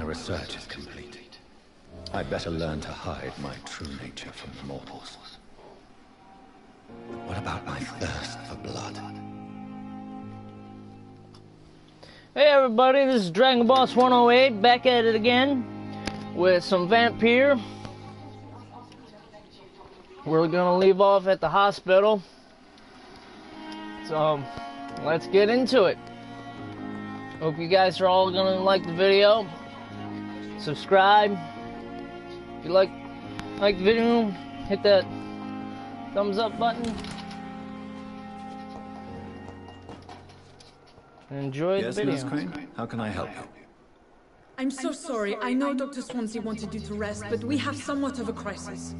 research is complete, I'd better learn to hide my true nature from the mortals. What about my thirst for blood? Hey everybody, this is Dragon Boss 108, back at it again with some Vampyr. We're gonna leave off at the hospital, so let's get into it. Hope you guys are all gonna like the video. Subscribe. If you like the video, hit that thumbs up button. And enjoy the video. Yes, Nurse Crane? How can I help you? I'm so sorry. I know Dr. Swansea wanted you to rest, but we have somewhat of a crisis.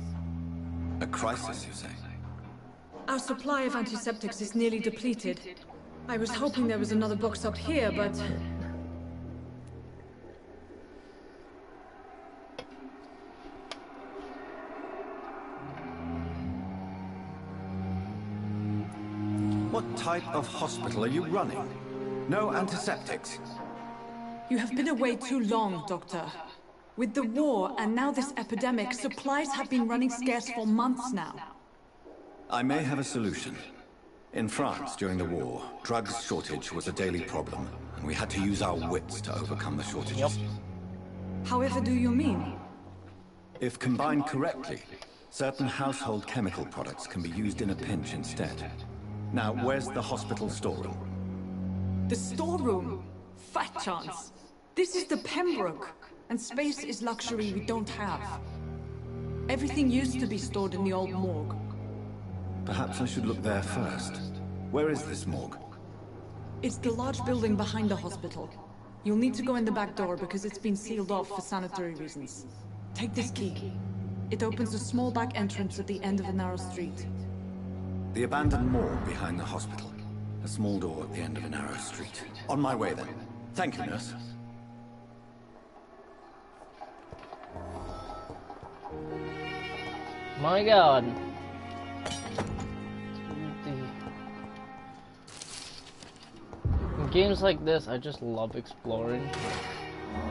A crisis, you say? Our supply of antiseptics is nearly depleted. I was hoping there was another box up here, but... What type of hospital are you running? No antiseptics? You have been away too long, Doctor. With the war and now this epidemic, supplies have been running scarce for months now. I may have a solution. In France, during the war, drugs shortage was a daily problem, and we had to use our wits to overcome the shortages. However do you mean? If combined correctly, certain household chemical products can be used in a pinch instead. Now, where's the hospital storeroom? The storeroom? Fat chance. This is the Pembroke, and space is luxury we don't have. Everything used to be stored in the old morgue. Perhaps I should look there first. Where is this morgue? It's the large building behind the hospital. You'll need to go in the back door because it's been sealed off for sanitary reasons. Take this key. It opens a small back entrance at the end of a narrow street. The abandoned morgue behind the hospital. A small door at the end of a narrow street. On my way then. Thank you, nurse. My God. In games like this, I just love exploring.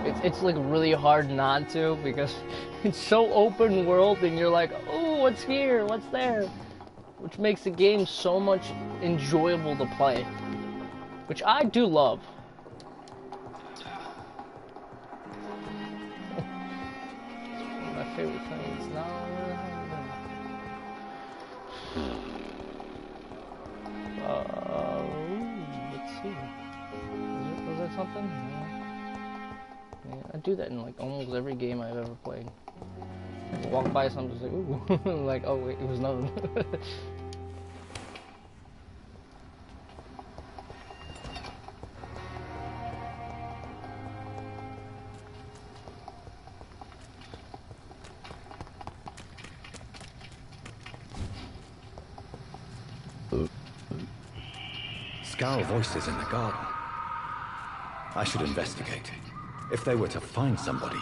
It's like really hard not to, because it's so open world and you're like, oh, what's here? What's there? Which makes the game so much enjoyable to play. Which I do love. My favorite things now. Let's see. Was that something? No. Yeah, I do that in like almost every game I've ever played. I walk by something, like, ooh. Like, oh wait, it was nothing. Scowl voices in the garden. I should investigate. If they were to find somebody.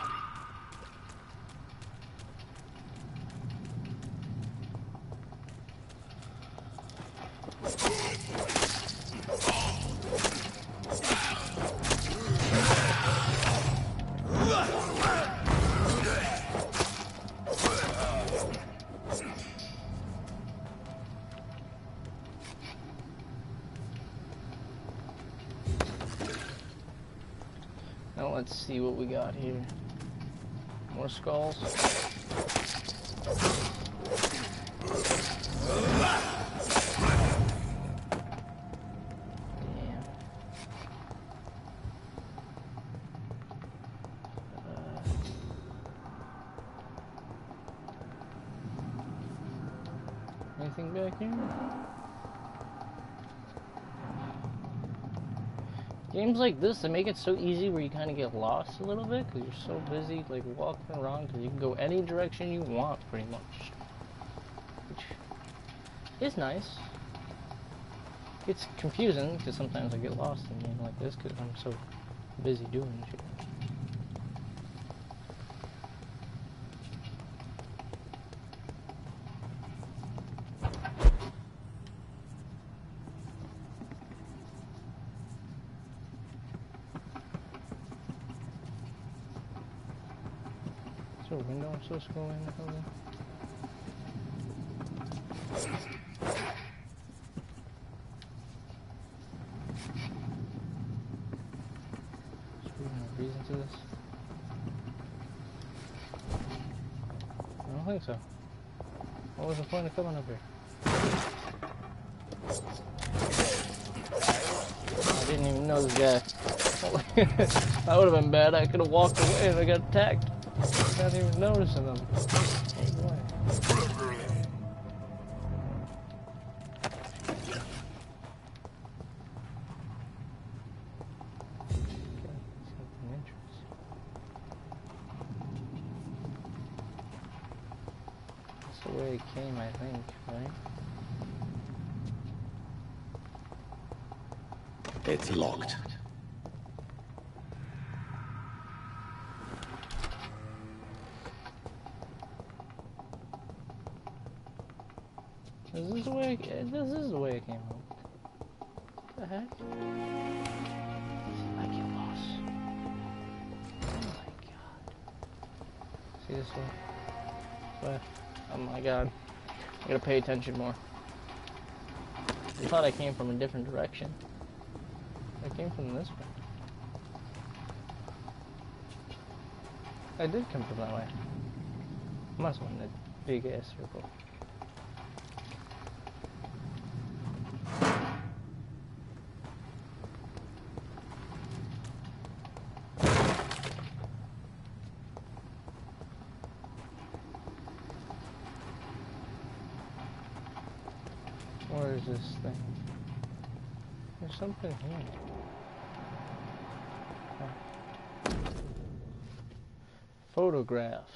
Now let's see what we got here. More skulls. Anything back here? Games like this, they make it so easy where you kind of get lost a little bit because you're so busy like walking around, because you can go any direction you want pretty much, which is nice. It's confusing because sometimes I get lost in a game like this because I'm so busy doing shit. there a window I'm supposed to go in or something? Reason to this? I don't think so. What was the point of coming up here? I didn't even know this guy. That would have been bad. I could have walked away and I got attacked. Not even noticing them. Oh boy. The way it came, I think, right? It's locked. This is the way it came out. What the heck? I get lost. Oh my god. See this way? This way. Oh my god. I gotta pay attention more. I thought I came from a different direction. I came from this way. I did come from that way. Must have been a big ass circle. Where is this thing? There's something here. Oh. Photograph.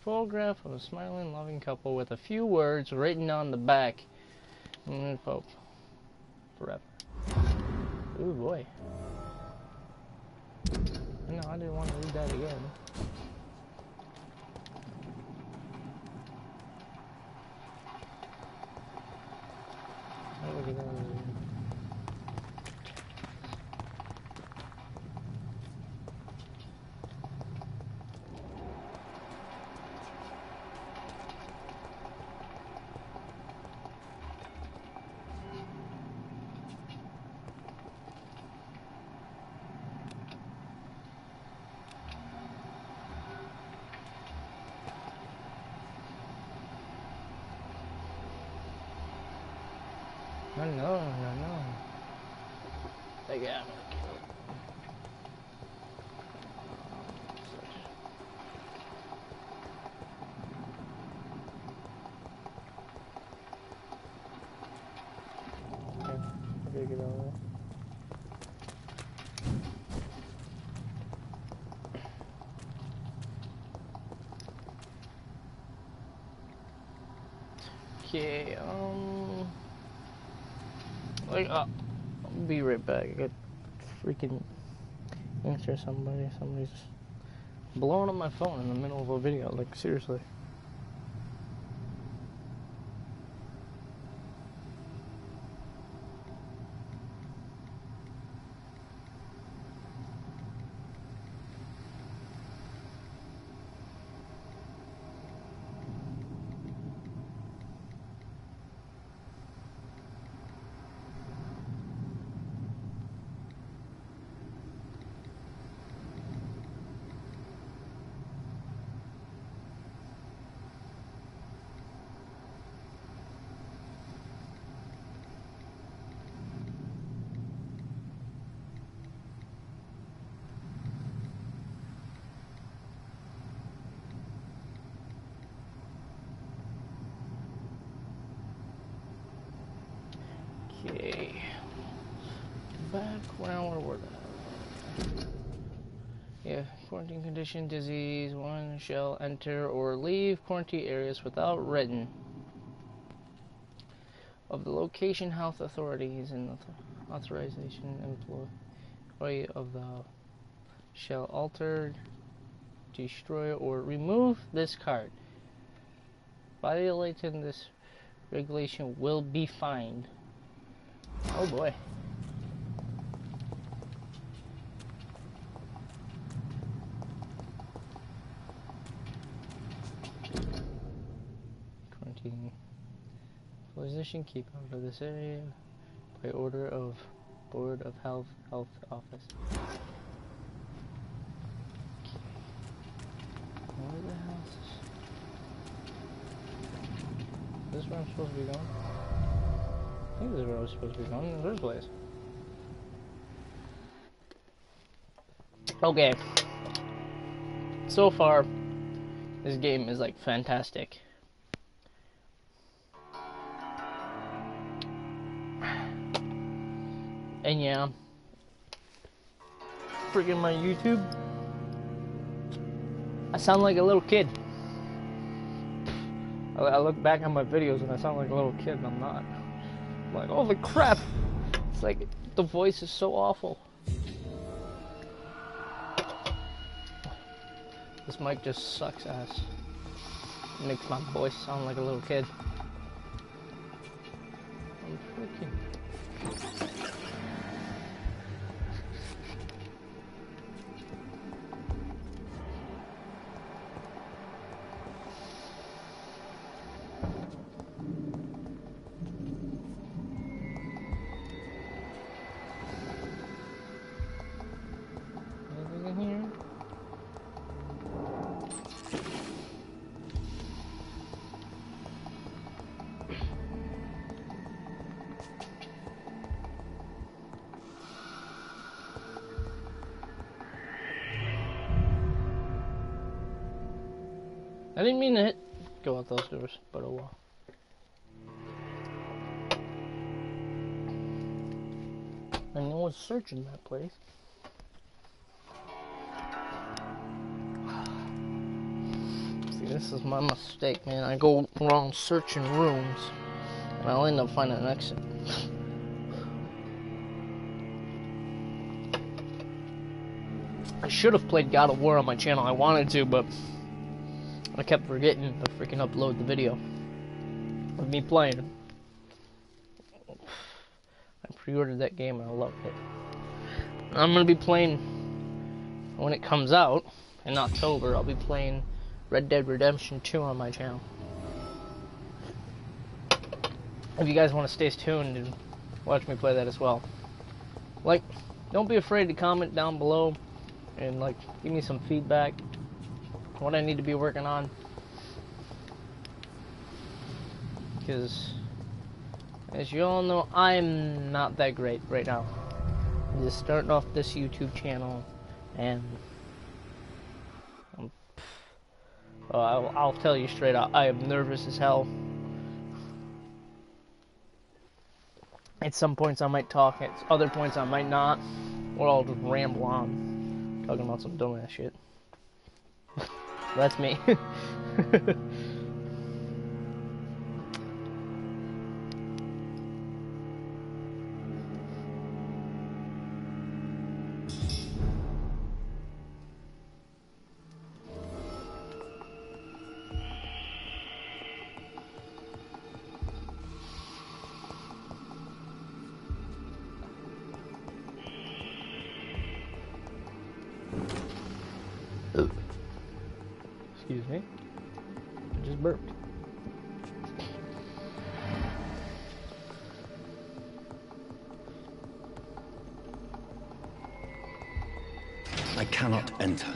Photograph of a smiling, loving couple with a few words written on the back. Hope. Forever. Ooh boy. No, I didn't want to read that again. I know. They got me. Okay, get over there. Okay, like, I'll be right back. I got freaking answer somebody. Somebody's blowing up my phone in the middle of a video. Like, seriously. Okay. Back where we're at. Yeah, quarantine condition, disease, one shall enter or leave quarantine areas without written of the location health authorities and authorization employee of the shall alter, destroy, or remove this card. Violating this regulation will be fined. Oh boy. Key. Position, keep out of this area by order of Board of Health Office. Where the hell is this? Is this where I'm supposed to be going? I think this is where I was supposed to be going in the first place. Okay. So far, this game is like fantastic. And yeah, freaking my YouTube, I sound like a little kid. I look back on my videos and I sound like a little kid, and I'm not. I'm like, holy crap! It's like, the voice is so awful. This mic just sucks ass. It makes my voice sound like a little kid. I'm freaking... Anything in here? I didn't mean to go out those doors, but oh well. And no one's searching that place. See, this is my mistake, man. I go around searching rooms, and I'll end up finding an exit. I should have played God of War on my channel. I wanted to, but I kept forgetting to freaking upload the video of me playing. I pre-ordered that game and I loved it. I'm gonna be playing, when it comes out in October, I'll be playing Red Dead Redemption 2 on my channel. If you guys want to stay tuned and watch me play that as well. Like, don't be afraid to comment down below and like give me some feedback. What I need to be working on, because as you all know, I'm not that great right now. I'm just starting off this YouTube channel, and I'll tell you straight out, I am nervous as hell. At some points I might talk, at other points I might not, or I'll just ramble on talking about some dumbass shit. That's me. Excuse me. I just burped. I cannot enter.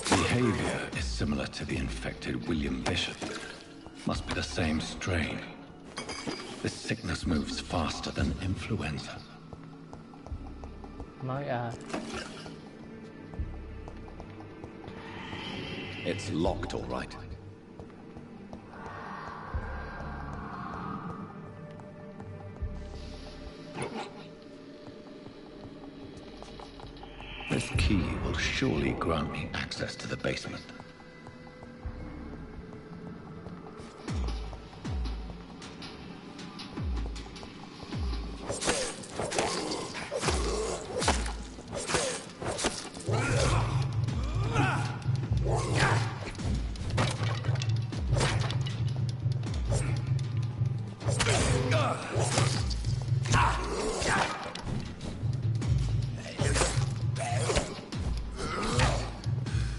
Behavior is similar to the infected William Bishop. Must be the same strain. This sickness moves faster than influenza. My God. It's locked, all right. This key will surely grant me access to the basement.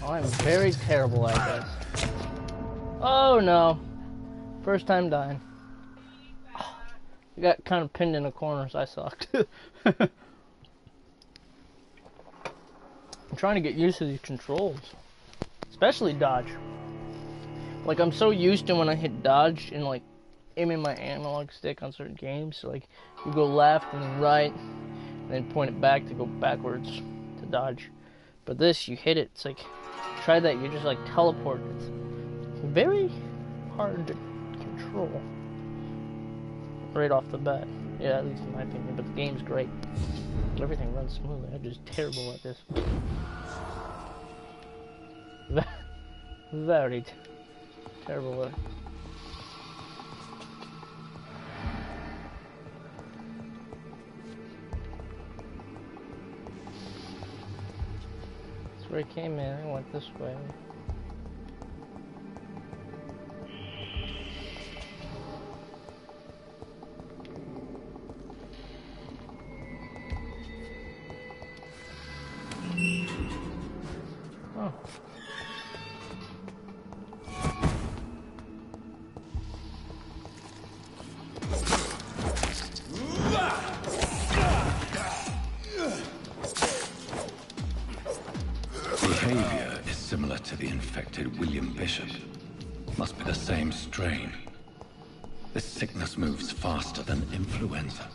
I'm very terrible at this. Oh no. First time dying. I got kind of pinned in a corner, so I sucked. I'm trying to get used to these controls. Especially dodge. Like, I'm so used to when I hit dodge and, like, aiming my analog stick on certain games. So, like, you go left and then right, and then point it back to go backwards to dodge. But this, you hit it, it's like, try that, you just, like, teleport. It's very hard to control. Right off the bat. Yeah, at least in my opinion. But the game's great. Everything runs smoothly. I'm just terrible at this. Very terrible at it. That's where I came in. I went this way. Oh. Behavior is similar to the infected William Bishop. Must be the same strain. This sickness moves faster than influenza.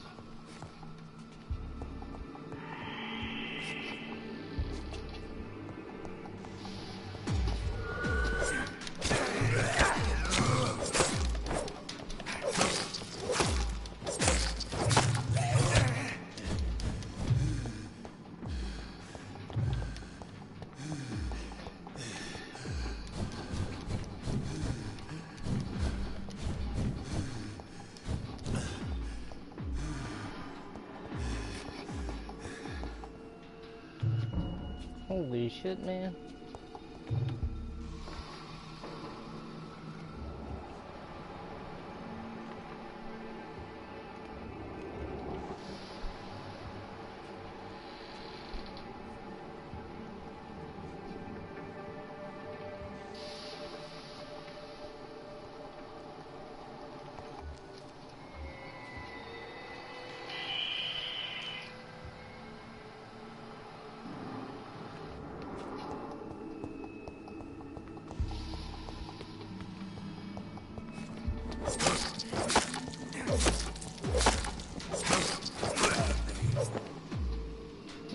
Holy shit, man.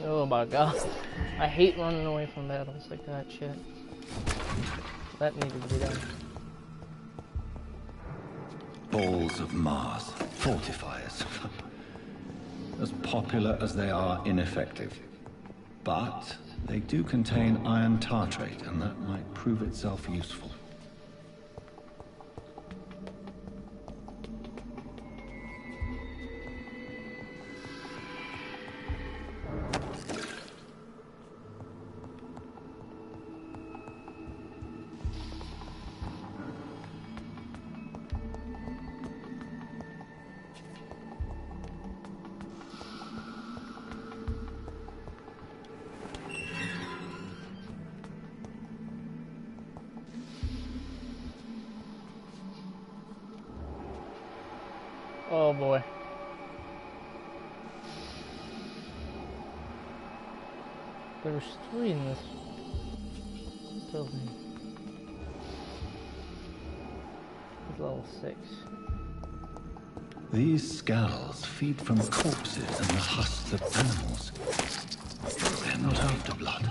Oh my god. I hate running away from battles like that shit. That needed to be done. Balls of Mars, fortifiers. As popular as they are ineffective. But they do contain iron tartrate, and that might prove itself useful. Oh boy. There's 3 in this building. It's level 6. These skulls feed from corpses and the husks of animals. They're not after blood.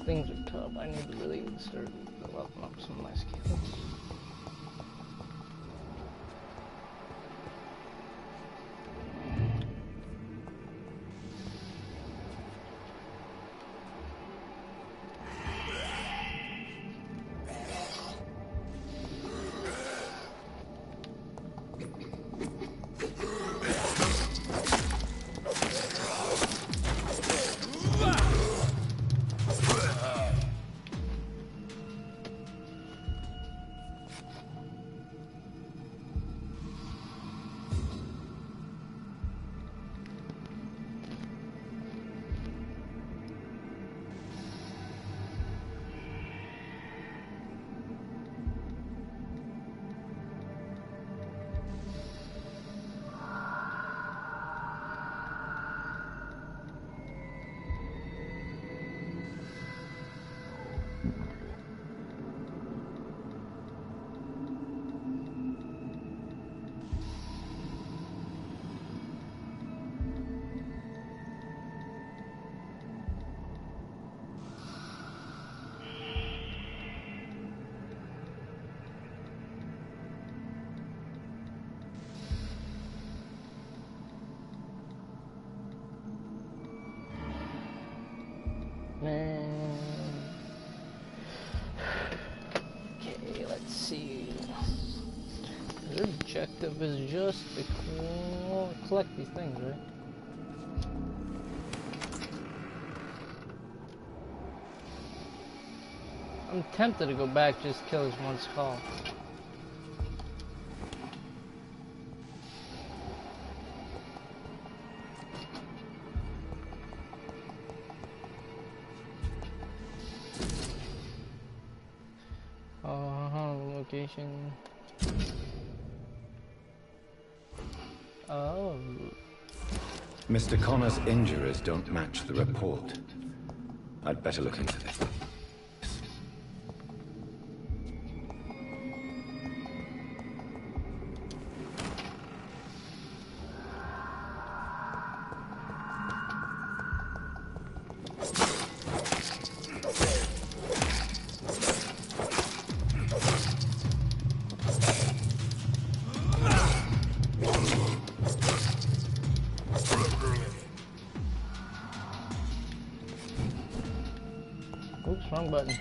things are tough. I need to really start leveling up some of my skills. Okay, let's see. The objective is just to collect these things, right? I'm tempted to go back, just kill this one skull. Location. Oh. Mr. Connor's injuries don't match the report. I'd better look into this. Oops, wrong button.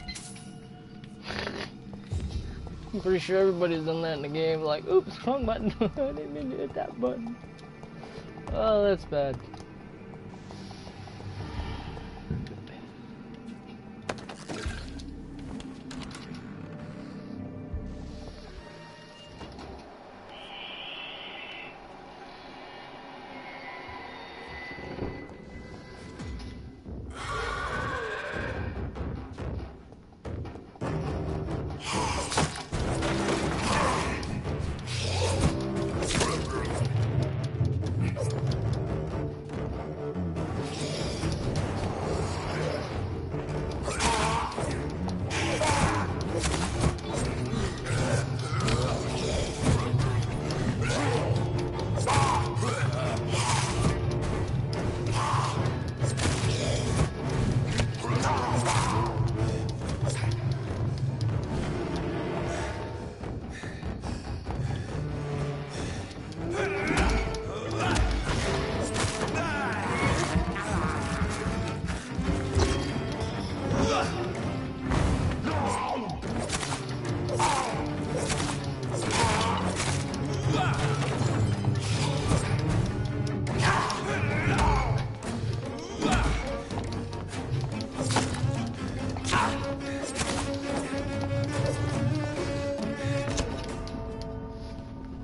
I'm pretty sure everybody's done that in the game. Like, oops, wrong button. I didn't mean to hit that button. Oh, that's bad.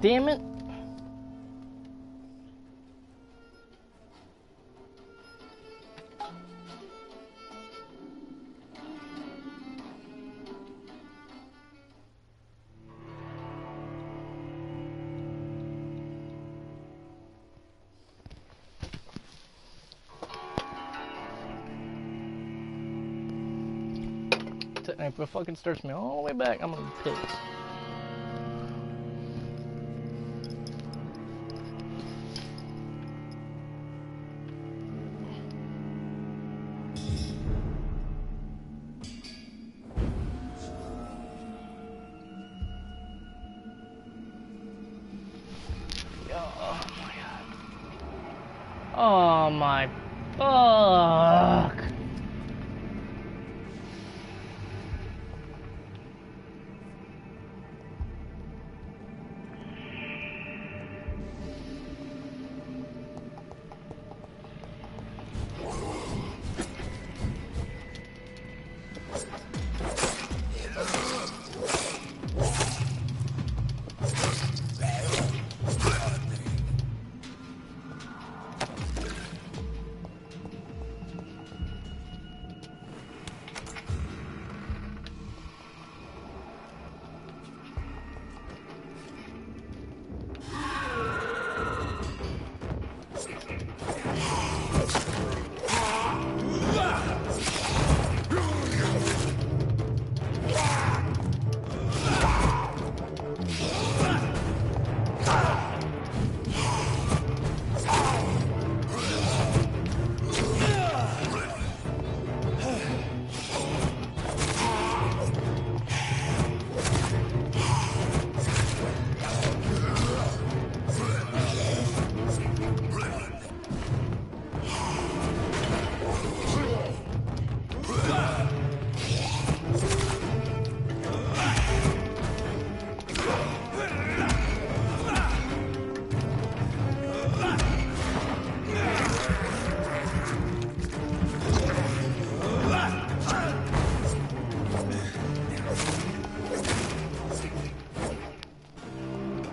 Damn it. If it fucking starts me all the way back, I'm gonna be pissed. Oh my fuck.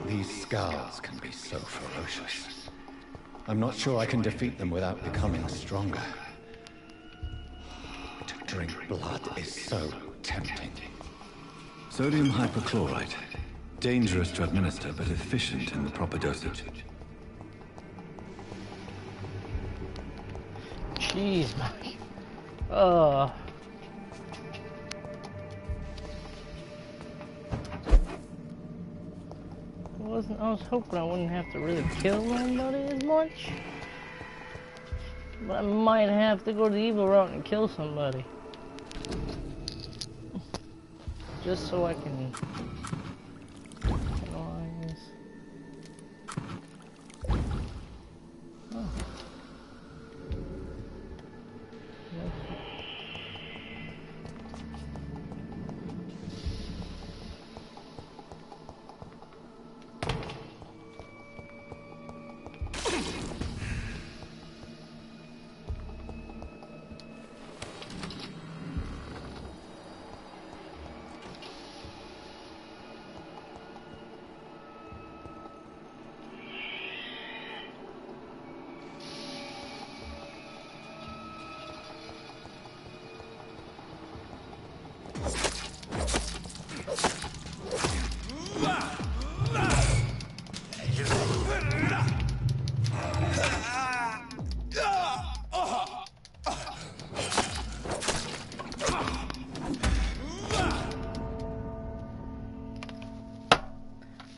These scars can be so ferocious. I'm not sure I can defeat them without becoming stronger. To drink blood is so tempting. Sodium hypochlorite. Dangerous to administer, but efficient in the proper dosage. Jeez, man. I was hoping I wouldn't have to really kill anybody as much. But I might have to go the evil route and kill somebody. Just so I can analyze. Oh.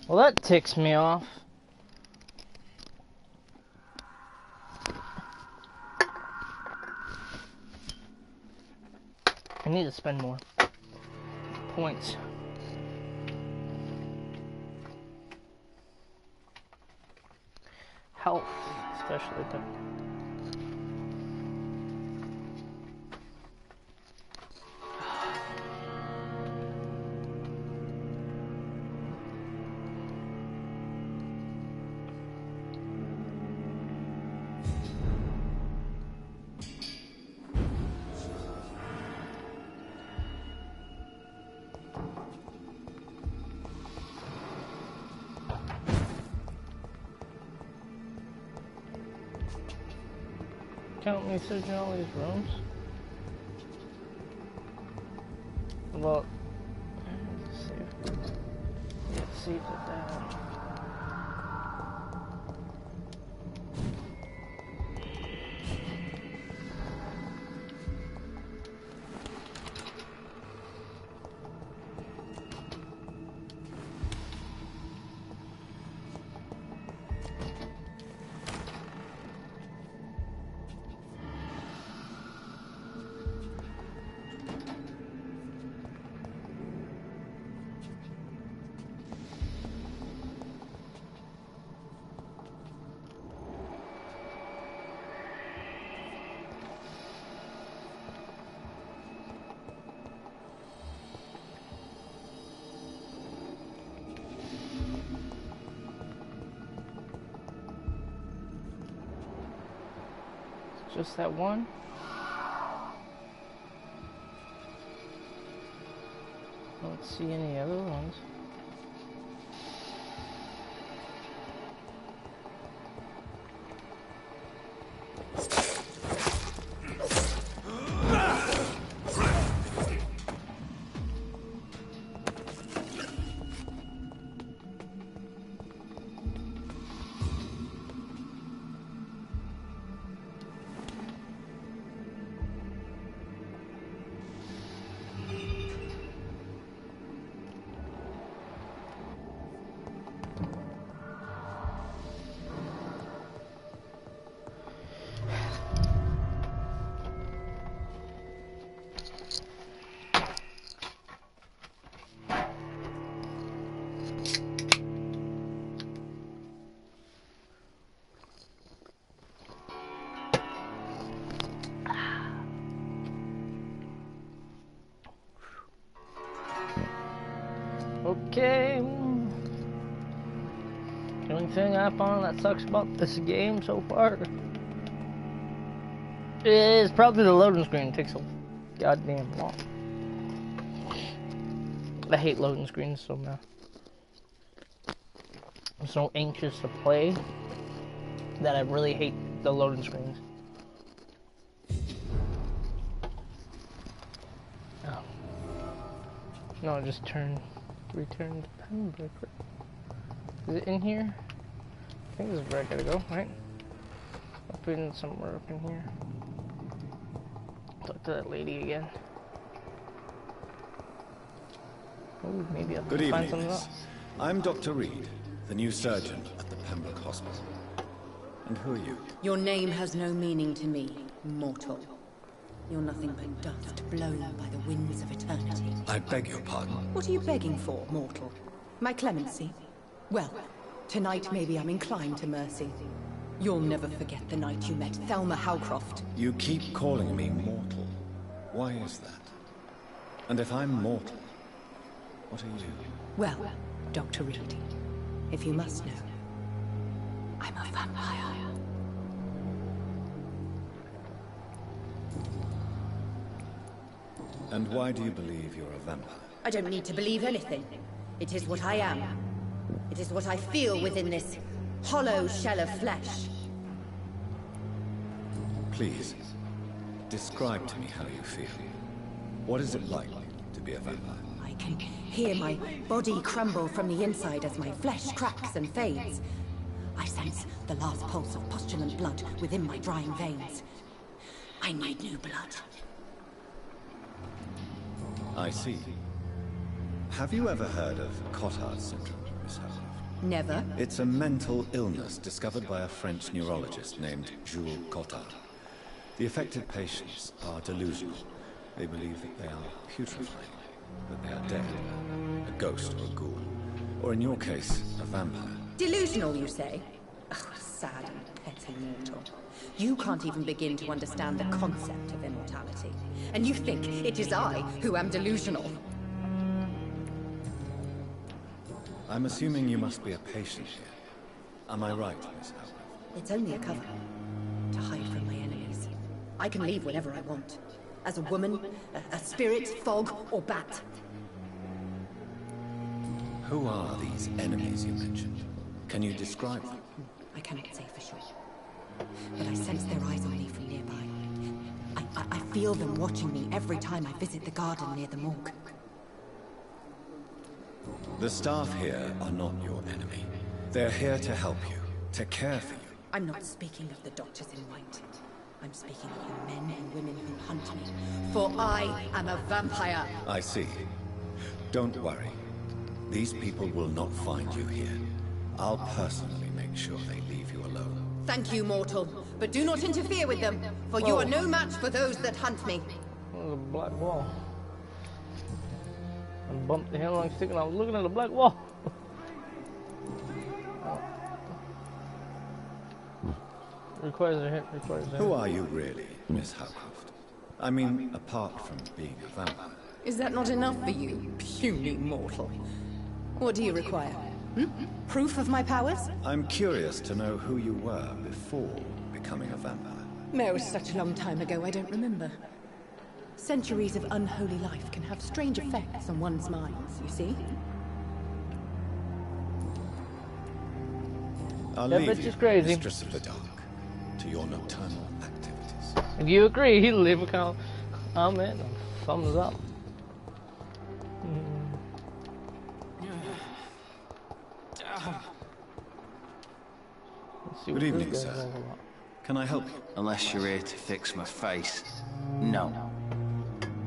Well, that ticks me off. I need to spend more points. Health, especially, but count me searching all these rooms. Well, let's see if we get seats at that. Just that one? I don't see any other ones. Okay. The only thing I found that sucks about this game so far is probably the loading screen. It takes so goddamn long. I hate loading screens so much. I'm so anxious to play that I really hate the loading screens. Oh. No, just return to Pembroke. Is it in here? I think this is where I gotta go, right? Up in somewhere up in here. Talk to that lady again. Oh, maybe I'll Good find evening, something miss. else. I'm Dr. Reed, the new surgeon at the Pembroke Hospital. And who are you? Your name has no meaning to me, mortal. You're nothing but dust blown by the winds of eternity. I beg your pardon. What are you begging for, mortal? My clemency? Well, tonight maybe I'm inclined to mercy. You'll never forget the night you met Thelma Howcroft. You keep calling me mortal. Why is that? And if I'm mortal, what are you? Well, Dr. Reed, if you must know, I'm a vampire. And why do you believe you're a vampire? I don't need to believe anything. It is what I am. It is what I feel within this hollow shell of flesh. Please, describe to me how you feel. What is it like to be a vampire? I can hear my body crumble from the inside as my flesh cracks and fades. I sense the last pulse of postulant blood within my drying veins. I need new blood. I see. Have you ever heard of Cotard syndrome, Miss Howcroft? Never. It's a mental illness discovered by a French neurologist named Jules Cotard. The affected patients are delusional. They believe that they are putrefying, that they are dead, a ghost or a ghoul, or in your case, a vampire. Delusional, you say? Oh, sad and petty mortal. You can't even begin to understand the concept of immortality. And you think it is I who am delusional. I'm assuming you must be a patient here. Am I right, Miss Howcroft? It's only a cover. To hide from my enemies. I can leave whenever I want. As a woman, a spirit, fog, or bat. Who are these enemies you mentioned? Can you describe them? I cannot say for sure. But I sense their eyes on me from nearby. I feel them watching me every time I visit the garden near the morgue. The staff here are not your enemy. They're here to help you, to care for you. I'm not speaking of the doctors in white. I'm speaking of the men and women who hunt me. For I am a vampire. I see. Don't worry. These people will not find you here. I'll personally make sure they leave you alone. Thank you, mortal. But do not interfere with them, for you are no match for those that hunt me. There's a black wall. I bumped the headline stick and I was looking at the black wall. Requires a hit, requires a hit. Who are you really, Miss Howcroft? I mean, apart from being a vampire. Is that not enough for you, puny mortal? What do you require? Proof of my powers? I'm curious to know who you were before becoming a vampire. It was such a long time ago, I don't remember. Centuries of unholy life can have strange effects on one's minds, you see? I'll That leave bitch you, is crazy. Mistress of the Dark, to your nocturnal activities. If you agree, leave a comment, thumbs up. Let's see what Good evening, this guy's sir. all about. Can I help you? Unless you're here to fix my face. No.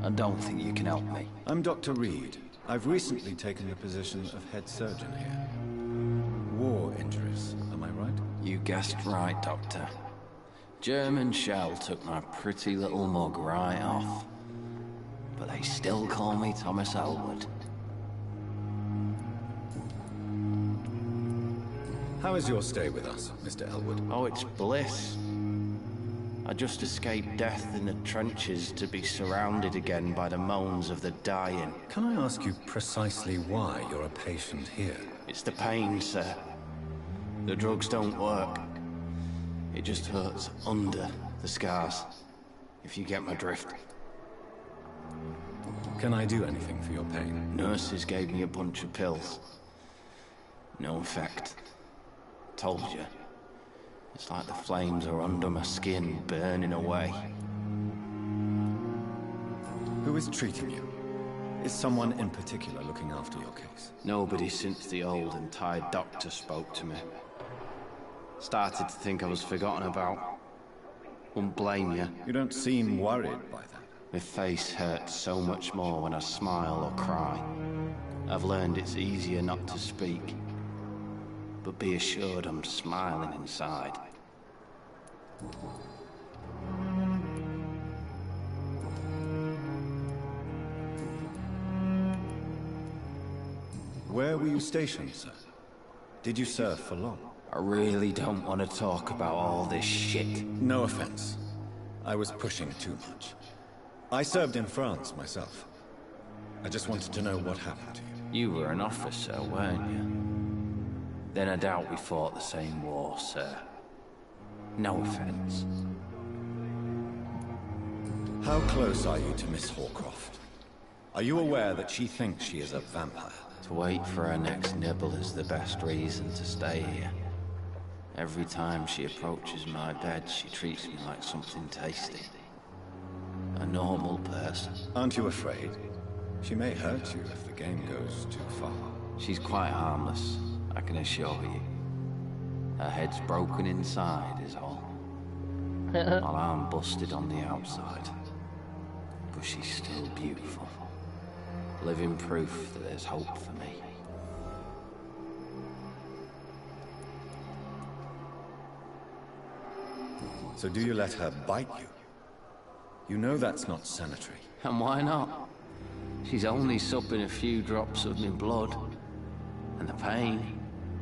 I don't think you can help me. I'm Dr. Reed. I've recently taken the position of head surgeon here. War injuries, am I right? You guessed right, Doctor. German shell took my pretty little mug right off. But they still call me Thomas Elwood. How is your stay with us, Mr. Elwood? Oh, it's bliss. I just escaped death in the trenches to be surrounded again by the moans of the dying. Can I ask you precisely why you're a patient here? It's the pain, sir. The drugs don't work. It just hurts under the scars, if you get my drift. Can I do anything for your pain? Nurses gave me a bunch of pills. No effect. Told you. It's like the flames are under my skin, burning away. Who is treating you? Is someone in particular looking after your case? Nobody since the old and tired doctor spoke to me. Started to think I was forgotten about. Wouldn't blame you. You don't seem worried by that. My face hurts so much more when I smile or cry. I've learned it's easier not to speak. But be assured I'm smiling inside. Where were you stationed, sir? Did you serve for long? I really don't want to talk about all this shit. No offense. I was pushing too much. I served in France myself. I just wanted to know what happened to you. You were an officer, weren't you? Then I doubt we fought the same war, sir. No offense. How close are you to Miss Horcroft? Are you aware that she thinks she is a vampire? To wait for her next nibble is the best reason to stay here. Every time she approaches my bed, she treats me like something tasty. A normal person. Aren't you afraid? She may hurt you if the game goes too far. She's quite harmless, I can assure you. Her head's broken inside is all. While I'm busted on the outside. But she's still beautiful. Living proof that there's hope for me. So do you let her bite you? You know that's not sanitary. And why not? She's only supping a few drops of my blood. And the pain,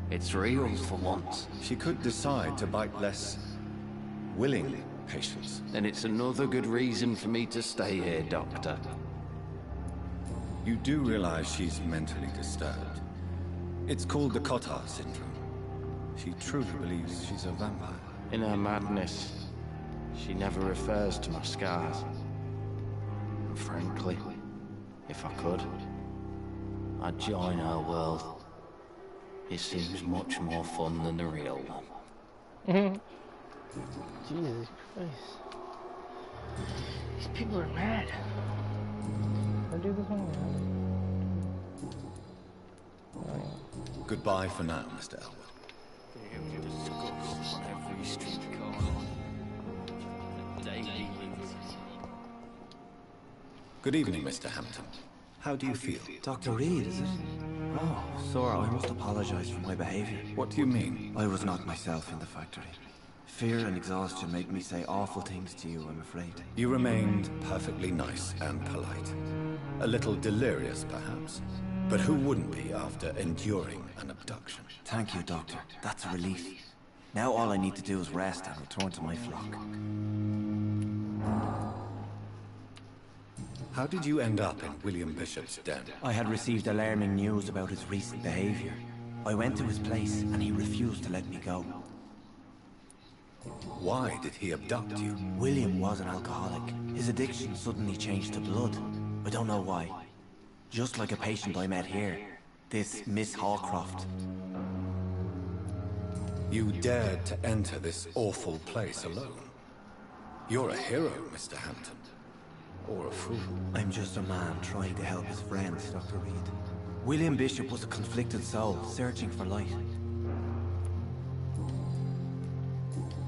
it's real for once. She could decide to bite less willing patients. Then it's another good reason for me to stay here, Doctor. You do realize she's mentally disturbed. It's called the Cotard syndrome. She truly believes she's a vampire. In her madness, she never refers to my scars. And frankly, if I could, I'd join her world. It seems much more fun than the real one. Jesus Christ. These people are mad. I do this one. Goodbye for now, Mr. Elwood. On every street corner. Good evening, Mr. Hampton. How do you feel? Dr. Reed, is it? Oh, sir, I must apologize for my behavior. What do you mean? I was not myself in the factory. Fear and exhaustion made me say awful things to you, I'm afraid. You remained perfectly nice and polite. A little delirious, perhaps. But who wouldn't be after enduring an abduction? Thank you, Doctor. That's a relief. Now all I need to do is rest and return to my flock. How did you end up in William Bishop's den? I had received alarming news about his recent behavior. I went to his place and he refused to let me go. Why did he abduct you? William was an alcoholic. His addiction suddenly changed to blood. I don't know why. Just like a patient I met here. This Miss Hawcroft. You dared to enter this awful place alone. You're a hero, Mr. Hampton. Or a fool. I'm just a man trying to help his friends, Dr. Reed. William Bishop was a conflicted soul, searching for light.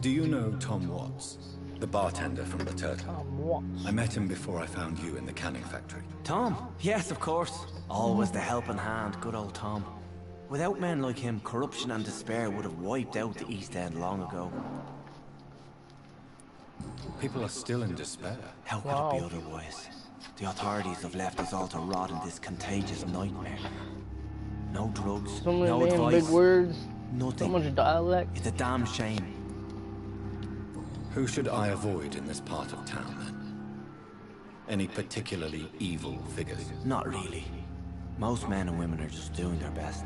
Do you know Tom Watts? The bartender from the Turtle? Tom Watts. I met him before I found you in the canning factory. Tom? Yes, of course. Always the helping hand, good old Tom. Without men like him, corruption and despair would have wiped out the East End long ago. People are still in despair. How could it be otherwise? The authorities have left us all to rot in this contagious nightmare. No drugs, So many no damn advice, big words. nothing. So much dialect. It's a damn shame. Who should I avoid in this part of town, then? Any particularly evil figures? Not really. Most men and women are just doing their best.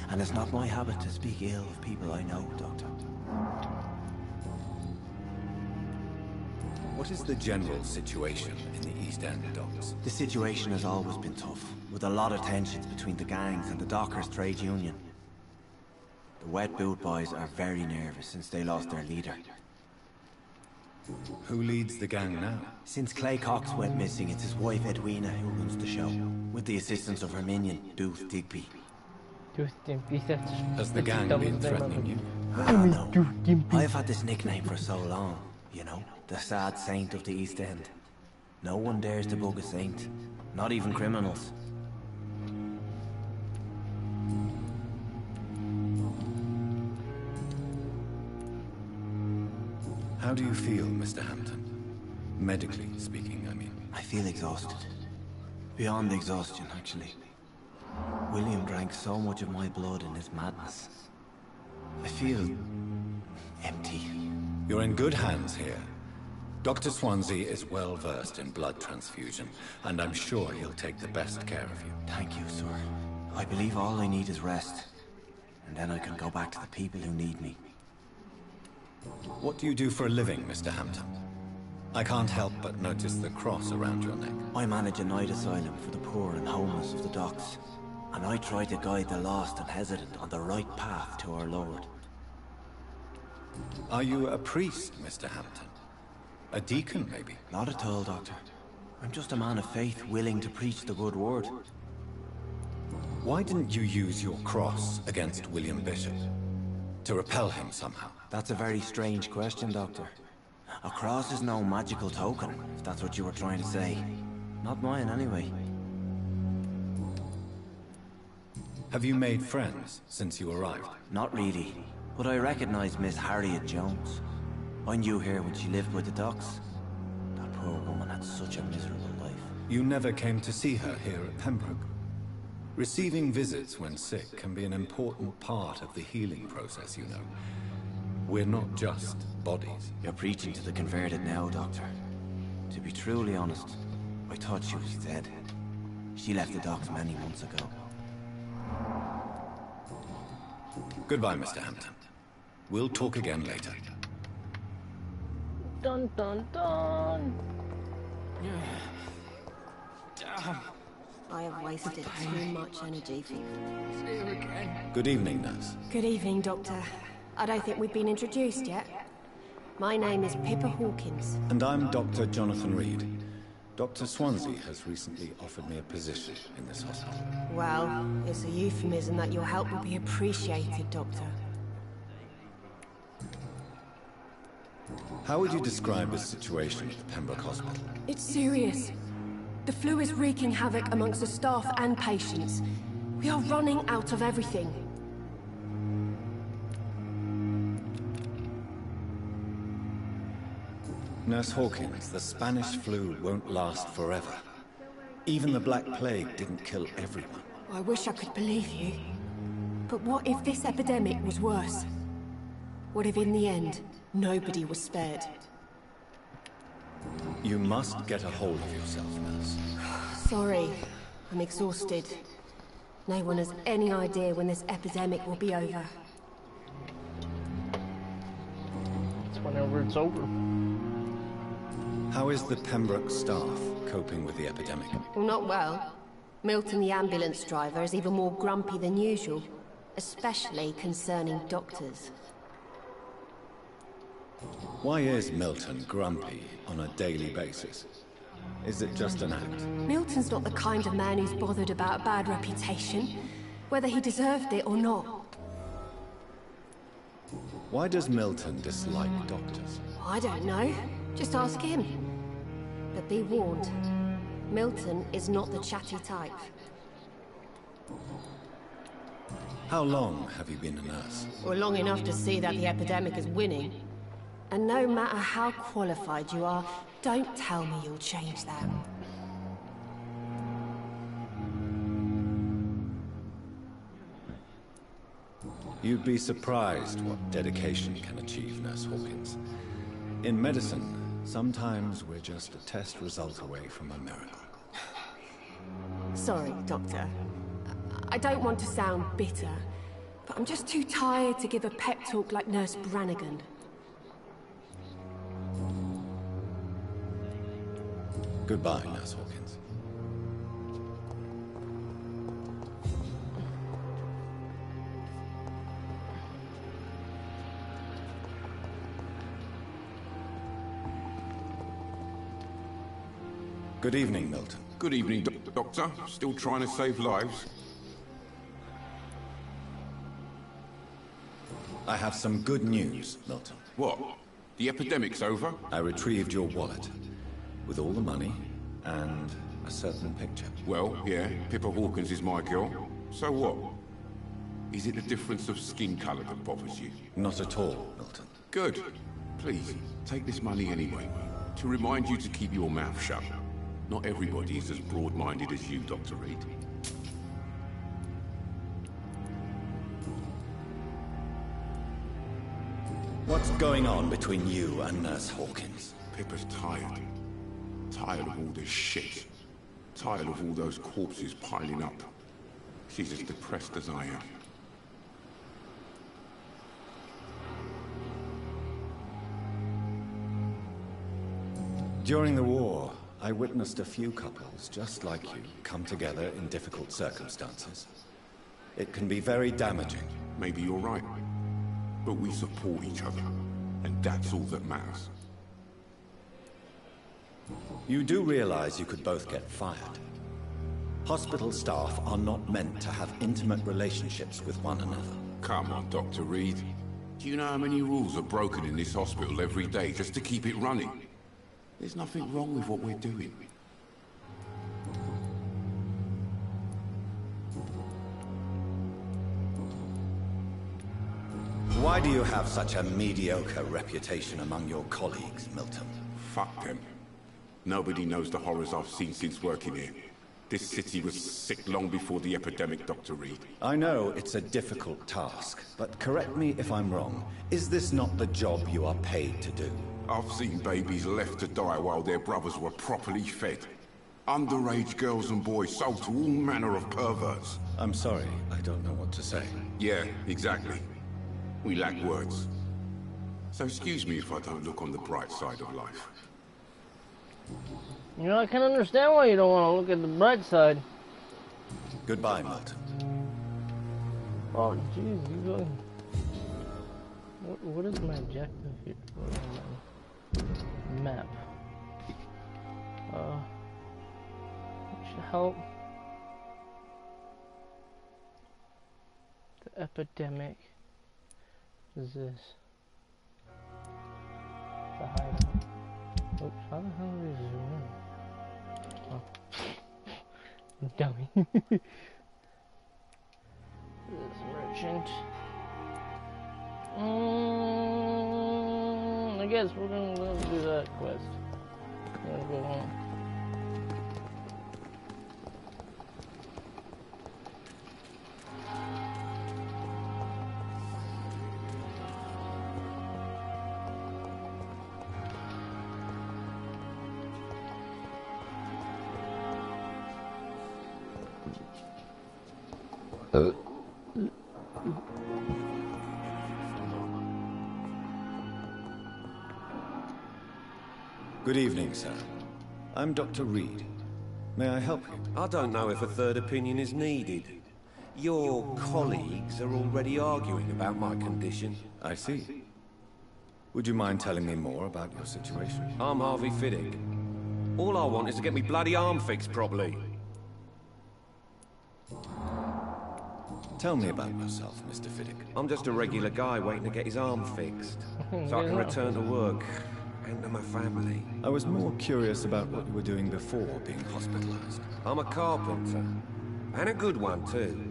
And it's not my habit to speak ill of people I know, Doctor. What is the general situation in the East End docks? The situation has always been tough, with a lot of tensions between the gangs and the Dockers trade union. The Wet Boot Boys are very nervous since they lost their leader. Who leads the gang now? Since Clay Cox went missing, it's his wife Edwina who runs the show, with the assistance of her minion, Booth Digby. Has the gang been threatening you? No. I've had this nickname for so long, you know, the sad saint of the East End. No one dares to bug a saint, not even criminals. How do you feel, Mr. Hampton? Medically speaking, I mean. I feel exhausted. Beyond exhaustion, actually. William drank so much of my blood in his madness. I feel empty. You're in good hands here. Dr. Swansea is well versed in blood transfusion, and I'm sure he'll take the best care of you. Thank you, sir. I believe all I need is rest. And then I can go back to the people who need me. What do you do for a living, Mr. Hampton? I can't help but notice the cross around your neck. I manage a night asylum for the poor and homeless of the docks. And I try to guide the lost and hesitant on the right path to our Lord. Are you a priest, Mr. Hampton? A deacon, maybe? Not at all, Doctor. I'm just a man of faith willing to preach the good word. Why didn't you use your cross against William Bishop? To repel him somehow? That's a very strange question, Doctor. A cross is no magical token, if that's what you were trying to say. Not mine, anyway. Have you made friends since you arrived? Not really, but I recognize Miss Harriet Jones. I knew her when she lived by the docks. That poor woman had such a miserable life. You never came to see her here at Pembroke? Receiving visits when sick can be an important part of the healing process, you know. We're not just bodies. You're preaching to the converted now, Doctor. To be truly honest, I thought she was dead. She left the docks many months ago. Goodbye, Mr. Hampton. We'll talk again later. Dun dun dun. I have wasted too much energy for you. Good evening, nurse. Good evening, Doctor. I don't think we've been introduced yet. My name is Pippa Hawkins. And I'm Dr. Jonathan Reed. Dr. Swansea has recently offered me a position in this hospital. Well, it's a euphemism that your help will be appreciated, Doctor. How would you describe the situation at the Pembroke Hospital? It's serious. The flu is wreaking havoc amongst the staff and patients. We are running out of everything. Nurse Hawkins, the Spanish flu won't last forever. Even the Black Plague didn't kill everyone. I wish I could believe you. But what if this epidemic was worse? What if in the end, nobody was spared? You must get a hold of yourself, nurse. Sorry, I'm exhausted. No one has any idea when this epidemic will be over. It's whenever it's over. How is the Pembroke staff coping with the epidemic? Well, not well. Milton, the ambulance driver, is even more grumpy than usual, especially concerning doctors. Why is Milton grumpy on a daily basis? Is it just an act? Milton's not the kind of man who's bothered about a bad reputation, whether he deserved it or not. Why does Milton dislike doctors? I don't know. Just ask him. But be warned, Milton is not the chatty type. How long have you been a nurse? Well, long enough to see that the epidemic is winning. And no matter how qualified you are, don't tell me you'll change that. You'd be surprised what dedication can achieve, Nurse Hawkins. In medicine, sometimes we're just a test result away from a miracle. Sorry, Doctor. I don't want to sound bitter, but I'm just too tired to give a pep talk like Nurse Brannigan. Goodbye, Nurse Hawkins. Good evening, Milton. Good evening, Doctor. Still trying to save lives? I have some good news, Milton. What? The epidemic's over? I retrieved your wallet, with all the money, and a certain picture. Well, yeah, Pippa Hawkins is my girl. So what? Is it the difference of skin colour that bothers you? Not at all, Milton. Good. Please, take this money anyway. To remind you to keep your mouth shut. Not everybody is as broad-minded as you, Dr. Reed. What's going on between you and Nurse Hawkins? Pippa's tired. Tired of all this shit. Tired of all those corpses piling up. She's as depressed as I am. During the war, I witnessed a few couples just like you come together in difficult circumstances. It can be very damaging. Maybe you're right. But we support each other. And that's all that matters. You do realize you could both get fired. Hospital staff are not meant to have intimate relationships with one another. Come on, Dr. Reed. Do you know how many rules are broken in this hospital every day just to keep it running? There's nothing wrong with what we're doing. Why do you have such a mediocre reputation among your colleagues, Milton? Fuck them. Nobody knows the horrors I've seen since working here. This city was sick long before the epidemic, Dr. Reed. I know it's a difficult task, but correct me if I'm wrong. Is this not the job you are paid to do? I've seen babies left to die while their brothers were properly fed. Underage girls and boys sold to all manner of perverts. I'm sorry, I don't know what to say. Yeah, exactly. We lack words. So excuse me if I don't look on the bright side of life. You know, I can understand why you don't want to look at the bright side. Goodbye, Milton. Oh, jeez, you going... What is my objective here? Map. Which should help. The epidemic is this. The hideout. Oops, how the hell do we zoom in? Oh. Dummy. This merchant. I guess we're gonna do that quest. We're gonna go home. Good evening, sir. I'm Dr. Reed. May I help you? I don't know if a third opinion is needed. Your colleagues are already arguing about my condition. I see. Would you mind telling me more about your situation? I'm Harvey Fiddick. All I want is to get me bloody arm fixed properly. Tell me about yourself, Mr. Fiddick. I'm just a regular guy waiting to get his arm fixed, so I can return to work and to my family. I was more curious about what you were doing before being hospitalized. I'm a carpenter, and a good one too.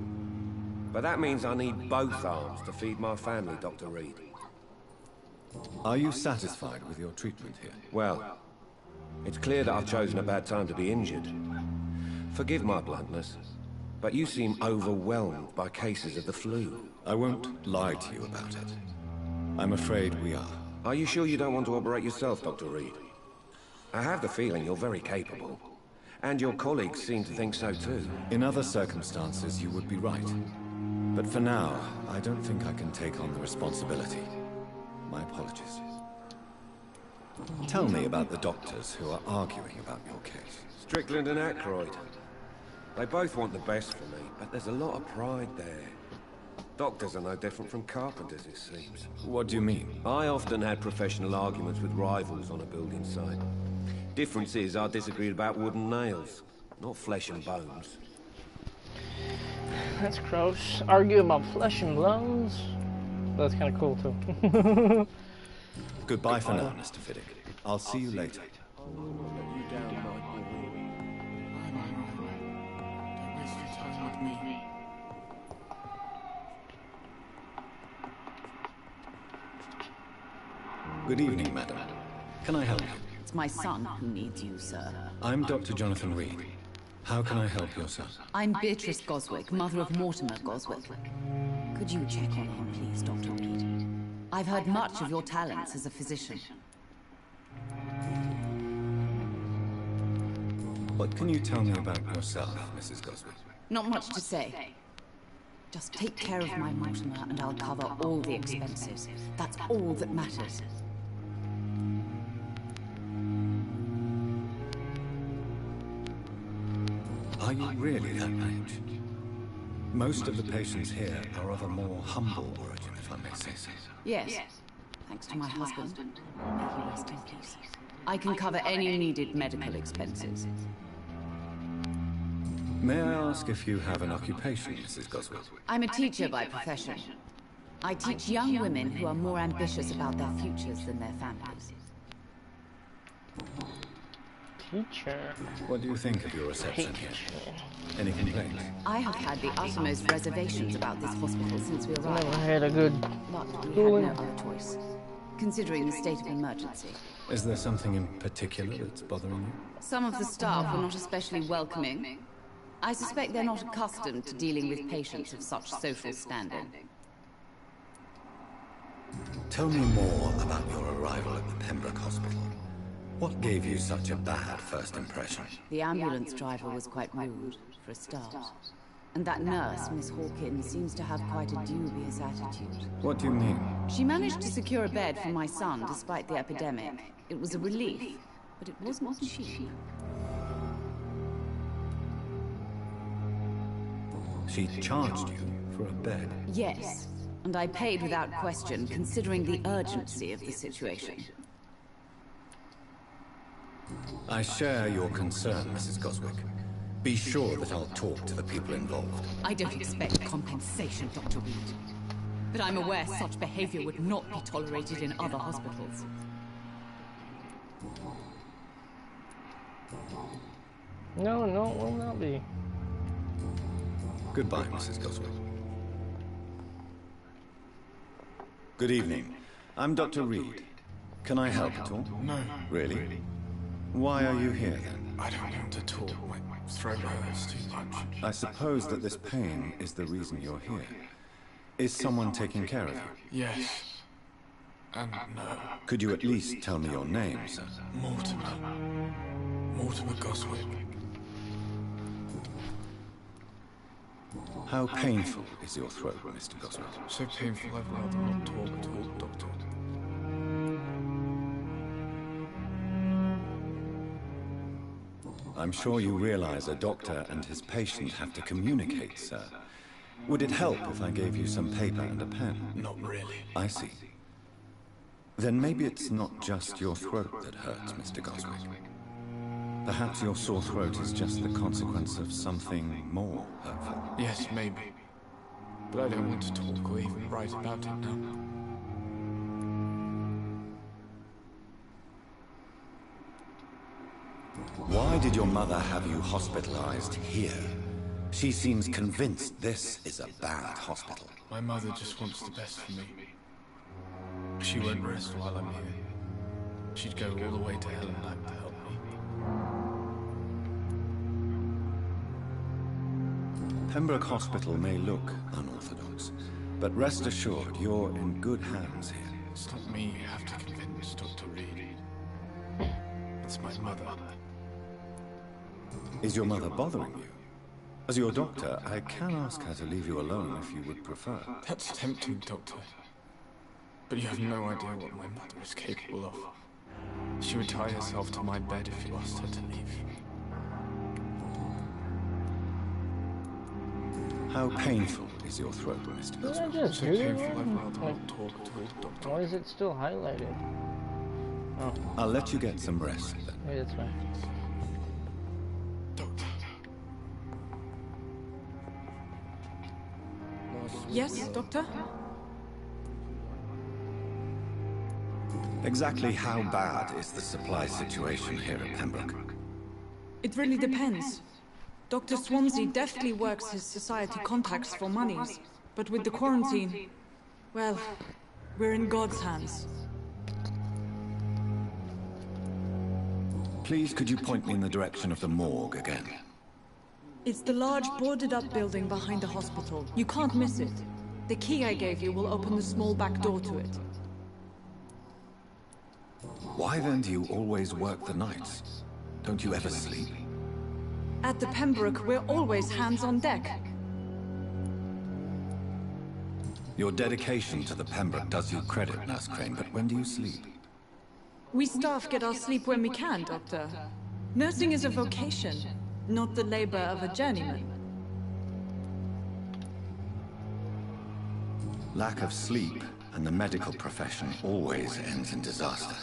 But that means I need both arms to feed my family, Dr. Reed. Are you satisfied with your treatment here? Well, it's clear that I've chosen a bad time to be injured. Forgive my bluntness, but you seem overwhelmed by cases of the flu. I won't lie to you about it. I'm afraid we are. Are you sure you don't want to operate yourself, Dr. Reed? I have the feeling you're very capable. And your colleagues seem to think so too. In other circumstances, you would be right. But for now, I don't think I can take on the responsibility. My apologies. Tell me about the doctors who are arguing about your case. Strickland and Aykroyd. They both want the best for me, but there's a lot of pride there. Doctors are no different from carpenters, it seems. What do you mean? I often had professional arguments with rivals on a building site. Difference is, I disagreed about wooden nails, not flesh and bones. That's gross. Argue about flesh and bones? That's kind of cool, too. Goodbye for now, Mr. Fiddick. I'll see you later. Good evening, madam. Can I help you? It's my son who needs you, sir. I'm Dr. Jonathan Reed. How can I help your son? I'm Beatrice Goswick, mother of Mortimer Goswick. Could you check on him, please, Dr. Reed? I've heard much of your talents as a physician. What can you tell me about yourself, Mrs. Goswick? Not much to say. Just take care of my Mortimer and I'll cover all the expenses. That's all that matters. Are you really that rich? Most of the patients here are of a more humble origin, if I may say so. Yes. Thanks to my husband. May he rest in peace. I can cover any needed medical expenses. May I ask if you have an occupation, Mrs. Goswick? I'm a teacher by profession. I teach young women who are more ambitious about their futures than their families. Teacher. What do you think of your reception here? Any complaints? I have had the uttermost reservations about this hospital since we arrived. Never had a good But we had no other choice, considering the state of emergency. Is there something in particular that's bothering you? Some of the staff were not especially welcoming. I suspect they're not accustomed to dealing with patients of such social standing. Tell me more about your arrival at the Pembroke Hospital. What gave you such a bad first impression? The ambulance driver was quite rude, for a start. And that nurse, Miss Hawkins, seems to have quite a dubious attitude. What do you mean? She managed to secure a bed for my son despite the epidemic. It was a relief, but it wasn't cheap. She charged you for a bed? Yes, and I paid without question, considering the urgency of the situation. I share your concern, Mrs. Goswick. Be sure that I'll talk to the people involved. I don't expect compensation, Dr. Reed. But I'm aware such behavior would not be tolerated in other hospitals. No, it will not be. Goodbye, Mrs. Goswick. Good evening. I'm Dr. Reed. Can I help at all? No. Really? Why are you here, then? I don't want to talk. My throat hurts too much. I suppose that this pain is the reason you're here. Is someone taking care of you? Yes. And no. Could you at least tell me your name, sir? Mortimer. Mortimer Goswick. How painful is your throat, Mr. Goswick? So painful I'd rather not talk at all, Doctor. I'm sure you realize a doctor and his patient have to communicate, sir. Would it help if I gave you some paper and a pen? Not really. I see. Then maybe it's not just your throat that hurts, Mr. Goswick. Perhaps your sore throat is just the consequence of something more hurtful. Yes, maybe. But I don't want to talk or even write about it now. Why did your mother have you hospitalized here? She seems convinced this is a bad hospital. My mother just wants the best for me. She won't rest while I'm here. She'd go all the way to hell and back to help me. Pembroke Hospital may look unorthodox, but rest assured you're in good hands here. It's not me you have to convince, Dr. Reed. It's my mother. Is your mother bothering you? As your doctor, I can ask her to leave you alone if you would prefer. That's tempting, Doctor. But you have no idea what my mother is capable of. She would tie herself to my bed if you asked her to leave. How painful is your throat, Mr. Did I Goswick? just So do painful that? I'd rather not talk at all, Doctor. Why is it still highlighted? Oh, I'll let you get some rest then. yeah, that's fine. Doctor. Yes, Doctor? Exactly how bad is the supply situation here at Pembroke? It really depends. Dr. Swansea deftly works his society contacts for monies, but with the quarantine, well, we're in God's hands. Please, could you point me in the direction of the morgue again? It's the large boarded-up building behind the hospital. You can't miss it. The key I gave you will open the small back door to it. Why then do you always work the nights? Don't you ever sleep? At the Pembroke, we're always hands on deck. Your dedication to the Pembroke does you credit, Nurse Crane, but when do you sleep? We staff get our sleep when we can, Doctor. Nursing is a vocation, not the labor of a journeyman. Lack of sleep and the medical profession always ends in disaster.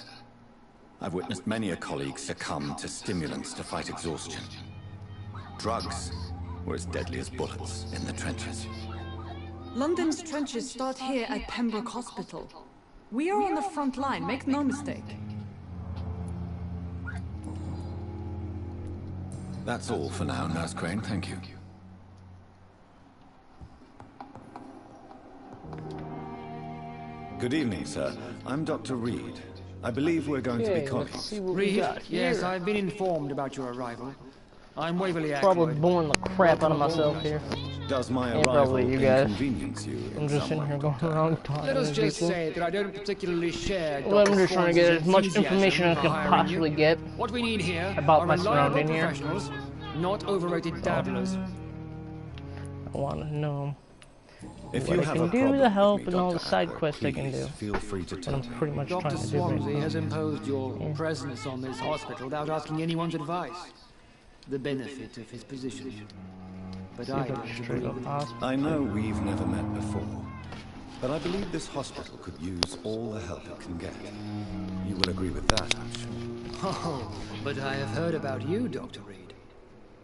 I've witnessed many a colleague succumb to stimulants to fight exhaustion. Drugs were as deadly as bullets in the trenches. London's trenches start here at Pembroke Hospital. We are on the front line, make no mistake. That's all for now, Nurse Crane, thank you. Good evening, sir. I'm Dr. Reed. I believe we're going to be Let's colleagues. see what we Reed? got here. Yes, I've been informed about your arrival. I'm Waverly Probably Ackroyd. boring the crap out of myself here. Does my Yeah, arrival probably you guys. inconvenience you in I'm just some sitting here way, going Doctor? around talking Let us to just people. say that I don't particularly share Well, I'm Dr. just trying to get as much Swansea's information as I enthusiasm can for hiring possibly you. get What we need here about are my reliable surrounding here. professionals, not overrated dabblers. I want to know If what you I have can a do, problem the with help, me, and all the Dr. side Ackroyd, quests I can please do. feel free to What tell I'm me. pretty much Dr. trying to do right Swansea now. has imposed your Yeah. presence on this hospital without asking anyone's advice. The benefit of his position. But I don't agree Straight up with it. hospital. I know we've never met before, but I believe this hospital could use all the help it can get. You will agree with that, I'm sure. Oh, but I have heard about you, Dr. Reed.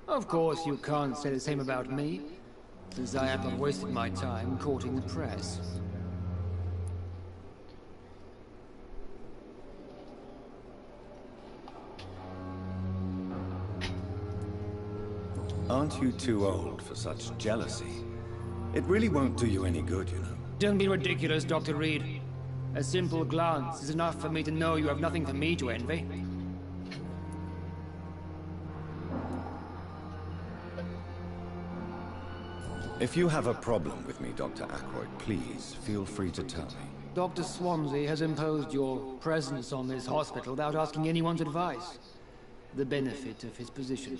Of course, you can't say the same about me, since I have not wasted my time courting the press. Aren't you too old for such jealousy? It really won't do you any good, you know. Don't be ridiculous, Dr. Reed. A simple glance is enough for me to know you have nothing for me to envy. If you have a problem with me, Dr. Ackroyd, please feel free to tell me. Dr. Swansea has imposed your presence on this hospital without asking anyone's advice. The benefit of his position.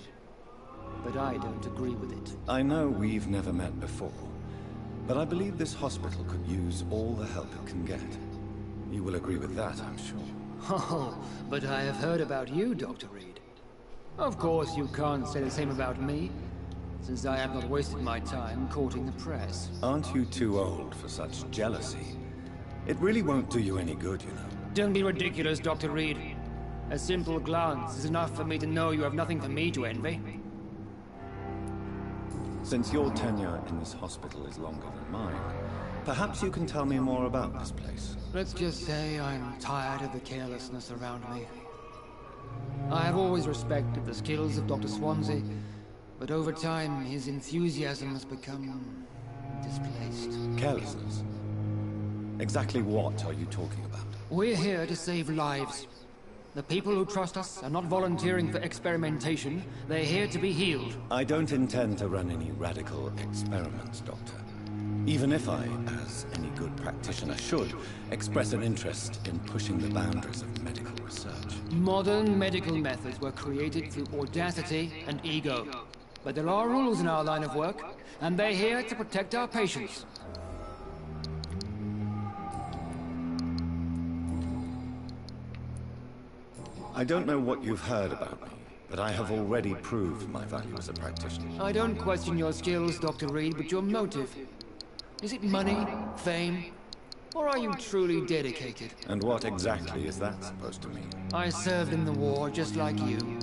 But I don't agree with it. I know we've never met before, but I believe this hospital could use all the help it can get. You will agree with that, I'm sure. Oh, but I have heard about you, Dr. Reed. Of course, you can't say the same about me, since I have not wasted my time courting the press. Aren't you too old for such jealousy? It really won't do you any good, you know. Don't be ridiculous, Dr. Reed. A simple glance is enough for me to know you have nothing for me to envy. Since your tenure in this hospital is longer than mine, perhaps you can tell me more about this place. Let's just say I'm tired of the carelessness around me. I have always respected the skills of Dr. Swansea, but over time his enthusiasm has become displaced. Carelessness? Exactly what are you talking about? We're here to save lives. The people who trust us are not volunteering for experimentation. They're here to be healed. I don't intend to run any radical experiments, Doctor. Even if I, as any good practitioner should, express an interest in pushing the boundaries of medical research. Modern medical methods were created through audacity and ego. But there are rules in our line of work, and they're here to protect our patients. I don't know what you've heard about me, but I have already proved my value as a practitioner. I don't question your skills, Dr. Reed, but your motive. Is it money, fame, or are you truly dedicated? And what exactly is that supposed to mean? I served in the war just like you.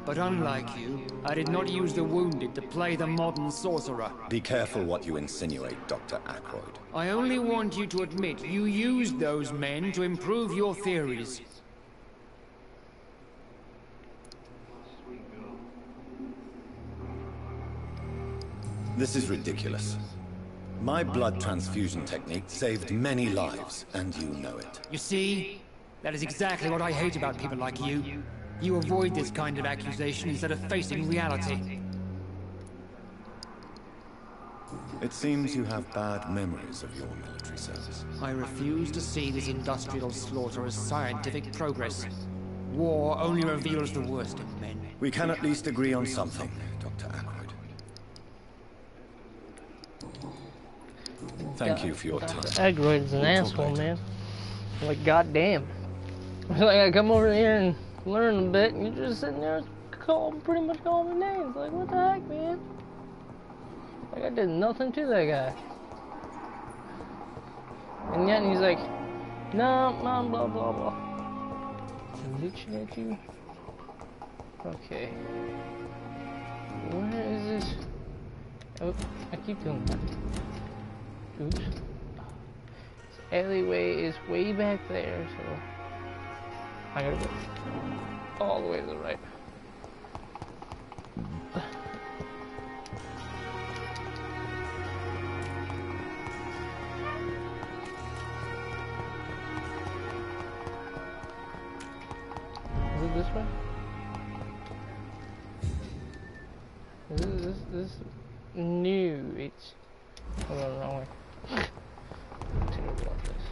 But unlike you, I did not use the wounded to play the modern sorcerer. Be careful what you insinuate, Dr. Ackroyd. I only want you to admit you used those men to improve your theories. This is ridiculous. My blood transfusion technique saved many lives, and you know it. You see? That is exactly what I hate about people like you. You avoid this kind of accusation instead of facing reality. It seems you have bad memories of your military service. I refuse to see this industrial slaughter as scientific progress. War only reveals the worst in men. We can at least agree on something, Dr. Ackroyd. Thank you for your time. Ackroyd is an asshole, man. Like, goddamn. Like, I come over here and learn a bit, and you're just sitting there pretty much calling me names. Like, what the heck, man? Like, I did nothing to that guy. And yet he's like, no, blah, blah, blah. Bitching at you? Okay. Where is this? Oh, I keep doing that. Oops. This alleyway is way back there, so I gotta go all the way to the right. Is it this way? This new? It's hold on, wrong way. Terrible at this.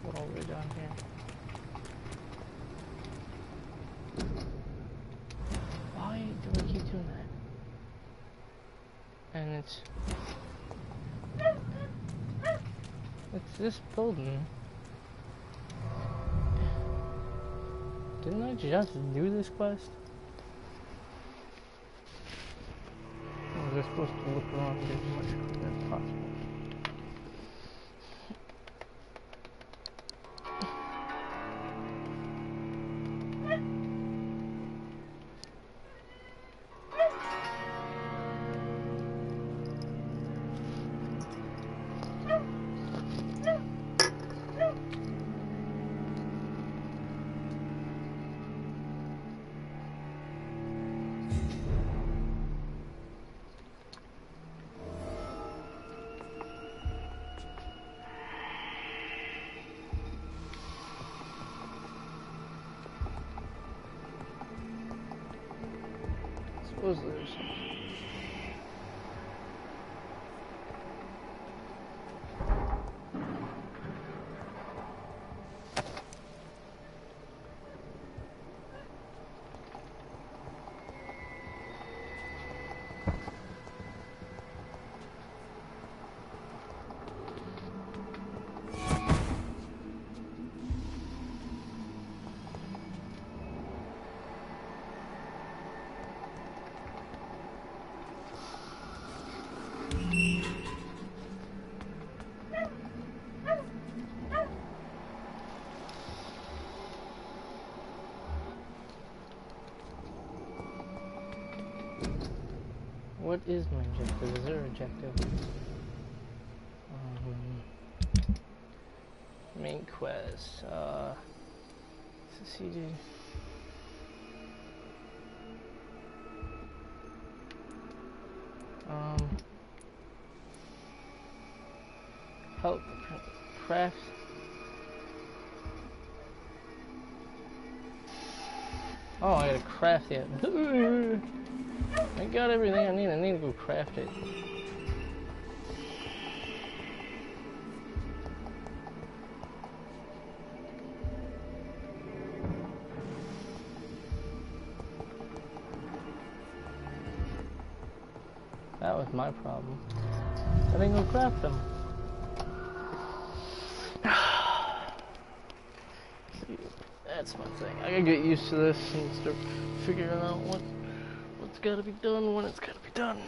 All the way down here. Why do I keep doing that? And it's this building. Didn't I just do this quest? Or was I supposed to look around as much as possible? Suppose there's something. what is my objective? Is there an objective? Main quest. Let's see, dude. Help craft. Oh, I gotta craft it. I got everything I need. I need to go craft it. That was my problem. I didn't go craft them. See, that's my thing. I gotta get used to this and start figuring out what's gotta be done when it's gotta be done.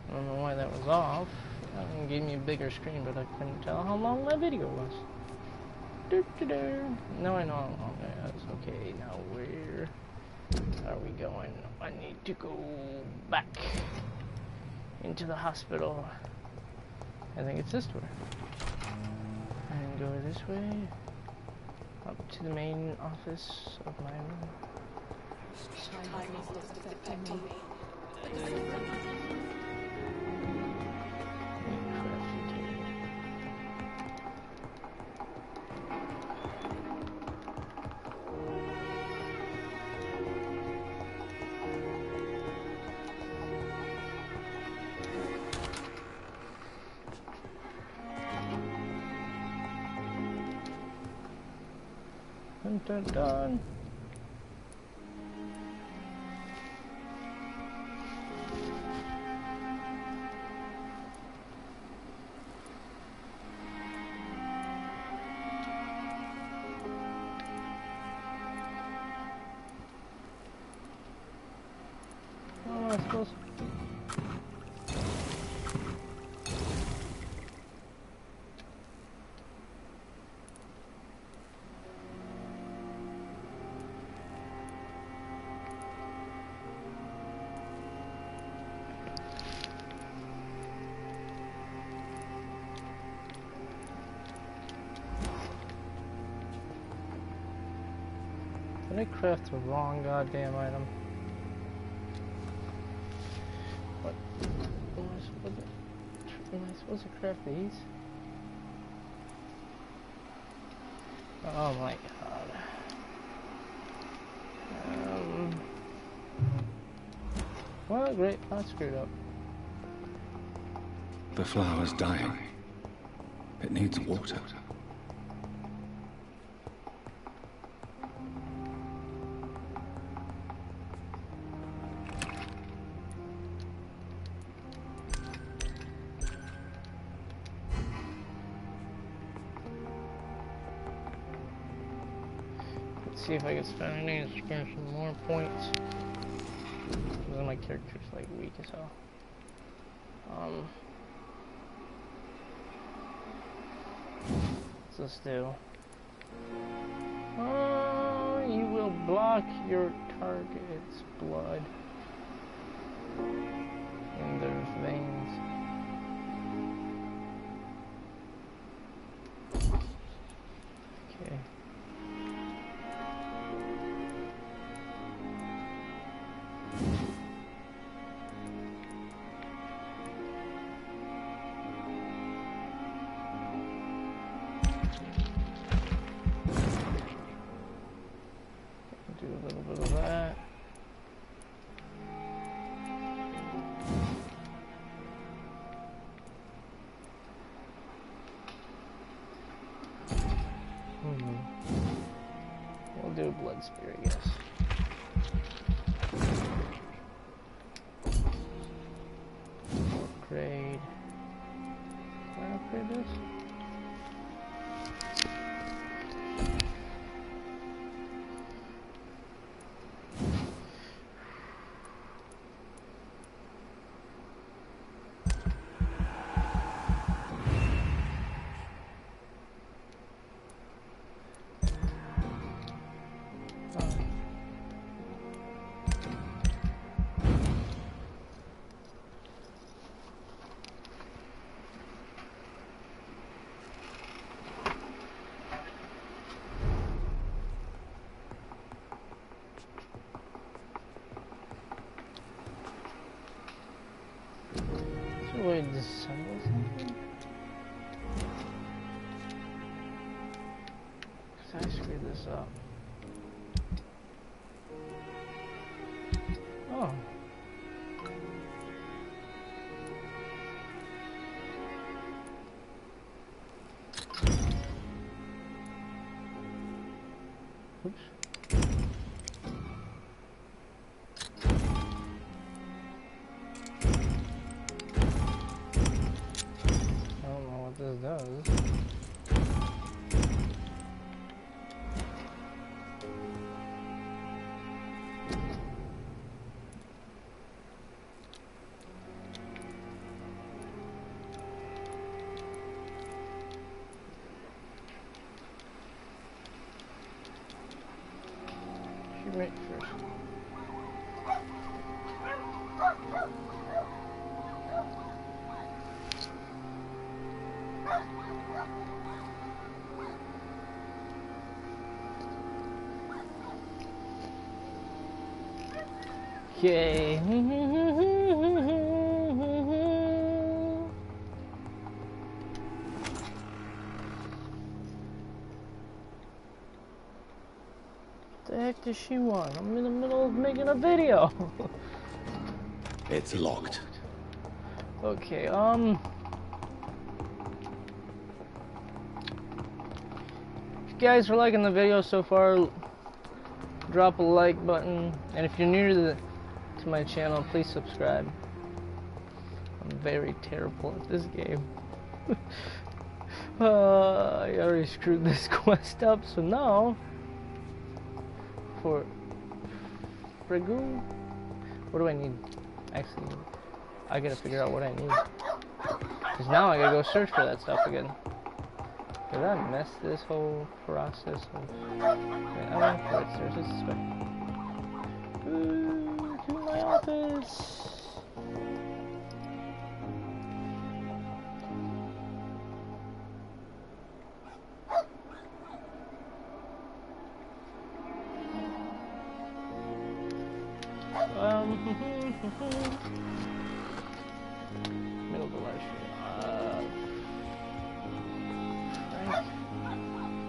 I don't know why that was off. It gave me a bigger screen, but I couldn't tell how long my video was. Now I know how long it is. Okay, now where are we going? I need to go back into the hospital. I think it's this door. And go this way. Up to the main office of my room. Dun, dun, dun. Oh, I suppose. Did I craft the wrong goddamn item? What? Am I supposed to craft these? Oh my god. Well, great. I screwed up. The flower's dying. It needs water. See if I can spend any to spend some more points. Because my character's like weak as hell. What's this do? Oh, you will block your target's blood in their veins. Okay. Do a little bit of that. do a blood spear, I guess. Upgrade. Can I upgrade this? Wait, disassemble something? Cause I screwed this up. Oh. Oops. This does. Shoot me first. Okay. What the heck does she want? I'm in the middle of making a video. It's locked. Okay, if you guys are liking the video so far, drop a like button, and if you're new to my channel, please subscribe. I'm very terrible at this game. I already screwed this quest up, so now for Dragön, what do I need? Actually, I gotta figure out what I need, because now I gotta go search for that stuff again. Did I mess this whole process of... Wait, I don't know if there's this way. To my office! Middle collection.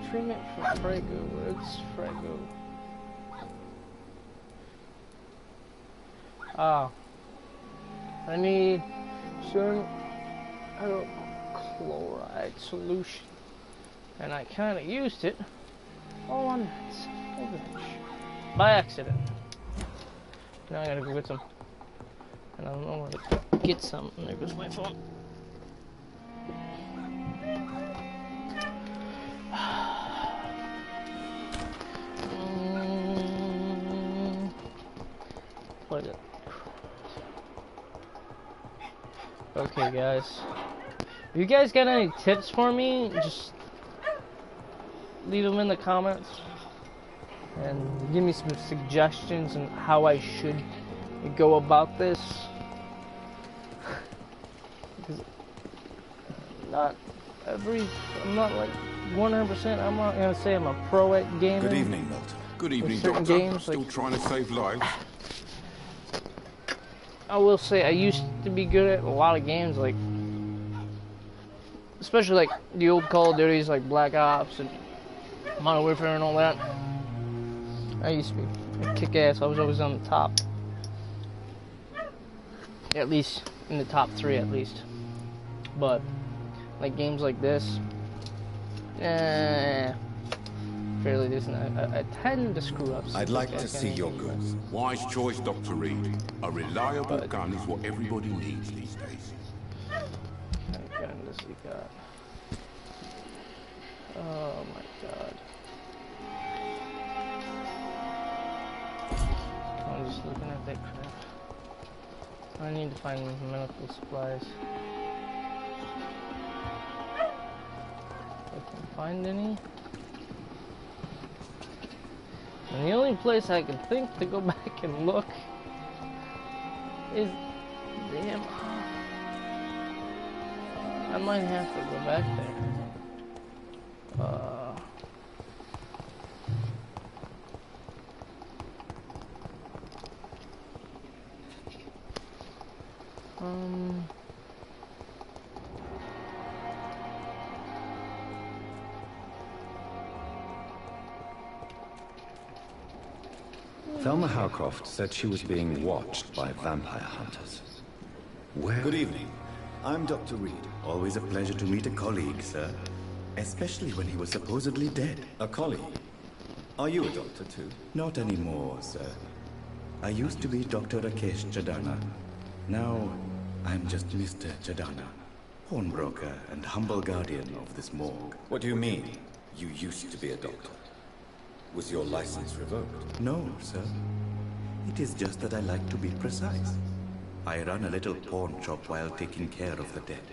Treatment for Frago. Where's Frago? Ah. I need certain chloride solution. And I kinda used it all on that by accident. Now I gotta go get some. And I don't know where to get some. And there goes my phone. Plug it. Okay, guys. If you guys got any tips for me, just leave them in the comments. And give me some suggestions on how I should go about this. Because I'm not like 100%. I'm not gonna say I'm a pro at gaming. Good evening, Milton. Good evening, Doctor. Games, Still like, trying to save lives. I will say I used to be good at a lot of games, like especially like the old Call of Duties, like Black Ops and Modern Warfare and all that. I used to be kick ass. I was always on the top, at least in the top 3 at least. But like games like this, fairly decent. I tend to screw up. I'd like to see your goods. Wise choice, Dr. Reed. A reliable gun is what everybody needs these days. What kind of gun does he got? Oh my god. I'm just looking at that crap. I need to find medical supplies. If I can find any. And the only place I can think to go back and look is damn. I might have to go back there. Thelma Howcroft said she was being watched by vampire hunters. Where? Good evening. I'm Dr. Reed. Always a pleasure to meet a colleague, sir. Especially when he was supposedly dead. A colleague? Are you a doctor too? Not anymore, sir. I used to be Dr. Rakesh Chadana. Now, I'm just Mr. Chadana, pawnbroker and humble guardian of this morgue. What do you mean, you used to be a doctor? Was your license revoked? No, sir. It is just that I like to be precise. I run a little pawn shop while taking care of the dead.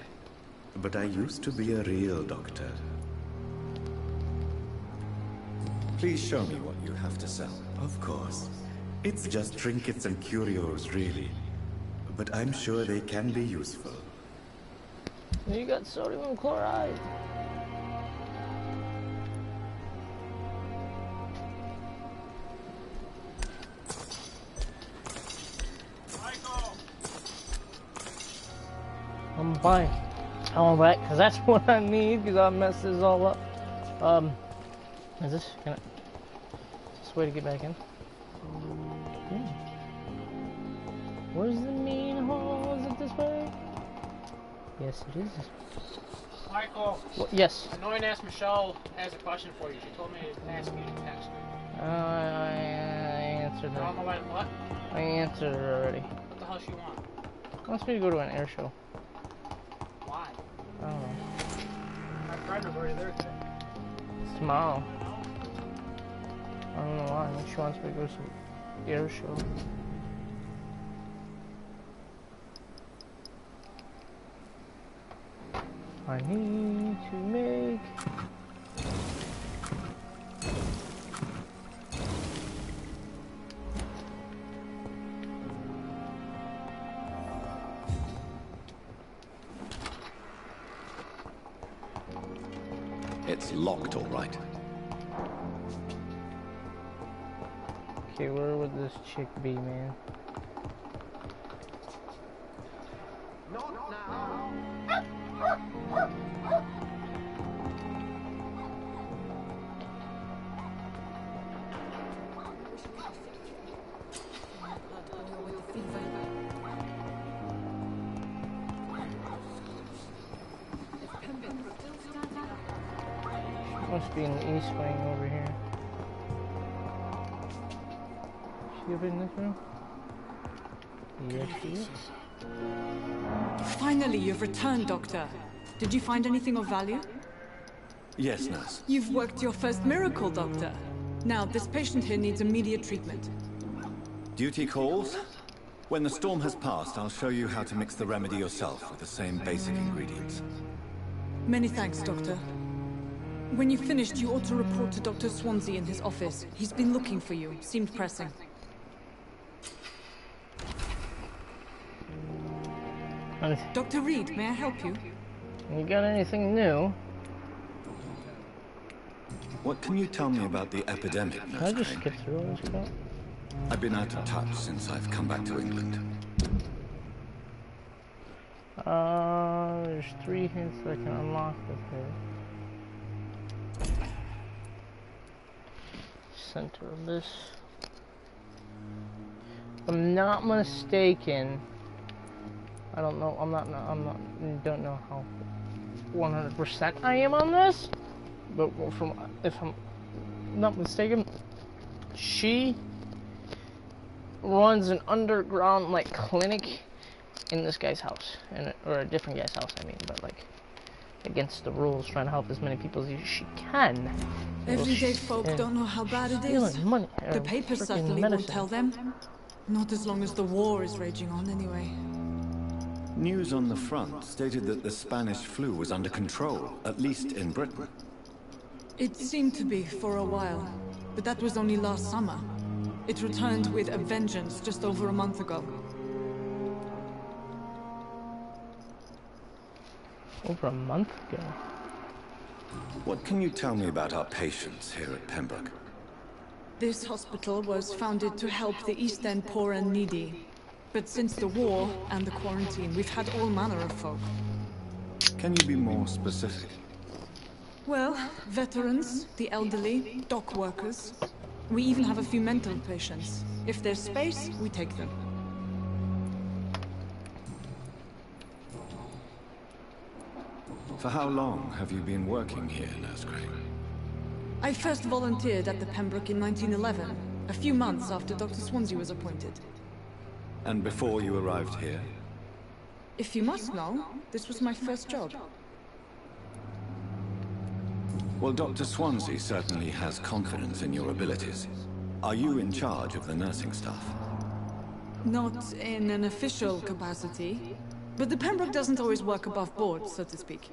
But I used to be a real doctor. Please show me what you have to sell. Of course. It's just trinkets and curios, really. But I'm sure they can be useful. You got sodium chloride. I'm buying all that because that's what I need because I messed this all up. Is this way to get back in? Where's the main hall? Is it this way? Yes, it is. Michael. What? Yes. Annoying ass Michelle has a question for you. She told me to ask you to text her. I answered her. On the line, what? I answered her already. What the hell she want? She wants me to go to an air show. Why? I don't know. My friend was already there today. It's tomorrow. I don't know why. She wants me to go to some air show. I need to make It's locked, all right. Okay, where would this chick be, man? Not now. Must be in the east wing over here. Is she up in this room? Yes, she is. Finally, you've returned, Doctor. Did you find anything of value? Yes, nurse. You've worked your first miracle, Doctor. Now, this patient here needs immediate treatment. Duty calls. When the storm has passed, I'll show you how to mix the remedy yourself with the same basic ingredients. Many thanks, Doctor. When you've finished, you ought to report to Dr. Swansea in his office. He's been looking for you. Seemed pressing. Dr. Reed, may I help you? You got anything new? What can you tell me about the epidemic, Can Nurse I just Crane? skip through all this crap? I've been out of touch since I've come back to England. There's 3 hints that I can unlock with her. Center of this. If I'm not mistaken, I don't know, don't know how 100% I am on this, but from, if I'm not mistaken, she runs an underground like clinic in this guy's house, or a different guy's house, I mean, but like against the rules, trying to help as many people as she can. Everyday folk don't know how bad it is. Money, the papers certainly won't tell them. Not as long as the war is raging on, anyway. News on the front stated that the Spanish flu was under control, at least in Britain. It seemed to be for a while, but that was only last summer. It returned with a vengeance just over a month ago. Over a month ago? What can you tell me about our patients here at Pembroke? This hospital was founded to help the East End poor and needy. But since the war and the quarantine, we've had all manner of folk. Can you be more specific? Well, veterans, the elderly, dock workers. We even have a few mental patients. If there's space, we take them. For how long have you been working here, Nurse Crane? I first volunteered at the Pembroke in 1911, a few months after Dr. Swansea was appointed. And before you arrived here? If you must know, this was my first job. Well, Dr. Swansea certainly has confidence in your abilities. Are you in charge of the nursing staff? Not in an official capacity, but the Pembroke doesn't always work above board, so to speak.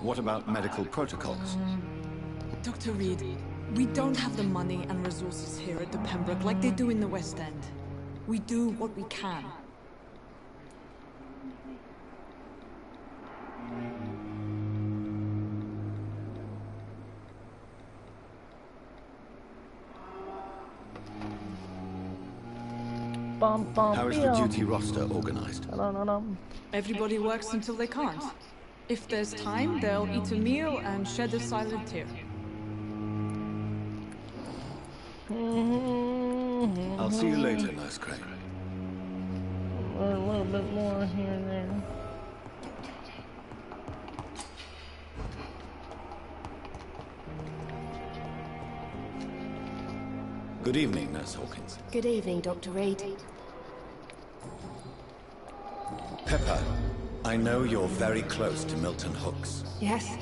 What about medical protocols? Dr. Reed, we don't have the money and resources here at the Pembroke like they do in the West End. We do what we can. How is the duty roster organized? Everybody works until they can't. If there's time, they'll eat a meal and shed a silent tear. I'll see you later, Nurse Crane. Or a little bit more here and there. Good evening, Nurse Hawkins. Good evening, Dr. Reed. Pepper, I know you're very close to Milton Hooks. Yes?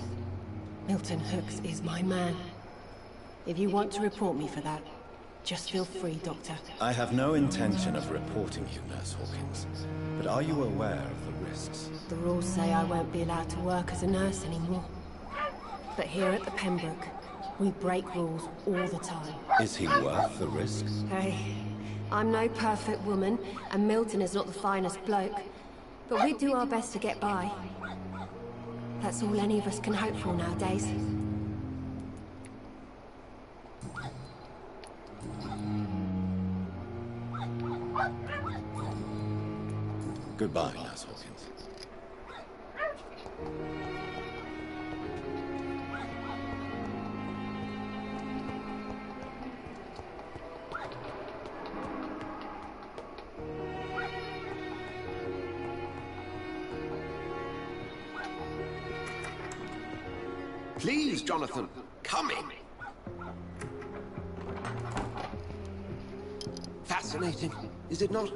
Milton Hooks is my man. If you want to report me for that, just feel free, Doctor. I have no intention of reporting you, Nurse Hawkins. But are you aware of the risks? The rules say I won't be allowed to work as a nurse anymore. But here at the Pembroke, we break rules all the time. Is he worth the risk? Hey, I'm no perfect woman, and Milton is not the finest bloke. But we do our best to get by. That's all any of us can hope for nowadays. Goodbye, Nurse Hawkins. Please, Jonathan, come in. Fascinating, is it not?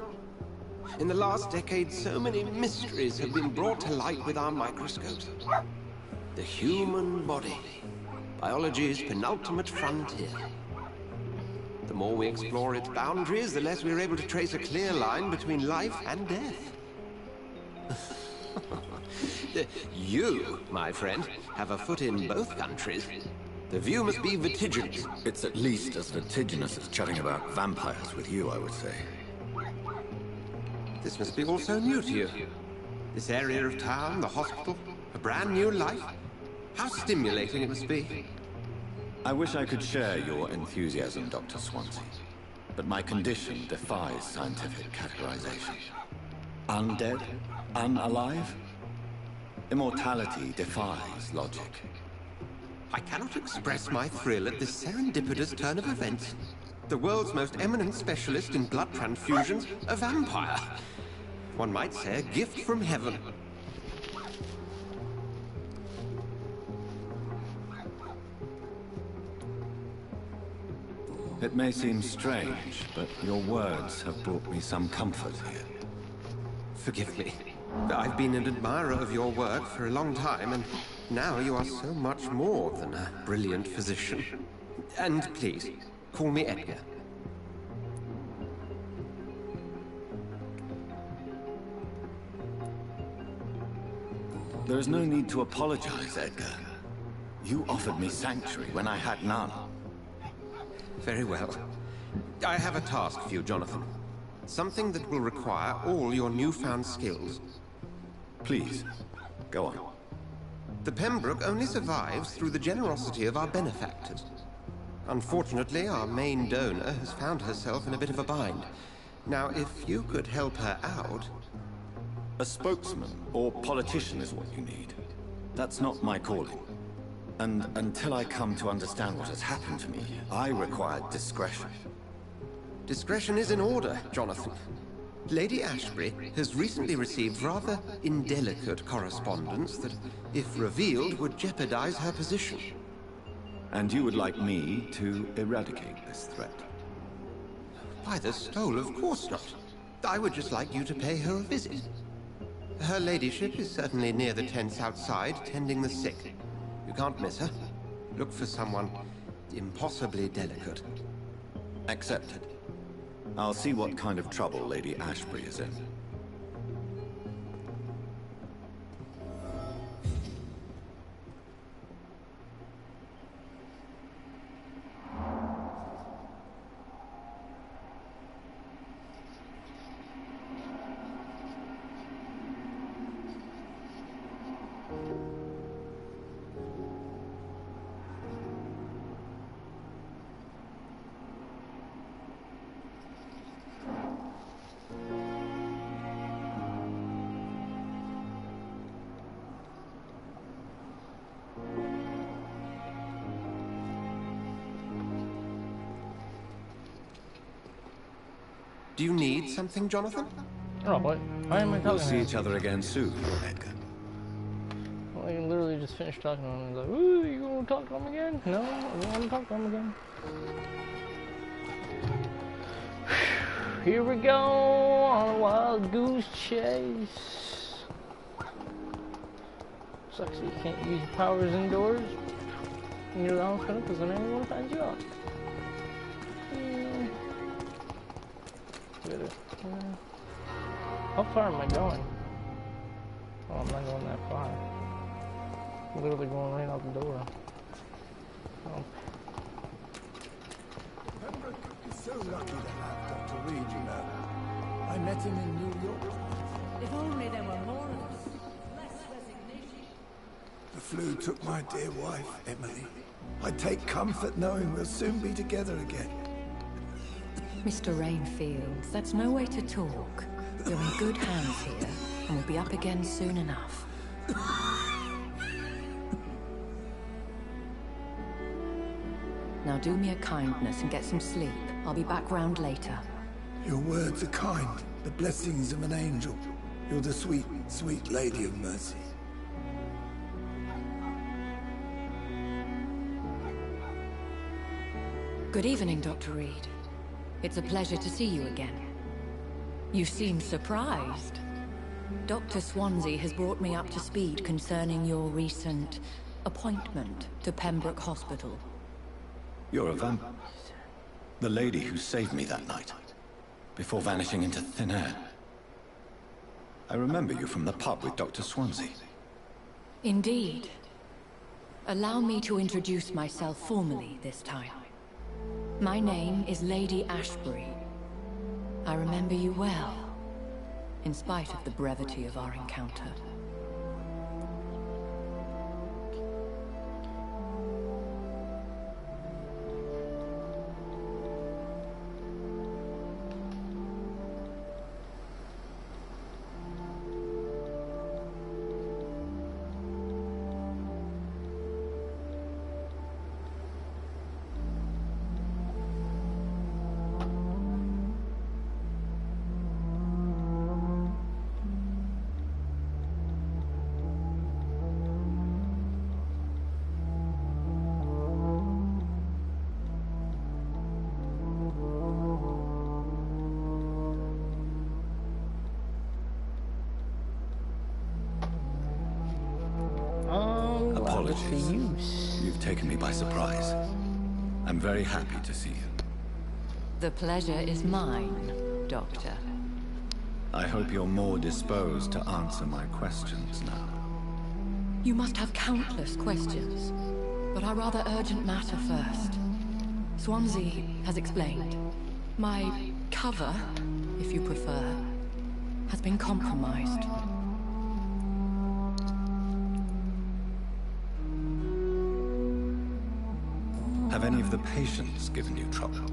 In the last decade, so many mysteries have been brought to light with our microscopes. The human body, biology's penultimate frontier. The more we explore its boundaries, the less we're able to trace a clear line between life and death. You, my friend, have a foot in both countries. The view must be vertiginous. It's at least as vertiginous as chatting about vampires with you, I would say. This must be all so new to you. This area of town, the hospital, a brand new life. How stimulating it must be. I wish I could share your enthusiasm, Dr. Swansea, but my condition defies scientific categorization. Undead? Unalive? Immortality defies logic. I cannot express my thrill at this serendipitous turn of events. The world's most eminent specialist in blood transfusions, a vampire. One might say a gift from heaven. It may seem strange, but your words have brought me some comfort here. Forgive me. I've been an admirer of your work for a long time, and now you are so much more than a brilliant physician. And please, call me Edgar. There is no need to apologize, Edgar. You offered me sanctuary when I had none. Very well. I have a task for you, Jonathan. Something that will require all your newfound skills. Please, go on. The Pembroke only survives through the generosity of our benefactors. Unfortunately, our main donor has found herself in a bit of a bind. Now, if you could help her out... A spokesman or politician is what you need. That's not my calling. And until I come to understand what has happened to me, I require discretion. Discretion is in order, Jonathan. Lady Ashbury has recently received rather indelicate correspondence that, if revealed, would jeopardize her position. And you would like me to eradicate this threat? By the stole, of course not. I would just like you to pay her a visit. Her ladyship is certainly near the tents outside, tending the sick. You can't miss her. Look for someone impossibly delicate. Accepted. I'll see what kind of trouble Lady Ashbury is in. Do you need something, Jonathan? Oh, what? Why am I talking We'll see to each other again soon, Edgar. Well, I literally just finished talking to him and was like, ooh, you gonna talk to him again? No, I don't want to talk to him again. Here we go on a wild goose chase. Sucks that you can't use your powers indoors. And you're the house because then everyone finds you out. How far am I going? Oh, I'm not going that far. I'm literally going right out the door. Oh. Pembroke is so lucky to have Dr. Reed, you know. I met him in New York. If only there were more of us. Less resignation. The flu took my dear wife, Emily. I take comfort knowing we'll soon be together again. Mr. Rainfield, that's no way to talk. You're in good hands here, and we'll be up again soon enough. Now do me a kindness and get some sleep. I'll be back round later. Your words are kind, the blessings of an angel. You're the sweet, sweet Lady of Mercy. Good evening, Dr. Reed. It's a pleasure to see you again. You seem surprised. Dr. Swansea has brought me up to speed concerning your recent appointment to Pembroke Hospital. You're a vampire. The lady who saved me that night, before vanishing into thin air. I remember you from the pub with Dr. Swansea. Indeed. Allow me to introduce myself formally this time. My name is Lady Ashbury. I remember you well. in spite of the brevity of our encounter. Apologies. You've taken me by surprise. I'm very happy to see you. The pleasure is mine, Doctor. I hope you're more disposed to answer my questions now. You must have countless questions, but our rather urgent matter first. Swansea has explained. My cover, if you prefer, has been compromised. Have any of the patients given you trouble?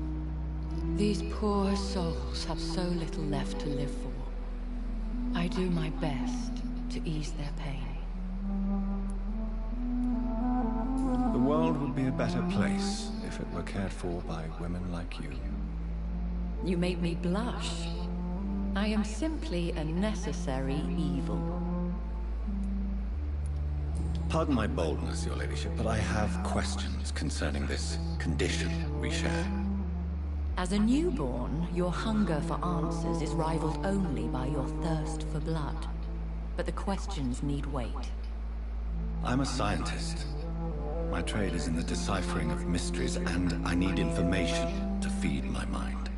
These poor souls have so little left to live for. I do my best to ease their pain. The world would be a better place if it were cared for by women like you. You make me blush. I am simply a necessary evil. Pardon my boldness, Your Ladyship, but I have questions concerning this condition we share. As a newborn, your hunger for answers is rivaled only by your thirst for blood. But the questions need wait. I'm a scientist. My trade is in the deciphering of mysteries, and I need information to feed my mind.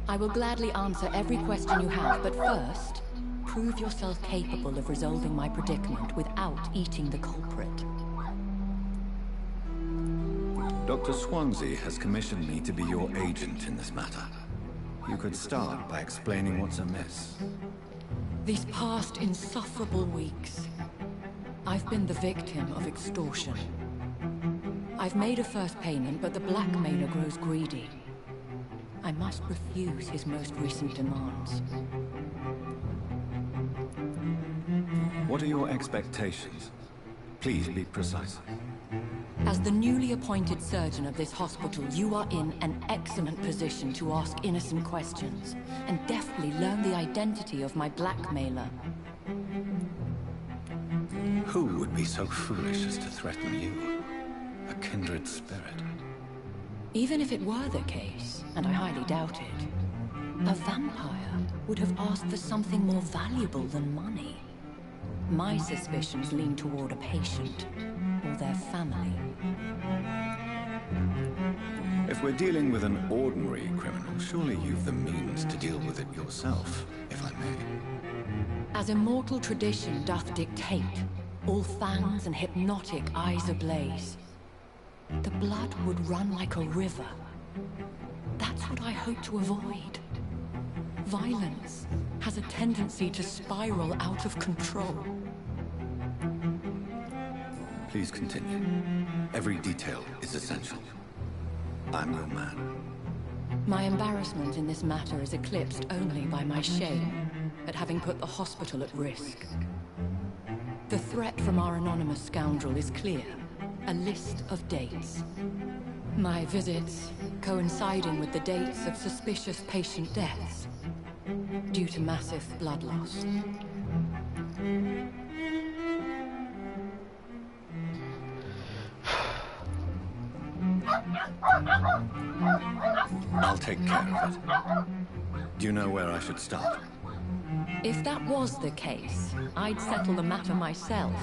I will gladly answer every question you have, but first, prove yourself capable of resolving my predicament without eating the culprit. Dr. Swansea has commissioned me to be your agent in this matter. You could start by explaining what's amiss. These past insufferable weeks, I've been the victim of extortion. I've made a first payment, but the blackmailer grows greedy. I must refuse his most recent demands. What are your expectations? Please be precise. As the newly appointed surgeon of this hospital, you are in an excellent position to ask innocent questions and deftly learn the identity of my blackmailer. Who would be so foolish as to threaten you? A kindred spirit. Even if it were the case, and I highly doubt it, a vampire would have asked for something more valuable than money. My suspicions lean toward a patient, or their family. If we're dealing with an ordinary criminal, surely you've the means to deal with it yourself, if I may. As immortal tradition doth dictate, all fangs and hypnotic eyes ablaze, the blood would run like a river. That's what I hope to avoid. Violence has a tendency to spiral out of control. Please continue. Every detail is essential. I'm your man. My embarrassment in this matter is eclipsed only by my shame at having put the hospital at risk. The threat from our anonymous scoundrel is clear. A list of dates. My visits coinciding with the dates of suspicious patient deaths due to massive blood loss. I'll take care of it. Do you know where I should start? If that was the case, I'd settle the matter myself.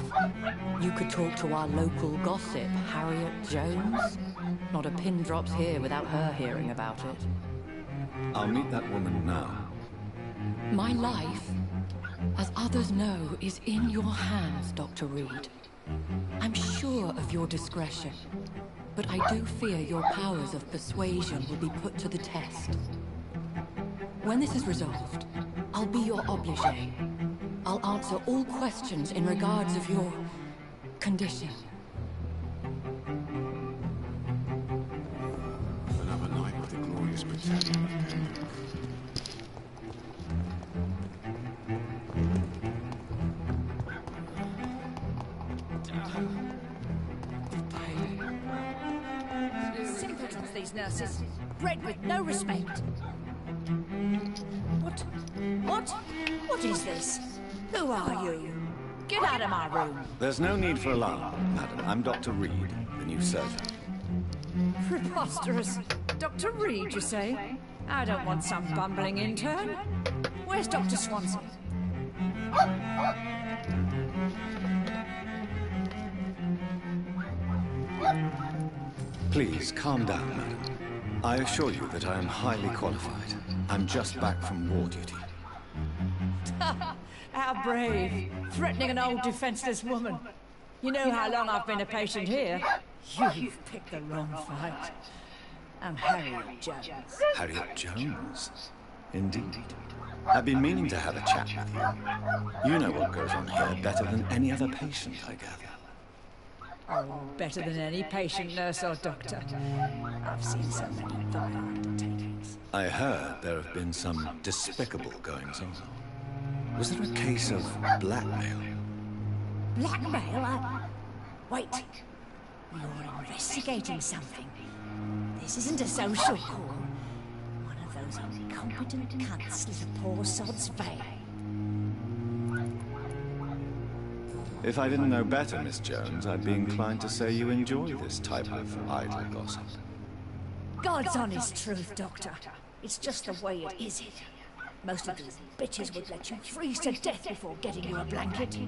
You could talk to our local gossip, Harriet Jones. Not a pin drops here without her hearing about it. I'll meet that woman now. My life, as others know, is in your hands, Dr. Reed. I'm sure of your discretion, but I do fear your powers of persuasion will be put to the test. When this is resolved, I'll be your obligé. I'll answer all questions in regards of your condition. Another night with the glorious battalion of Vampyr. Simpletons, these nurses. Bred with no respect. What is this? Who are you? Get out of my room. There's no need for alarm, madam. I'm Dr. Reed, the new surgeon. Preposterous. Dr. Reed, you say? I don't want some bumbling intern. Where's Dr. Swansea? Please, calm down, madam. I assure you that I am highly qualified. I'm just back from war duty. How brave. Threatening an old defenseless woman. You know how long I've been a patient here? You've picked the wrong fight. I'm Harriet Jones. Harriet Jones? Indeed. I've been meaning to have a chat with you. You know what goes on here better than any other patient, I gather. Oh, better than any patient, nurse or doctor. I've seen so many dire undertakings. I heard there have been some despicable goings-on. Was there a case of blackmail? Blackmail? Wait. You're investigating something. This isn't a social call. One of those incompetent cunts is a poor sod's vein. If I didn't know better, Miss Jones, I'd be inclined to say you enjoy this type of idle gossip. God's honest truth, Doctor. It's just the way it is here. Most of these bitches would let you freeze to death before getting you a blanket.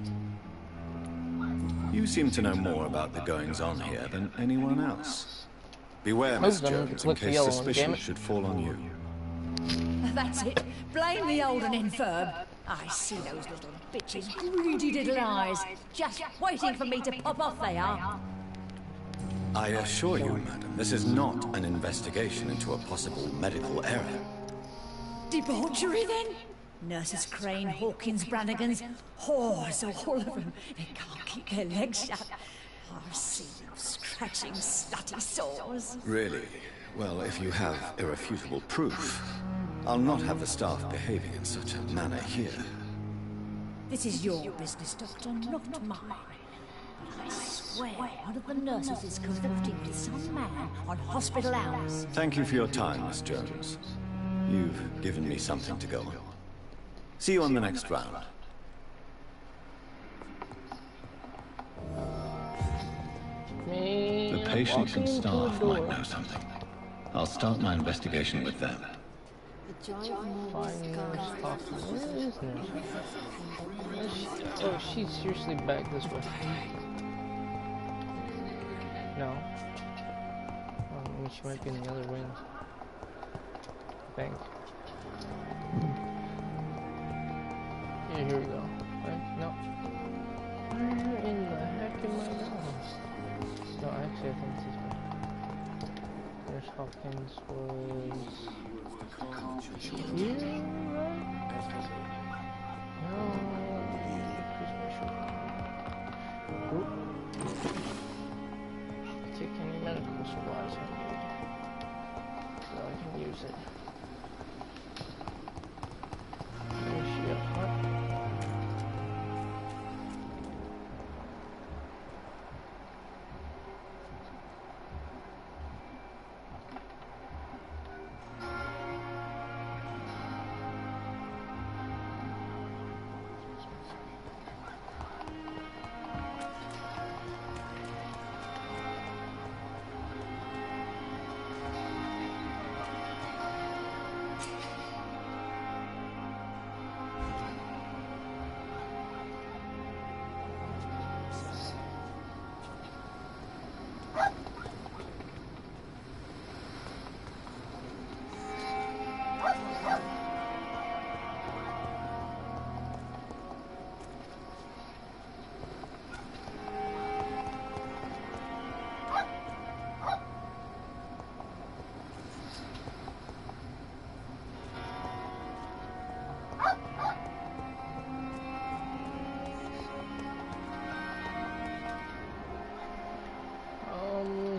You seem to know more about the goings-on here than anyone else. Beware, Miss Jones, in case suspicion should fall on you. That's it. Blame the old and infirm. I see those little bitches' greedy little eyes. Just waiting for me to pop off they are. I assure you, madam, this is not an investigation into a possible medical error. Debauchery, then? Nurses Crane, Hawkins, Brannigans, whores, all of them. They can't keep their legs shut. I've seen them scratching slutty sores. Really? Well, if you have irrefutable proof, I'll not have the staff behaving in such a manner here. This is your business, Doctor, not mine. But I swear one of the nurses is colluding with some man on hospital hours. Thank you for your time, Miss Jones. You've given me something to go on. See you on the next round. The patient and staff might know something. I'll start my investigation with them. Oh, she's seriously back this way. No. I mean, she might be in the other wing. Bank. Yeah, here we go. Right? No. Where in the heck am I going? No, actually, I think this is way. There's Hawkins was here, right? No. Oop. Take any medical supplies I need, so I can use it. There she up front.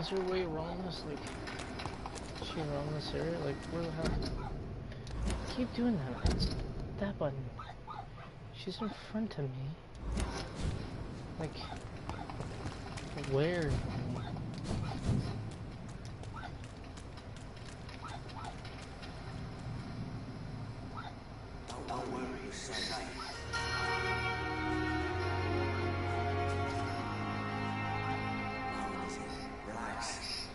is there a way around this? Like, is she around this area? Like, where the hell? Keep doing that. It's that button. She's in front of me. Like, where? Don't worry, you're safe. Relax.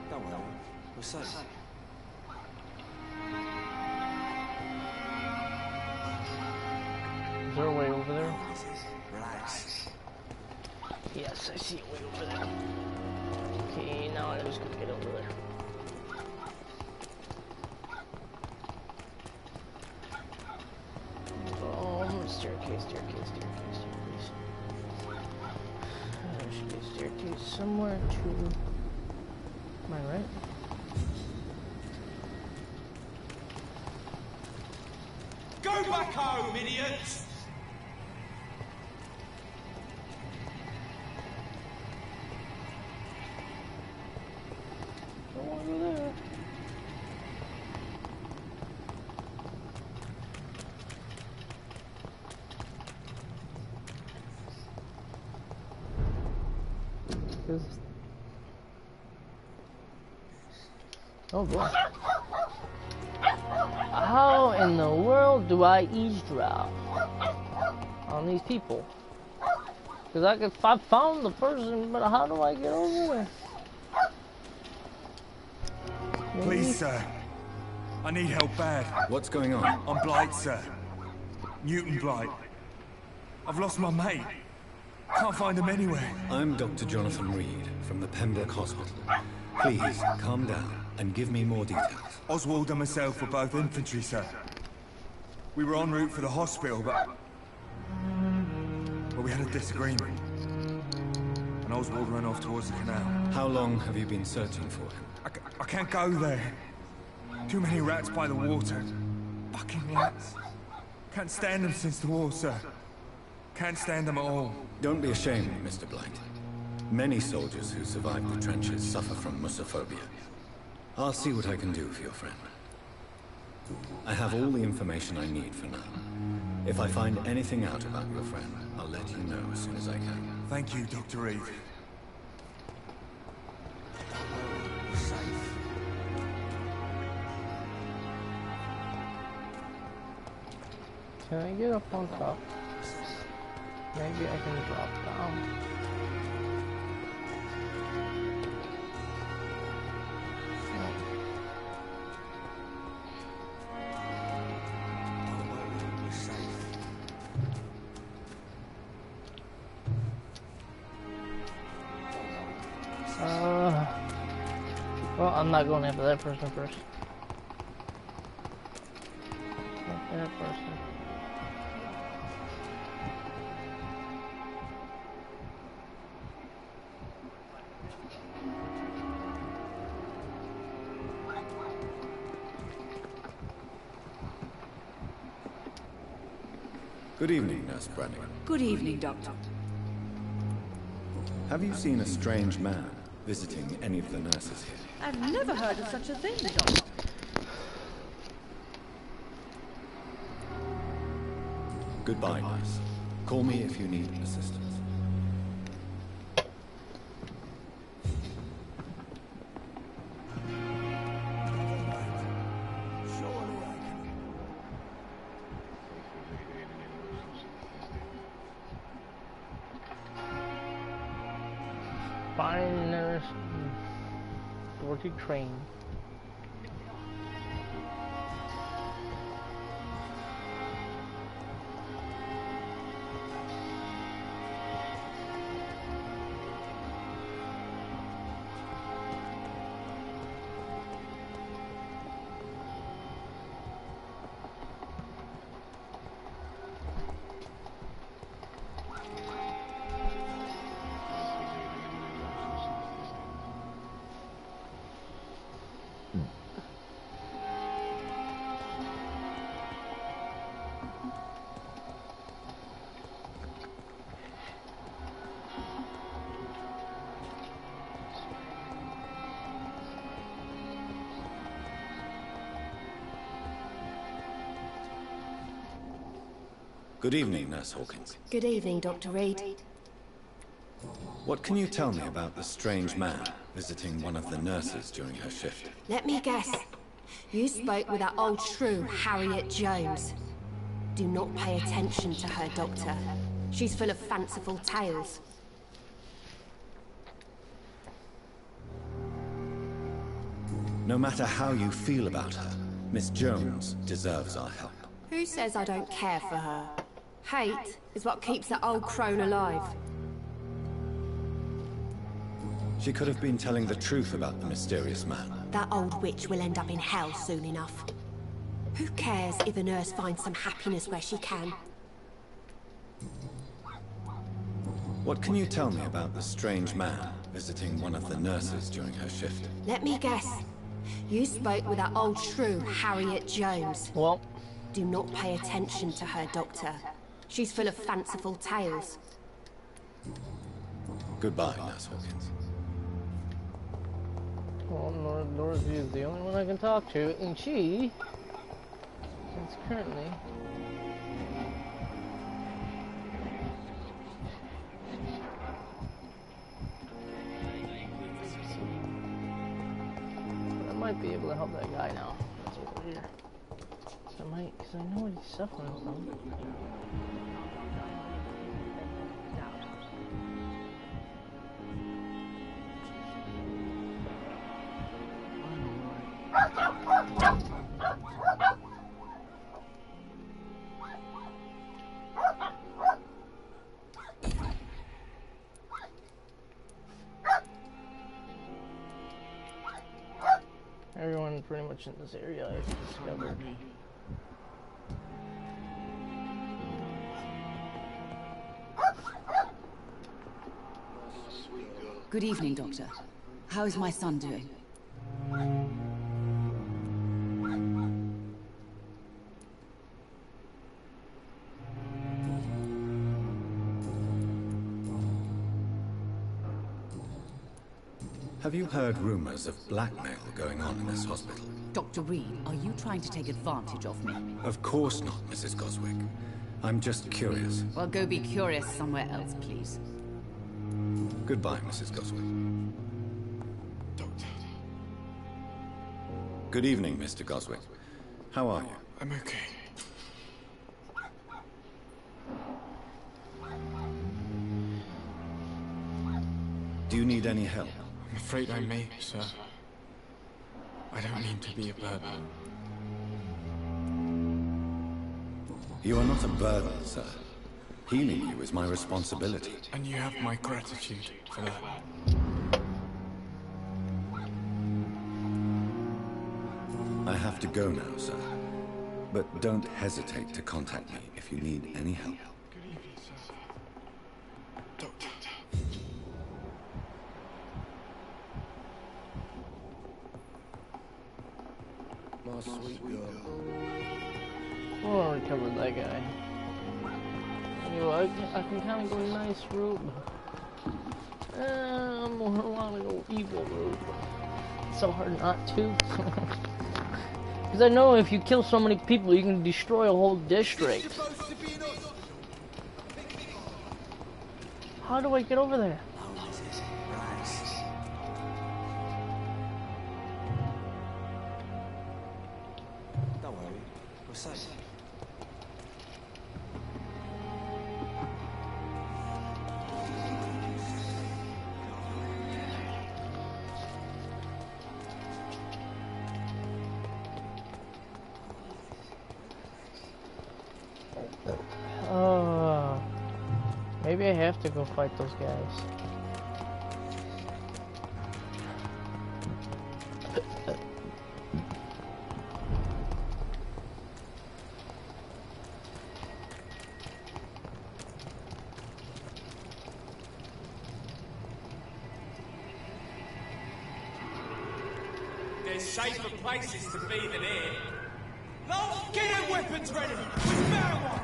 Don't worry, we're safe. Is there a way over there? Relax. Yes, I see a way over there. Okay, now I'm just gonna get over there. Oh, staircase, staircase, staircase, staircase. There should be a staircase somewhere to my right. Go back home, idiots! Go over there. Oh boy. How in the world do I eavesdrop on these people? Because I found the person, but how do I get over there? Maybe? Please, sir. I need help bad. What's going on? I'm Blight, sir. Newton Blight. I've lost my mate. Can't find him anywhere. I'm Dr. Jonathan Reed from the Pembroke Hospital. Please, calm down and give me more details. Oswald and myself were both infantry, sir. We were en route for the hospital, but we had a disagreement. And Oswald ran off towards the canal. How long have you been searching for him? I can't go there. Too many rats by the water. Fucking rats. Can't stand them since the war, sir. Can't stand them at all. Don't be ashamed, Mr. Blight. Many soldiers who survive the trenches suffer from musophobia. I'll see what I can do for your friend. I have all the information I need for now. If I find anything out about your friend, I'll let you know as soon as I can. Thank you, Dr. Reed. We're safe. Can I get up on top? Maybe I can drop down. Well, I'm not going after that person first. Not that person. Good evening, Nurse Brannigan. Good evening, Doctor. Have you seen a strange man visiting any of the nurses here? I've never heard of such a thing, Doctor. Goodbye, nurse. Call me if you need assistance. Fine nurse Dorothy Crane. Good evening, Nurse Hawkins. Good evening, Dr. Reed. What can you tell me about the strange man visiting one of the nurses during her shift? Let me guess. You spoke with that old shrew, Harriet Jones. Do not pay attention to her, Doctor. She's full of fanciful tales. No matter how you feel about her, Miss Jones deserves our help. Who says I don't care for her? Hate is what keeps that old crone alive. She could have been telling the truth about the mysterious man. That old witch will end up in hell soon enough. Who cares if a nurse finds some happiness where she can? What can you tell me about the strange man visiting one of the nurses during her shift? Let me guess. You spoke with that old shrew, Harriet Jones. Well, do not pay attention to her, Doctor. She's full of fanciful tales. Goodbye, Nurse Hawkins. Well, Dorothy is the only one I can talk to, and she is currently I might be able to help that guy now. That's over here. So I might, because I know what he's suffering from. Everyone pretty much in this area I've discovered. Good evening, Doctor. How is my son doing? Have you heard rumors of blackmail going on in this hospital? Dr. Reed, are you trying to take advantage of me? Of course not, Mrs. Goswick. I'm just curious. Well, go be curious somewhere else, please. Goodbye, Mrs. Goswick. Doctor. Good evening, Mr. Goswick. How are you? I'm okay. Do you need any help? I'm afraid I may, sir. I don't mean to be a burden. You are not a burden, sir. Healing you is my responsibility. And you have my gratitude for that. I have to go now, sir. But don't hesitate to contact me if you need any help. Good evening, sir. Doctor. My sweet girl. Oh, I recovered that guy. Anyway, I can kind of go nice route. I want to go evil route. It's so hard not to. Because I know if you kill so many people, you can destroy a whole district. How do I get over there? Don't worry, we're safe. Maybe I have to go fight those guys. There's safer places to be than here. Lance, get their weapons ready! We found one!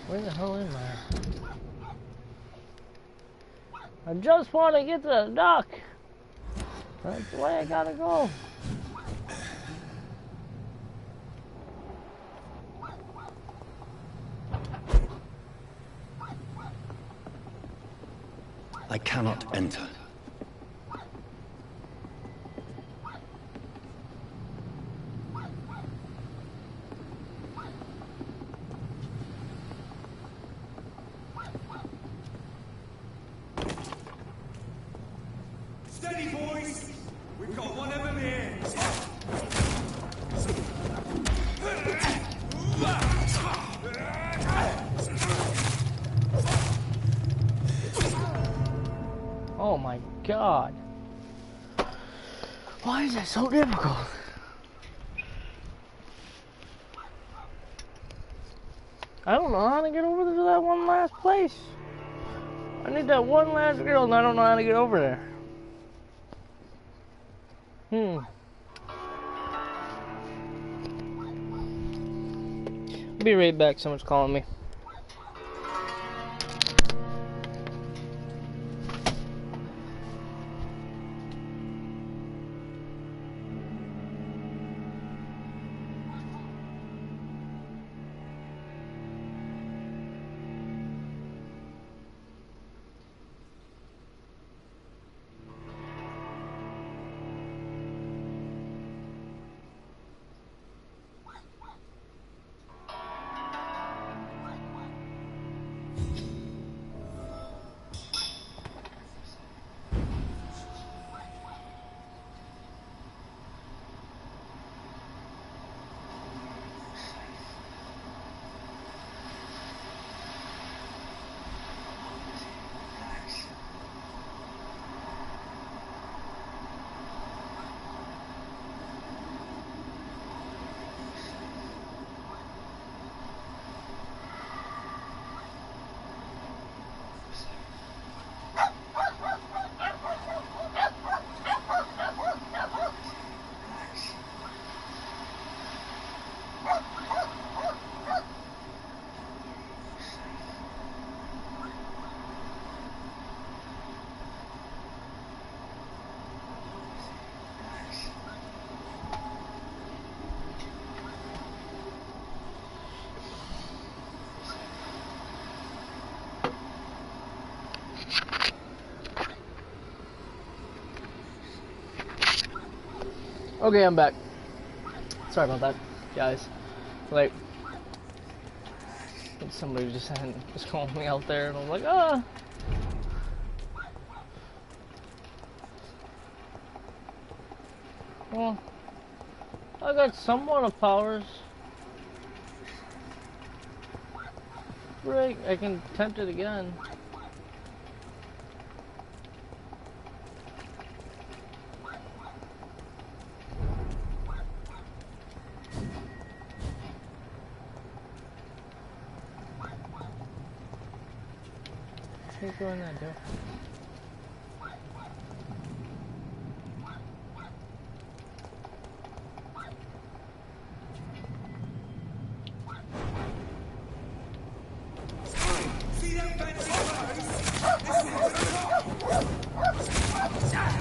Where the hell am I? I just want to get to the dock. That's the way I gotta go. I cannot enter. Steady, boys! We've got one of them here! Oh my god. Why is that so difficult? I don't know how to get over to that one last place. I need that one last girl and I don't know how to get over there. Be right back, someone's calling me. Okay, I'm back. Sorry about that, guys. Like, somebody just called me out there, and I'm like, ah. Well, I got somewhat of powers. Right, I can attempt it again. Go in that door. See that fancy clothes? This one's the top!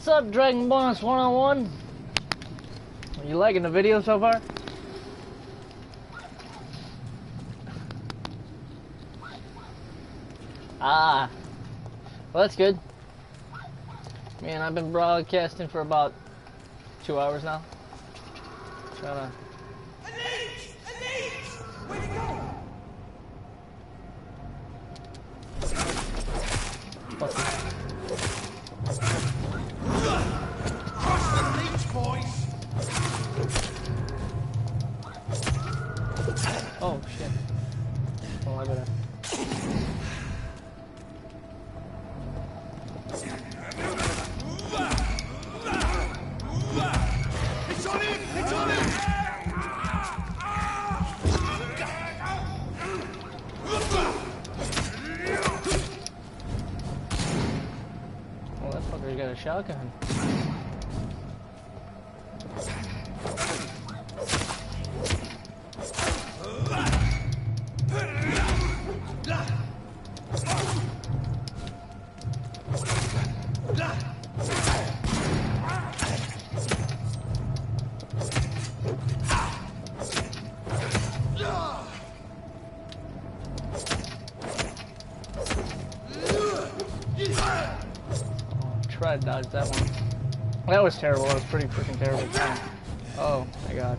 What's up, Dragon Bonus 101? Are you liking the video so far? Ah, well, that's good. Man, I've been broadcasting for about 2 hours now. Trying to... Oh, shit. Oh, I better... It's on him! It's on him! Oh, that fucker's got a shotgun. Try to dodge that one. That was terrible. That was pretty freaking terrible. Oh my god.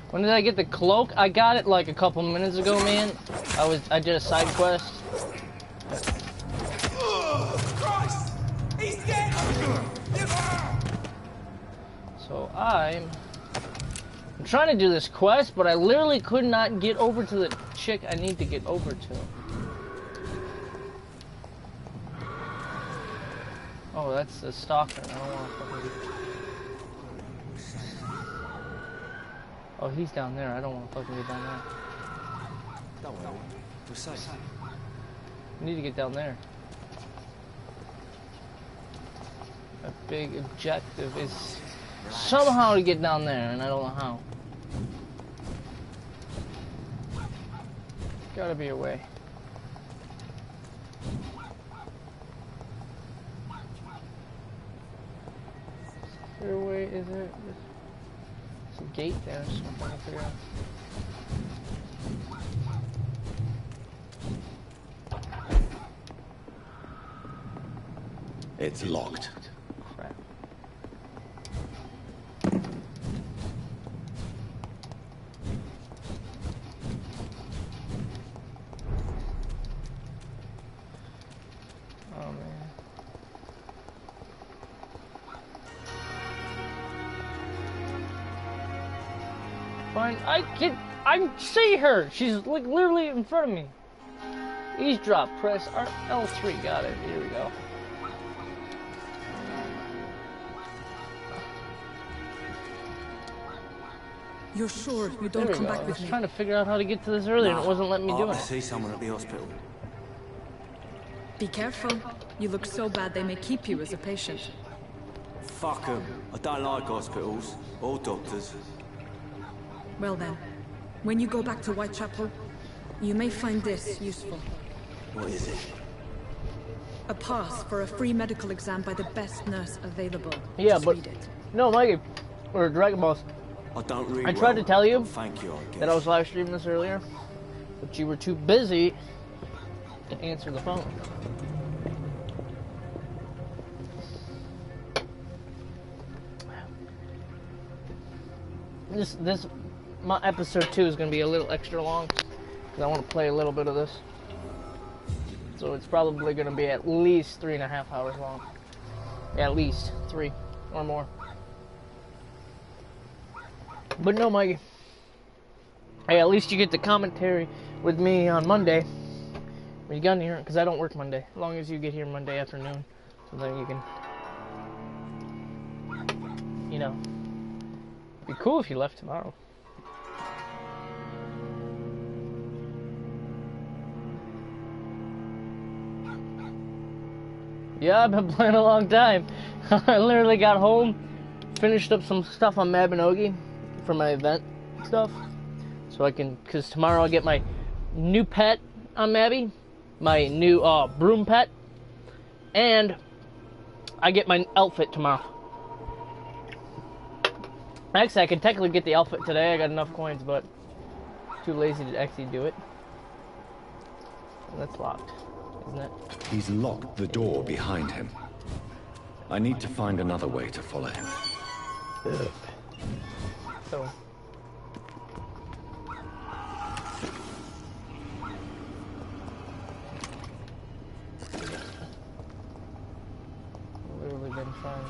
When did I get the cloak? I got it like a couple minutes ago, man. I did a side quest. So I'm trying to do this quest, but I literally could not get over to the chick I need to get over to. Oh, that's the stalker. I don't want to fucking... Oh, he's down there. I don't want to fucking get down there. Don't worry. We're safe. I need to get down there. A big objective is somehow to get down there, and I don't know how. Gotta be a way. Is there a way? Is there? There's a gate there, so I'm trying to figure out. It's locked. Crap. Oh man. Fine, I see her. She's like literally in front of me. Eavesdrop, press L3. Got it. Here we go. You're sure you don't come back with me? I was trying to figure out how to get to this earlier, and it wasn't letting me do it. I see someone at the hospital. Be careful. You look so bad they may keep you as a patient. Fuck 'em. I don't like hospitals or doctors. Well then, when you go back to Whitechapel, you may find this useful. What is it? A pass for a free medical exam by the best nurse available. Yeah, Just but read it. no, Mikey, or Dragon Boss. I don't read I tried to tell you thank you, that I was live streaming this earlier, but you were too busy to answer the phone. My episode 2 is going to be a little extra long because I want to play a little bit of this. So it's probably going to be at least 3.5 hours long. At least 3 or more. But no, Mikey. Hey, at least you get the commentary with me on Monday. When you got here, because I don't work Monday. As long as you get here Monday afternoon, so then you can, you know, it'd be cool if you left tomorrow. Yeah, I've been playing a long time. I literally got home, finished up some stuff on Mabinogi for my event stuff. So I can, because tomorrow I'll get my new pet on Mabby, my new broom pet, and I get my outfit tomorrow. Actually, I can technically get the outfit today. I got enough coins, but too lazy to actually do it. And that's locked, isn't it? He's locked the door behind him. I need to find another way to follow him. So. I've literally been trying.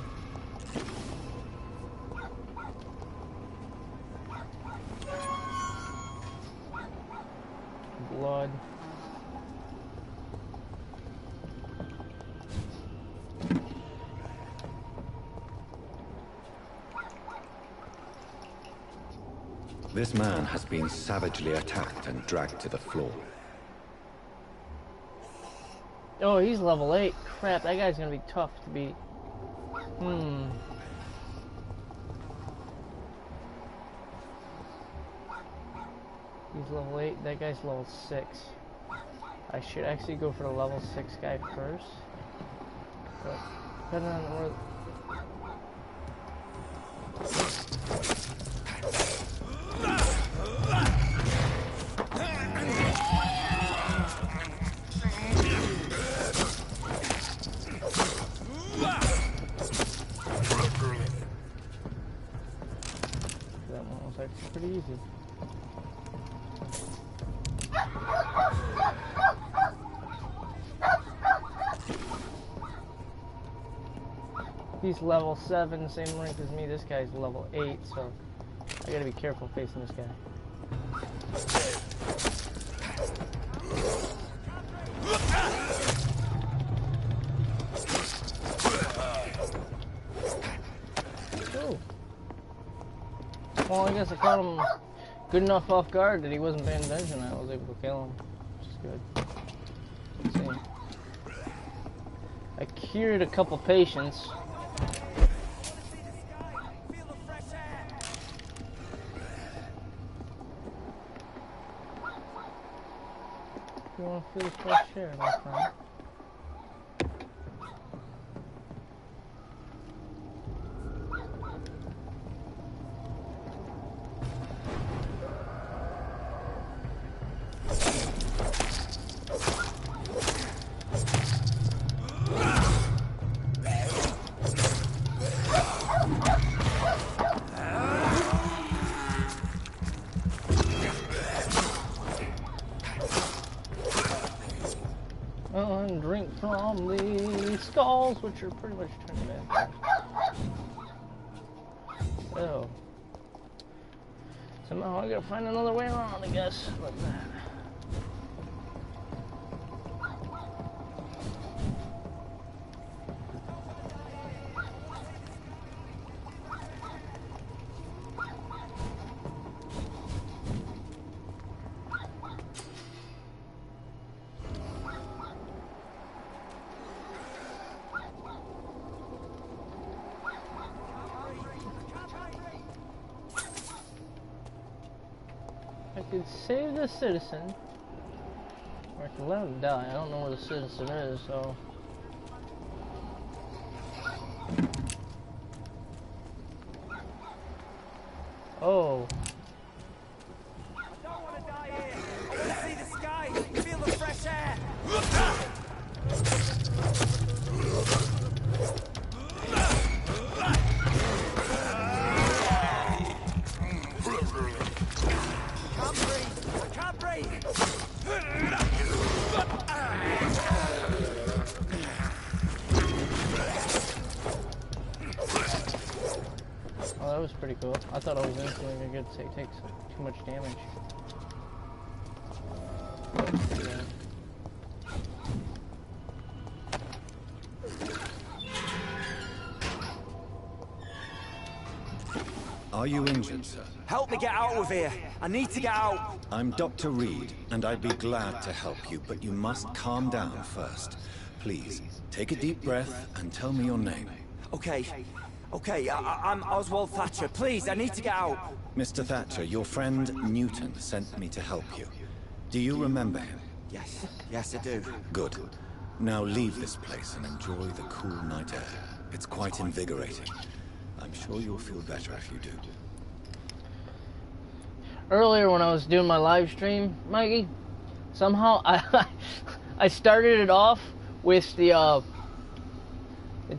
Blood. This man has been savagely attacked and dragged to the floor. Oh, he's level 8. Crap, that guy's gonna be tough to beat. He's level 8, that guy's level 6. I should actually go for the level 6 guy first. But depending on where... That one was actually pretty easy. He's level 7, same rank as me. This guy's level 8, so I gotta be careful facing this guy. Ooh. Well, I guess I caught him good enough off guard that he wasn't paying attention. I was able to kill him, which is good. Let's see. I cured a couple patients. You want to feel the fresh air, my friend? And drink from the skulls, which are pretty much turned bad. So somehow I gotta find another way around, I guess, like that. I could save the citizen, or I can let him die. I don't know where the citizen is, so... Oh. I don't want to die here. I want to see the sky, feel the fresh air. Oh, that was pretty cool. I thought I was instantly gonna take too much damage. Yeah. Are you injured, sir? Help me get out of here. I need to get out. I'm Dr. Reed, and I'd be glad to help you, but you must calm down first. Please, take a deep breath and tell me your name. Okay. Okay, I'm Oswald Thatcher. Please, I need to get out. Mr. Thatcher, your friend Newton sent me to help you. Do you remember him? Yes. Yes, I do. Good. Now leave this place and enjoy the cool night air. It's quite invigorating. I'm sure you'll feel better if you do. Earlier when I was doing my live stream, Mikey, somehow I started it off with the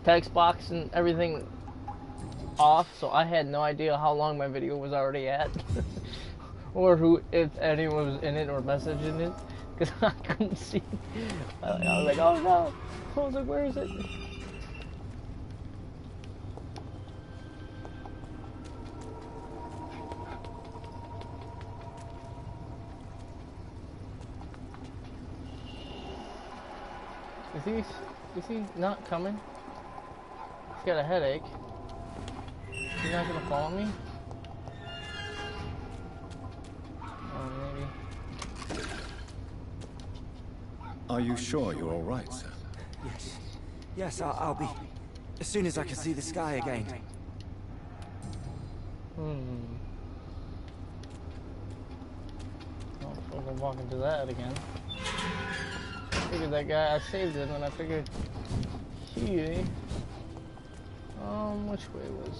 text box and everything off, so I had no idea how long my video was already at, or who, if anyone was in it or messaging it, because I couldn't see. I was like, oh no! I was like, where is it? Is he not coming? He's got a headache. He's not gonna follow me? Oh, maybe. Are you sure you're all right, sir? Yes. Yes, I'll be... as soon as I can see the sky again. Oh, I'm walk into that again. I figured that guy, I saved him, and I figured he... which way was...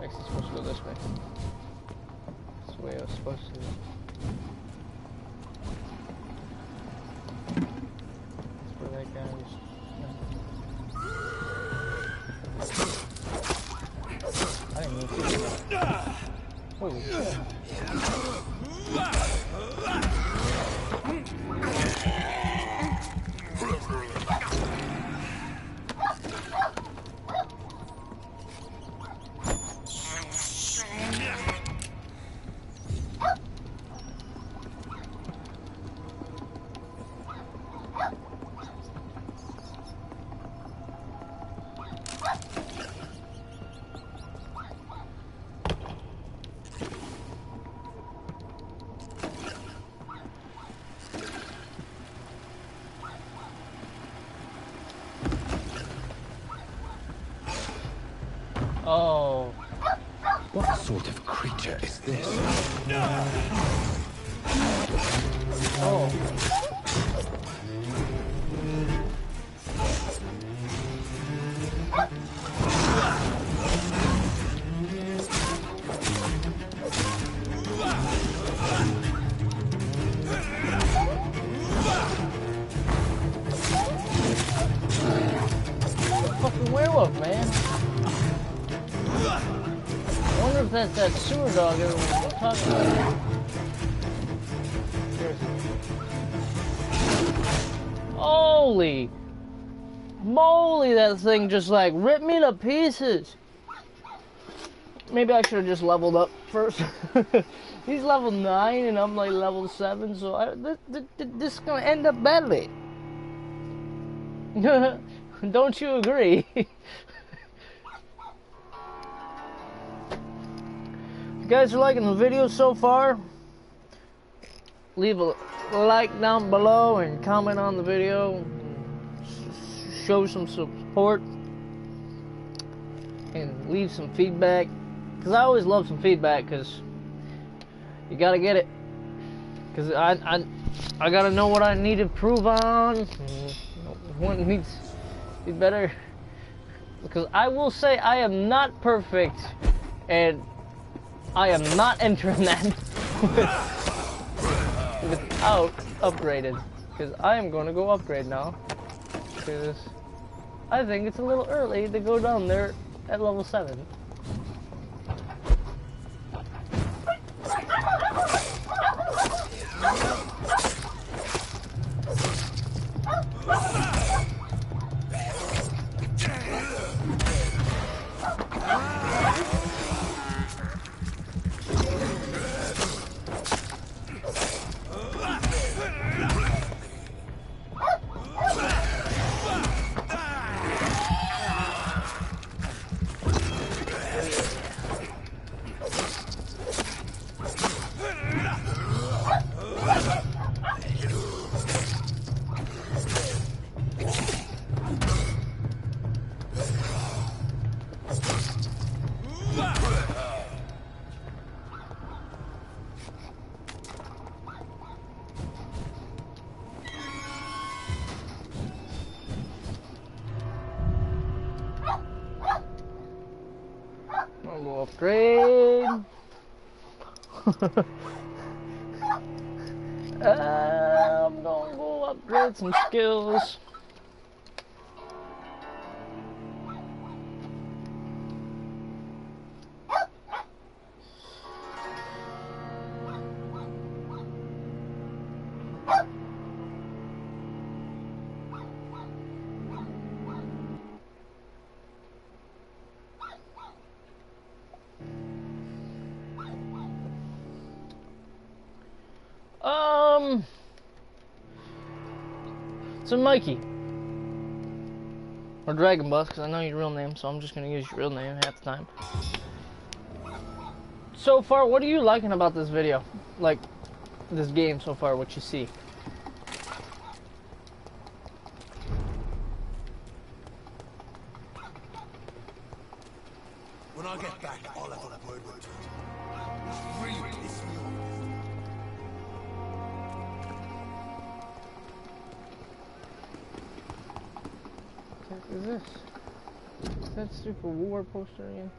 Actually supposed to go this way. This way I was supposed to go. That's where that guy was... I didn't even see that. Holy shit. Oh. What sort of creature is this? Oh. Fucking werewolf, man. I wonder if that's that sewer dog everyone was talking about. Holy moly, that thing just like ripped me to pieces. Maybe I should have just leveled up first. He's level 9 and I'm like level 7, so this is gonna end up badly. Don't you agree? If you guys are liking the video so far, leave a like down below and comment on the video. Show some support and leave some feedback, because I always love some feedback, because you gotta get it, because I gotta know what I need to improve on, what needs to be better, because I will say I am not perfect and I am not entering that without upgraded, because I am going to go upgrade now, because I think it's a little early to go down there at level 7. upgrade. I'm gonna go upgrade some skills. So Mikey, or Dragon Bus, because I know your real name, so I'm just gonna use your real name half the time. So far, what are you liking about this video? Like, this game so far, what you see? When I get back, I'll have a word with you. It's really pissed me off. What is this? Is that Super War poster again?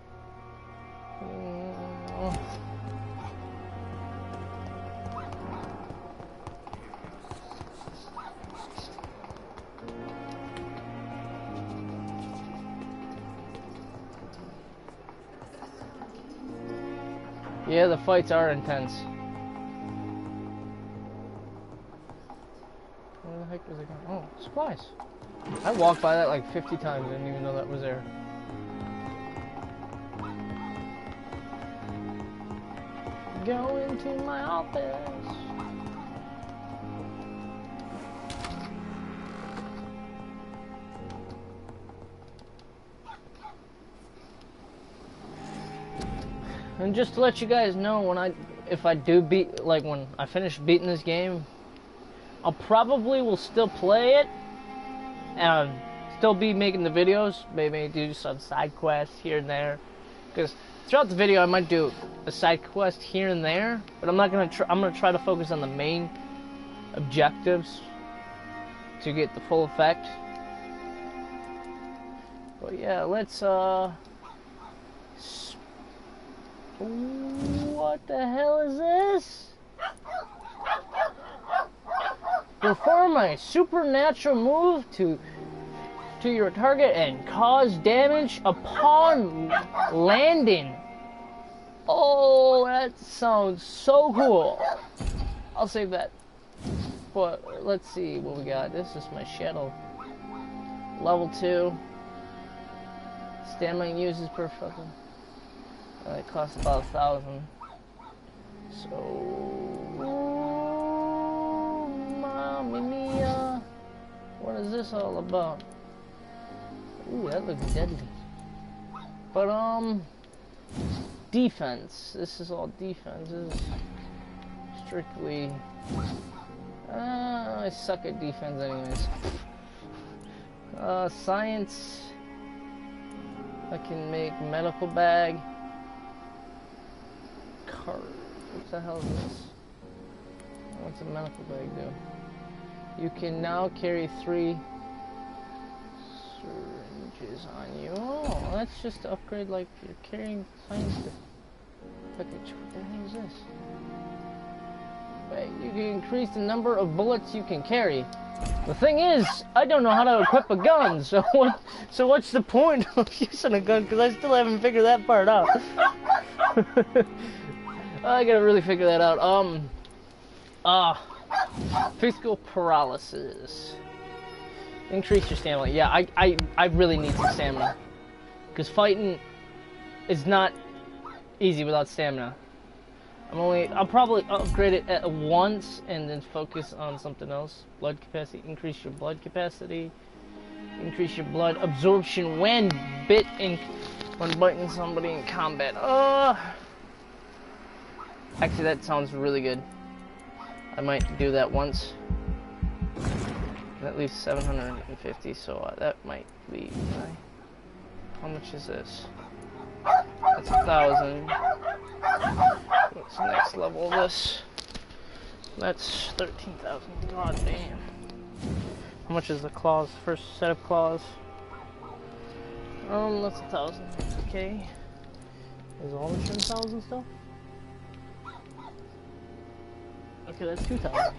Yeah, the fights are intense. Where the heck was it going? Oh, supplies. I walked by that like 50 times, I didn't even know that was there. Go into my office. And just to let you guys know, if I do beat, like when I finish beating this game, I'll probably will still play it and still be making the videos, maybe do some side quests here and there, because throughout the video I might do a side quest here and there, but I'm gonna try to focus on the main objectives to get the full effect. But yeah, let's what the hell is this? Perform a supernatural move to your target and cause damage upon landing. Oh, that sounds so cool. I'll save that. But let's see what we got. This is my shadow. Level 2. Stamina uses per fucking. It costs about 1,000. So, mamma mia, what is this all about? Ooh, that looks deadly. But defense. This is all defense. This is strictly. I suck at defense, anyways. Science. I can make medical bag. What the hell is this? What's a medical bag do? You can now carry 3 syringes on you. Oh, that's just to upgrade, like you're carrying science. What the hell is this? Wait, you can increase the number of bullets you can carry. The thing is, I don't know how to equip a gun, so what's the point of using a gun? Because I still haven't figured that part out. I gotta really figure that out. Physical paralysis. Increase your stamina. Yeah, I really need some stamina. Because fighting is not easy without stamina. I'll probably upgrade it at once and then focus on something else. Blood capacity. Increase your blood capacity. Increase your blood absorption when biting somebody in combat. Actually, that sounds really good. I might do that once. That leaves 750, so that might leave. How much is this? That's 1,000. What's the next level of this? That's 13,000. God damn. How much is the claws? First set of claws. That's 1,000. Okay. Is all the 10,000 still? Okay, that's 2,000.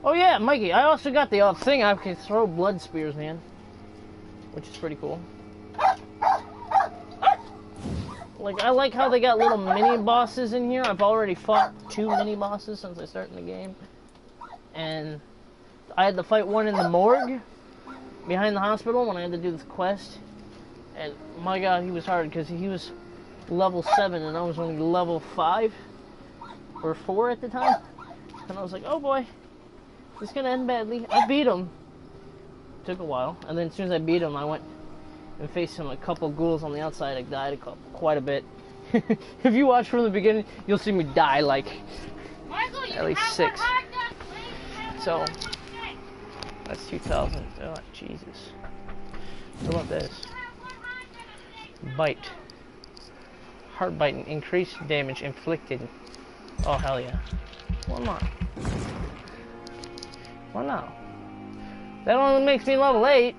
Oh yeah, Mikey, I also got the thing. I can throw blood spears, man. Which is pretty cool. Like, I like how they got little mini bosses in here. I've already fought 2 mini bosses since I started the game. And I had to fight one in the morgue behind the hospital when I had to do this quest. And my god, he was hard because he was level 7 and I was only level 5 or 4 at the time. And I was like, oh boy, this is gonna end badly. I beat him. Took a while. And then as soon as I beat him, I went and faced him a couple ghouls on the outside. I died quite a bit. If you watch from the beginning, you'll see me die like at least 6. So that's 2,000. Oh Jesus! What about this? Bite. Hard biting. Increased damage inflicted. Oh hell yeah! Why not? Why not? That only makes me level 8.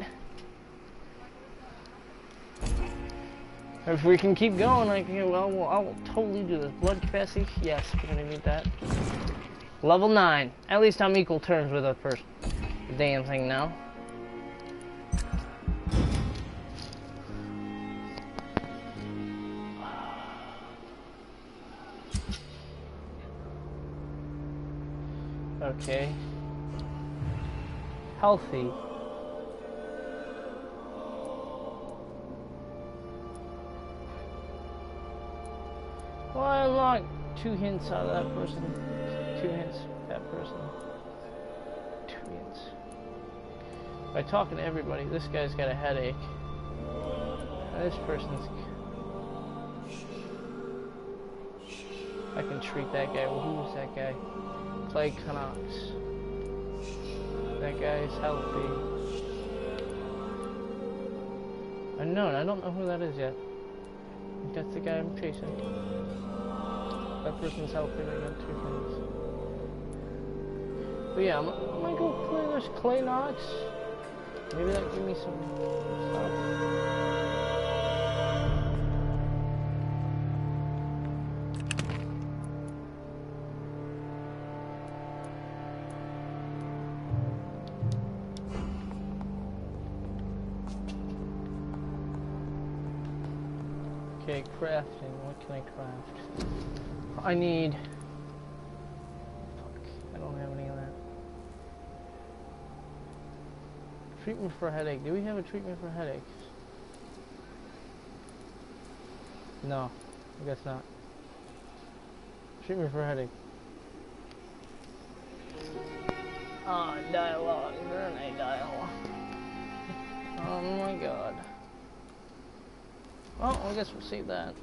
If we can keep going, I will totally do this. Blood capacity? Yes, we're gonna need that. Level 9. At least I'm equal terms with the first damn thing now. Okay. Healthy. Well, I unlocked 2 hints out of that person. 2 hints, that person. 2 hints. By talking to everybody, this guy's got a headache. And this person's... I can treat that guy. Well, who is that guy? Clay Canucks. That guy's healthy. Unknown. I don't know who that is yet. That's the guy I'm chasing. That person's healthy. I got 2 things. But yeah, I'm gonna go play this Clay Knox. Maybe that'll give me some stuff. Okay, crafting. What can I craft? I need... Fuck, I don't have any of that. Treatment for a headache. Do we have a treatment for headaches? No, I guess not. Treatment for a headache. Oh, dialogue. Verne dialogue. Oh my god. Well, I guess we'll save that.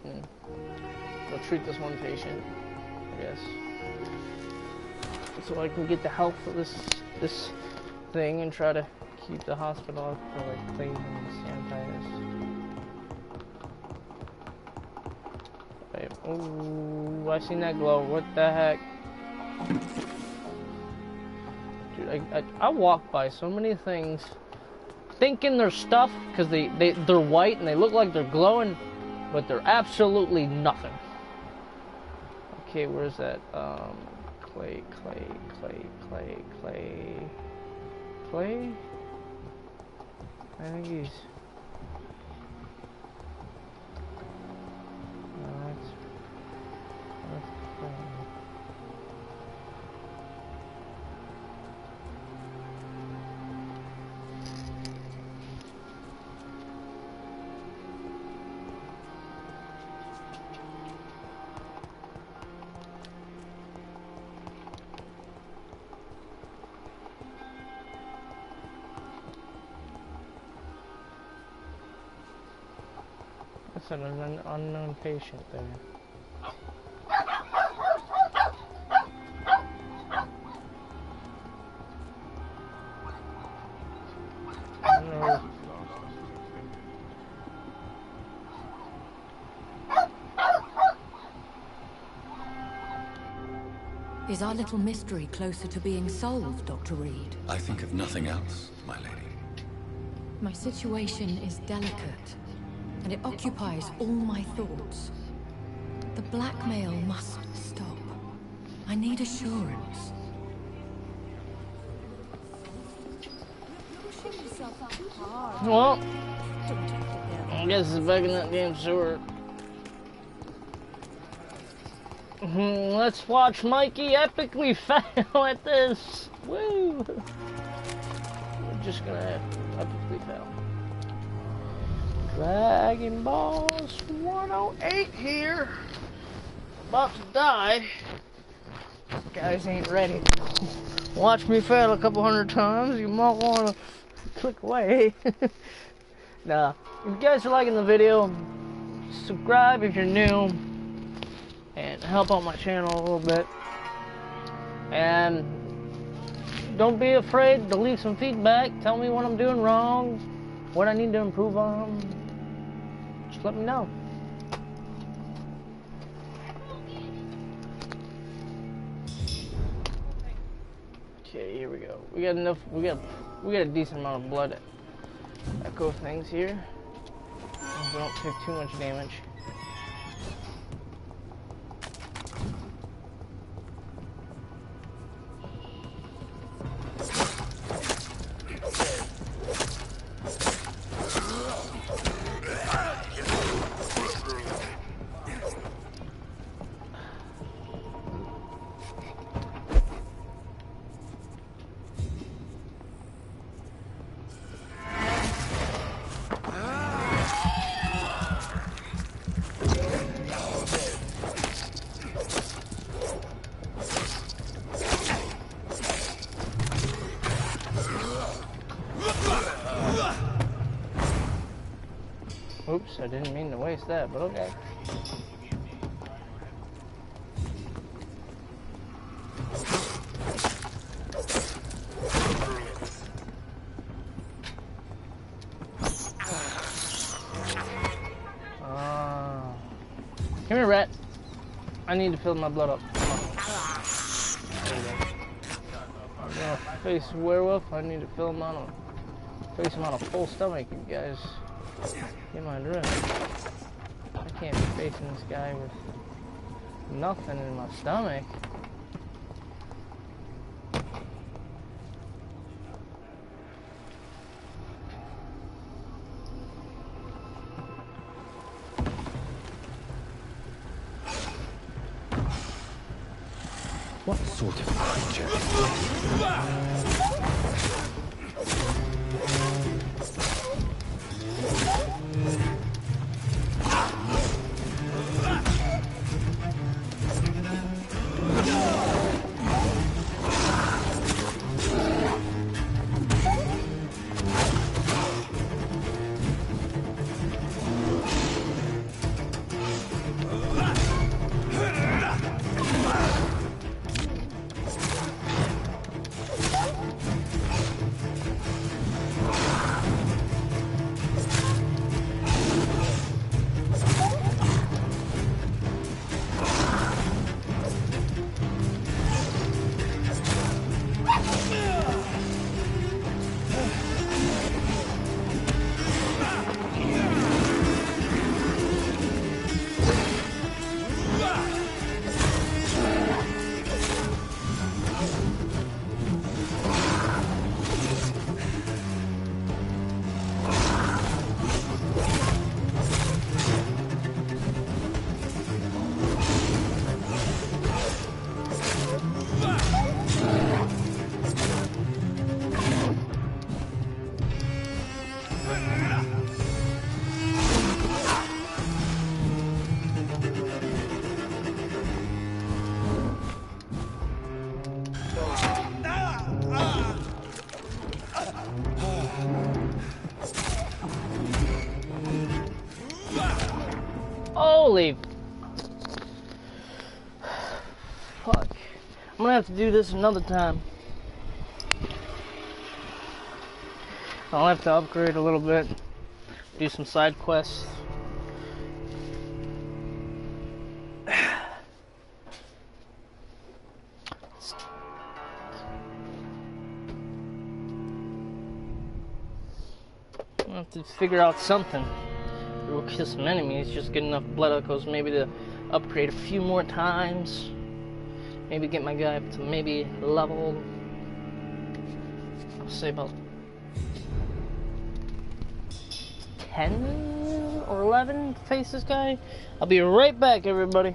We'll treat this one patient, I guess. So I can get the health of this thing and try to keep the hospital up for like plague and sanititis. Right. Oh, I seen that glow. What the heck? Dude, I walk by so many things thinking they're stuff because they're white and they look like they're glowing, but they're absolutely nothing. Okay, where's that? Clay. I think he's... No, that's Clay. That's an unknown patient there. I don't know. Is our little mystery closer to being solved, Dr. Reed? I think of nothing else, my lady. My situation is delicate. and it occupies all my thoughts. The blackmail must stop. I need assurance. Well, I guess it's back in that damn sewer. Let's watch Mikey epically fail at this. Woo! We're just gonna have to epically fail. Dragon Balls 108 here. About to die. Guys ain't ready. Watch me fail a couple hundred times. You might want to click away. Nah. If you guys are liking the video, subscribe if you're new. And help out my channel a little bit. And don't be afraid to leave some feedback. Tell me what I'm doing wrong, what I need to improve on. Just let me know. Okay, here we go. We got enough. We got a decent amount of blood echo things here. We don't take too much damage. Oops, I didn't mean to waste that, but okay. Come here, rat. I need to fill my blood up. Come on. There you go. I'm gonna face a werewolf. I need to fill him on face him on a full stomach, you guys. Get my drift. I can't be facing this guy with nothing in my stomach. What sort of creature is Holy fuck. I'm gonna have to do this another time. I'll have to upgrade a little bit, do some side quests. I'll have to figure out something. We'll kill some enemies, just get enough blood echoes maybe to upgrade a few more times. Maybe get my guy up to maybe level, I'll say about 10 or 11 to face this guy. I'll be right back, everybody.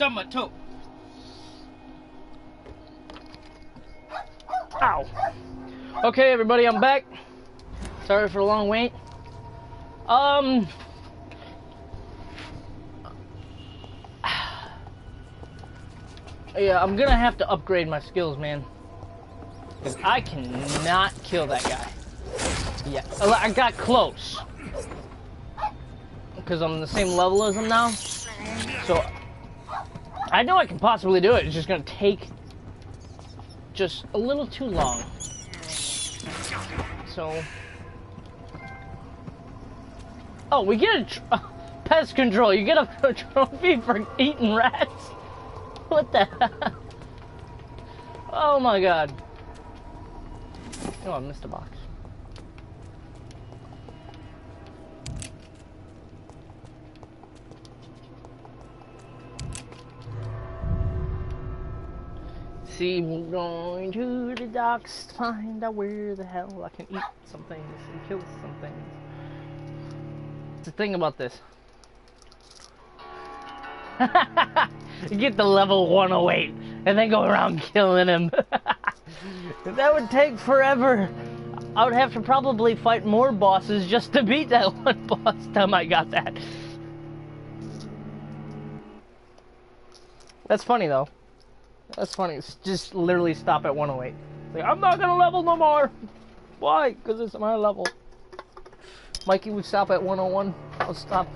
Stub my toe. Ow. Okay, everybody, I'm back. Sorry for the long wait. Yeah, I'm gonna have to upgrade my skills, man. Because I cannot kill that guy. Yeah, I got close. Because I'm the same level as him now. So, I know I can possibly do it. It's just gonna take just a little too long. So... Oh, we get a pest control. You get a trophy for eating rats? What the hell? Oh my god. Oh, I missed a box. See, we're going to the docks to find out where the hell I can eat some things and kill some things. The thing about this. You get to level 108 and then go around killing him. That would take forever. I would have to probably fight more bosses just to beat that one boss time I got that. That's funny though. That's funny. It's just literally stop at 108. Like, I'm not gonna level no more. Why? Because it's my level. Mikey would stop at 101. I'll stop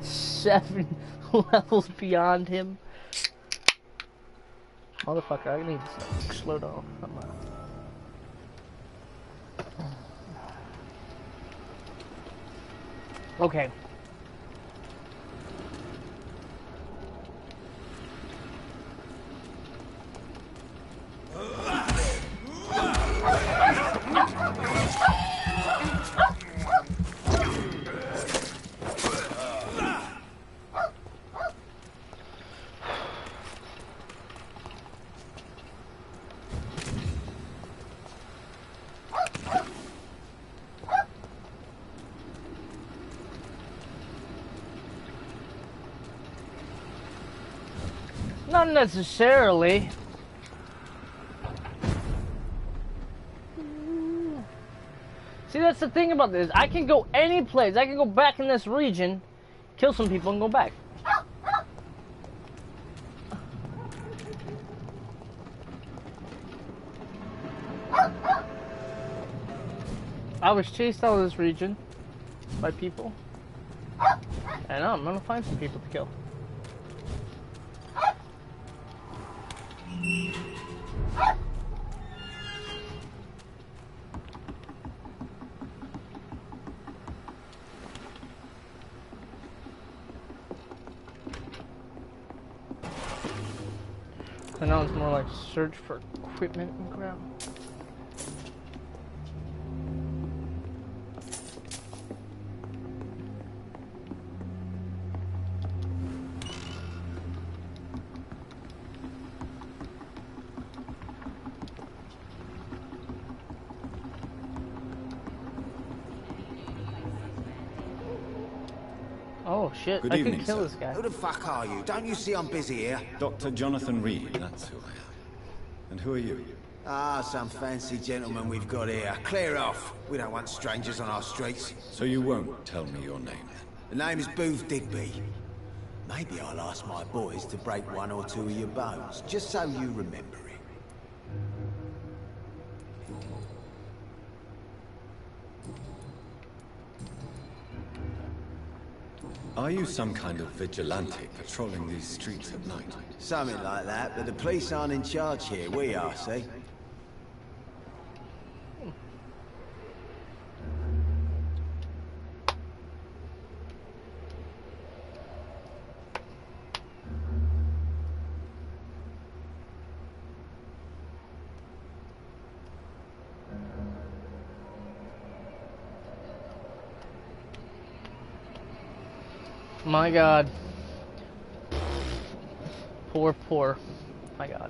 7 levels beyond him. Motherfucker, I need to slow down. Okay. Not necessarily. See, that's the thing about this. I can go any place. I can go back in this region, kill some people, and go back. I was chased out of this region by people, and I'm gonna find some people to kill. So now it's more like search for equipment and crap. Oh shit, Good I evening, can kill sir. this guy. Who the fuck are you? Don't you see I'm busy here? Dr. Jonathan Reed, that's who I am. And who are you? Ah, some fancy gentleman we've got here. Clear off. We don't want strangers on our streets. So you won't tell me your name? The name is Booth Digby. Maybe I'll ask my boys to break 1 or 2 of your bones, just so you remember it. Are you some kind of vigilante patrolling these streets at night? Something like that, but the police aren't in charge here. We are, see? My god. Poor. My god.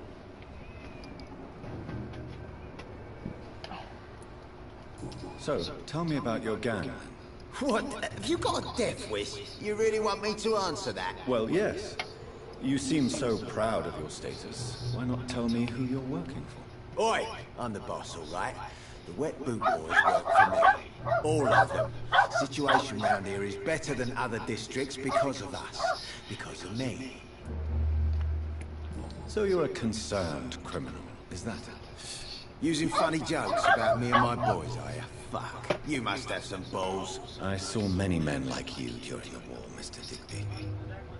So, tell me about your gang. What? Have you got a death wish? You really want me to answer that? Well, yes. You seem so proud of your status. Why not tell me who you're working for? Oi! I'm the boss, all right? The wet boot boys work for me. All of them. Situation round here is better than other districts because of us. Because of me. So you're a concerned criminal, is that it? Using funny jokes about me and my boys, are you? Fuck. You must have some balls. I saw many men like you during the war, Mr. Digby.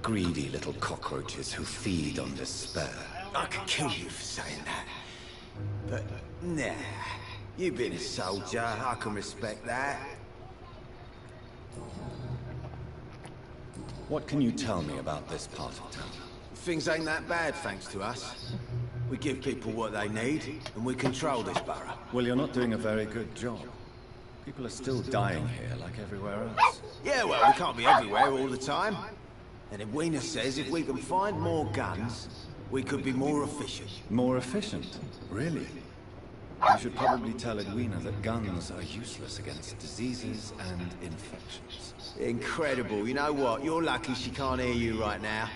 Greedy little cockroaches who feed on despair. I could kill you for saying that. But, nah. You've been a soldier, I can respect that. What can you tell me about this part of town? Things ain't that bad, thanks to us. We give people what they need, and we control this borough. Well, you're not doing a very good job. People are still dying here, like everywhere else. Yeah, well, we can't be everywhere all the time. And Edwina says if we can find more guns, we could be more efficient. More efficient? Really? You should probably tell Edwina that guns are useless against diseases and infections. Incredible. You know what? You're lucky she can't hear you right now.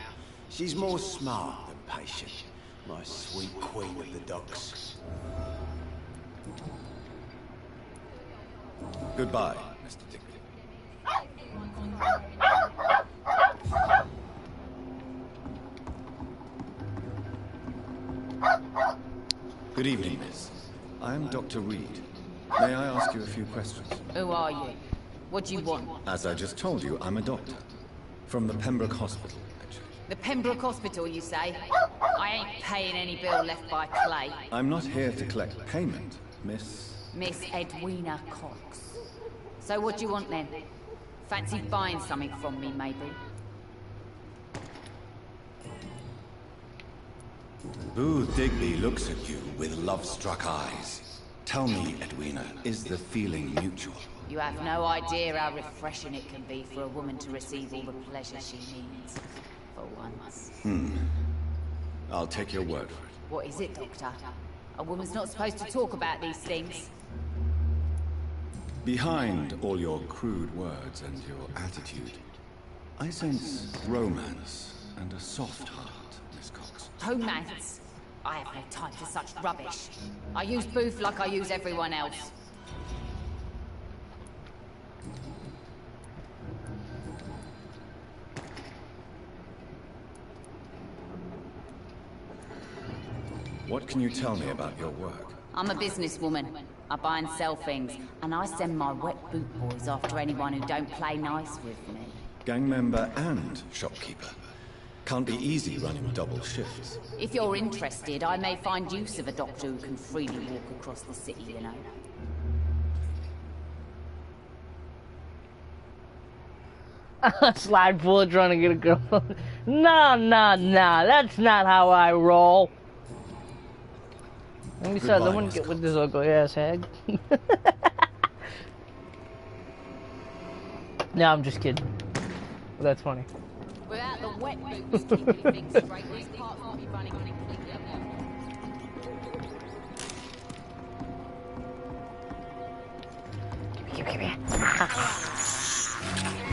She's more smart than patient. My sweet queen of the docks. Goodbye, Mr. Digby. Good evening, miss. I am Dr. Reed. May I ask you a few questions? Who are you? What do you want? As I just told you, I'm a doctor. From the Pembroke Hospital, actually. The Pembroke Hospital, you say? I ain't paying any bill left by Clay. I'm not here to collect payment, Miss Edwina Cox. So what do you want then? Fancy buying something from me, maybe? Booth Digby looks at you with love-struck eyes. Tell me, Edwina, is the feeling mutual? You have no idea how refreshing it can be for a woman to receive all the pleasure she needs. For once. I'll take your word for it. What is it, Doctor? A woman's not supposed to talk about these things. Behind all your crude words and your attitude, I sense romance and a soft heart, Miss Cox. Romance? I have no time for such rubbish. I use Booth like I use everyone else. What can you tell me about your work? I'm a businesswoman. I buy and sell things, and I send my wet boot boys after anyone who don't play nice with me. Gang member and shopkeeper. Can't be easy running double shifts. If you're interested, I may find use of a doctor who can freely walk across the city, you know. Slide bullet trying to get a girl. Nah, that's not how I roll. And besides, I wouldn't get with this ugly ass hag. No, I'm just kidding. Well, that's funny. Without the wet boots keeping things straight, these parts will be running completely alone. Give me.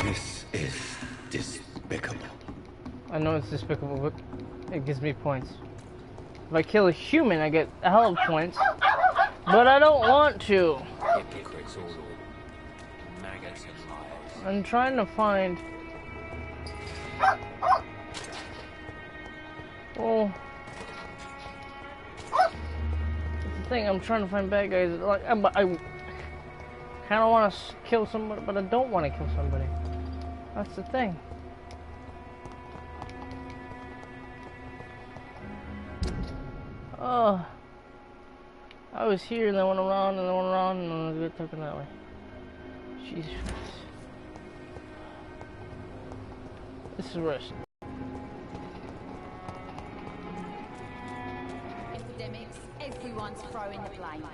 This is despicable. I know it's despicable, but it gives me points. If I kill a human, I get a hell of points. But I don't want to. Hypocrites all over. Maggots and liars. I'm trying to find... Oh. That's the thing, I'm trying to find bad guys. Like, I kind of want to kill somebody, but I don't want to kill somebody. That's the thing. Oh, I was here and then went around and then went around and then I was taken that way. Jesus Christ. This is worse. Epidemics, everyone's throwing the blame.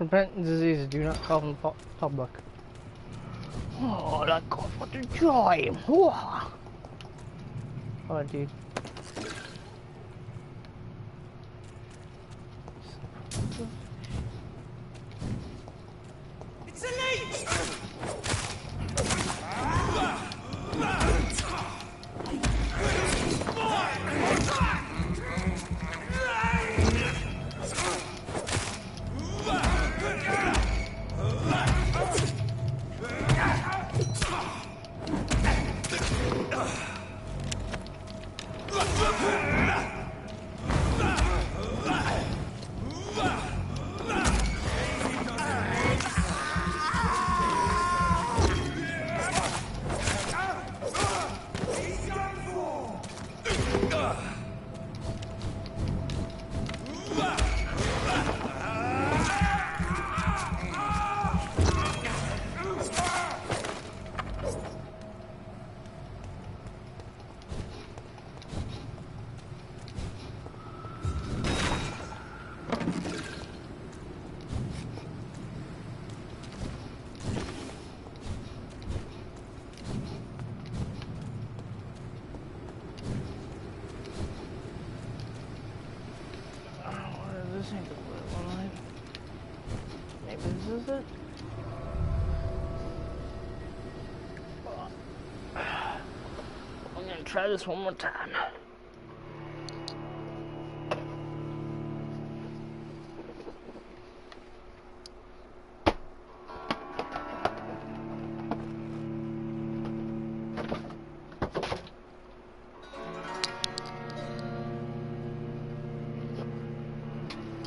prevent diseases. Do not cough in public. Oh, that cough for the joy. Oh, dude. It's a leech! Maybe this is it? I'm gonna try this one more time.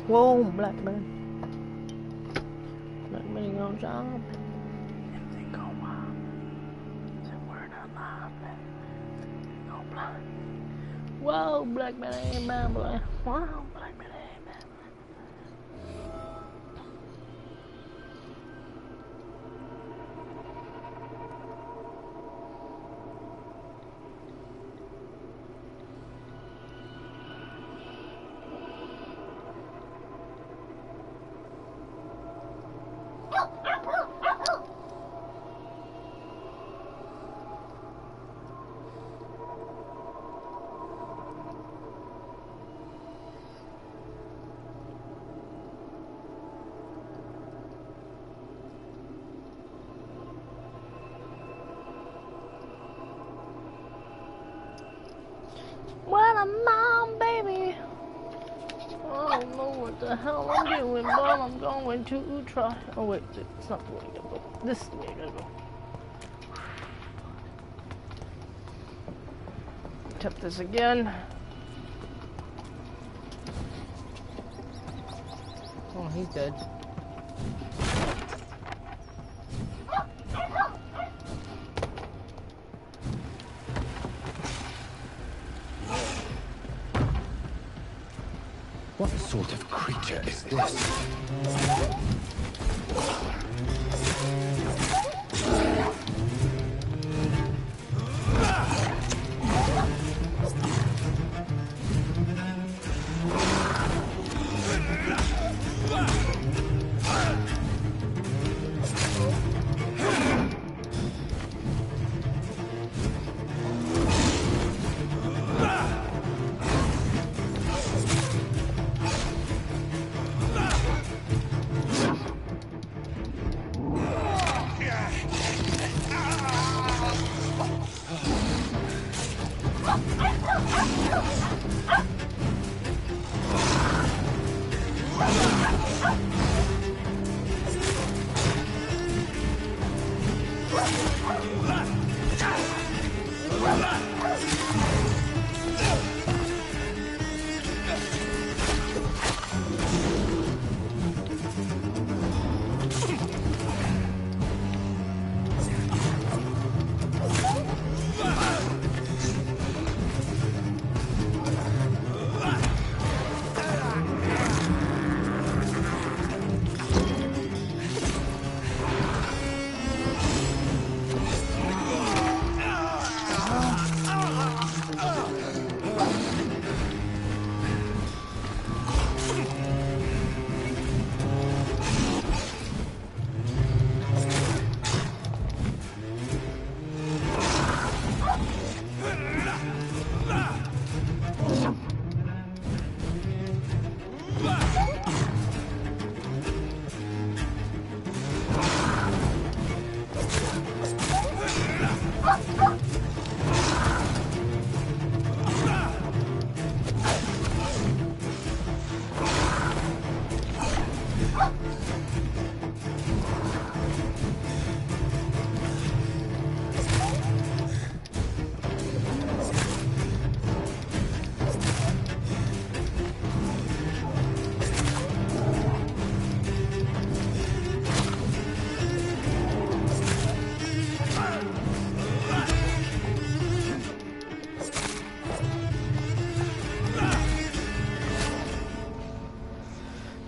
Whoa, black man. Black man gonna jump. If they go wild, say we're not lying. Go blind. Whoa, black man ain't bad boy. Wow, black man ain't bad boy. What a mom, baby. I don't know what the hell I'm doing, but I'm going to try. Oh wait, it's not the way to go. This is the way to go. Attempt this again. Oh, he's dead. What sort of creature is this?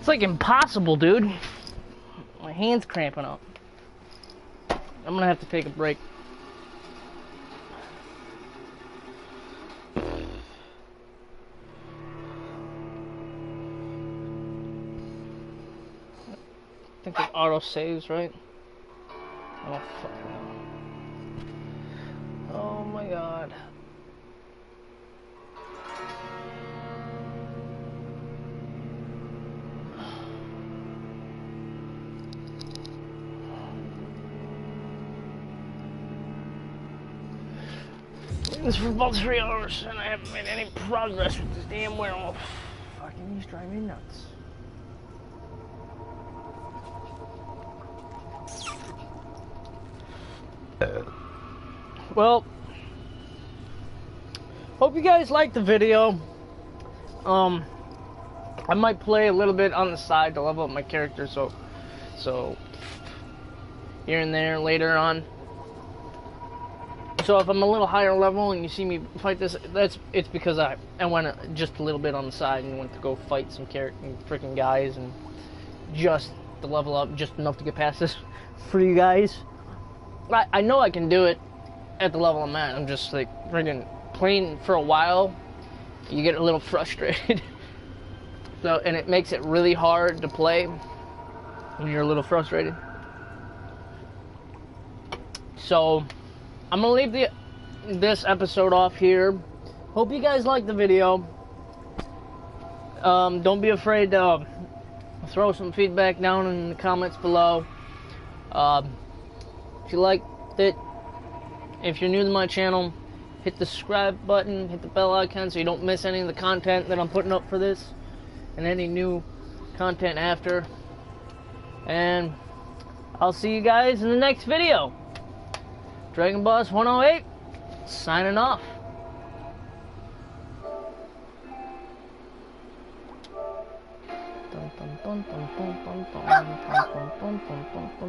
like impossible, dude. My hand's cramping up. I'm gonna have to take a break. I think it auto saves, right? Oh, fuck no. Oh my god. This for about 3 hours and I haven't made any progress with this damn werewolf. Fucking he's driving me nuts. Well, hope you guys liked the video. I might play a little bit on the side to level up my character, so here and there later on. So if I'm a little higher level and you see me fight this, it's because I went just a little bit on the side and went to go fight some freaking guys and just to level up just enough to get past this for you guys. I know I can do it at the level I'm at. I'm just like freaking playing for a while. You get a little frustrated. So, and it makes it really hard to play when you're a little frustrated. So I'm gonna leave this episode off here. Hope you guys liked the video. Don't be afraid to throw some feedback down in the comments below. If you liked it, if you're new to my channel, hit the subscribe button, hit the bell icon so you don't miss any of the content that I'm putting up for this and any new content after. And I'll see you guys in the next video. Dragon Boss 108, signing off. Dun, dun, dun, dun, dun, dun, dun, dun, dun, dun, dun, dun.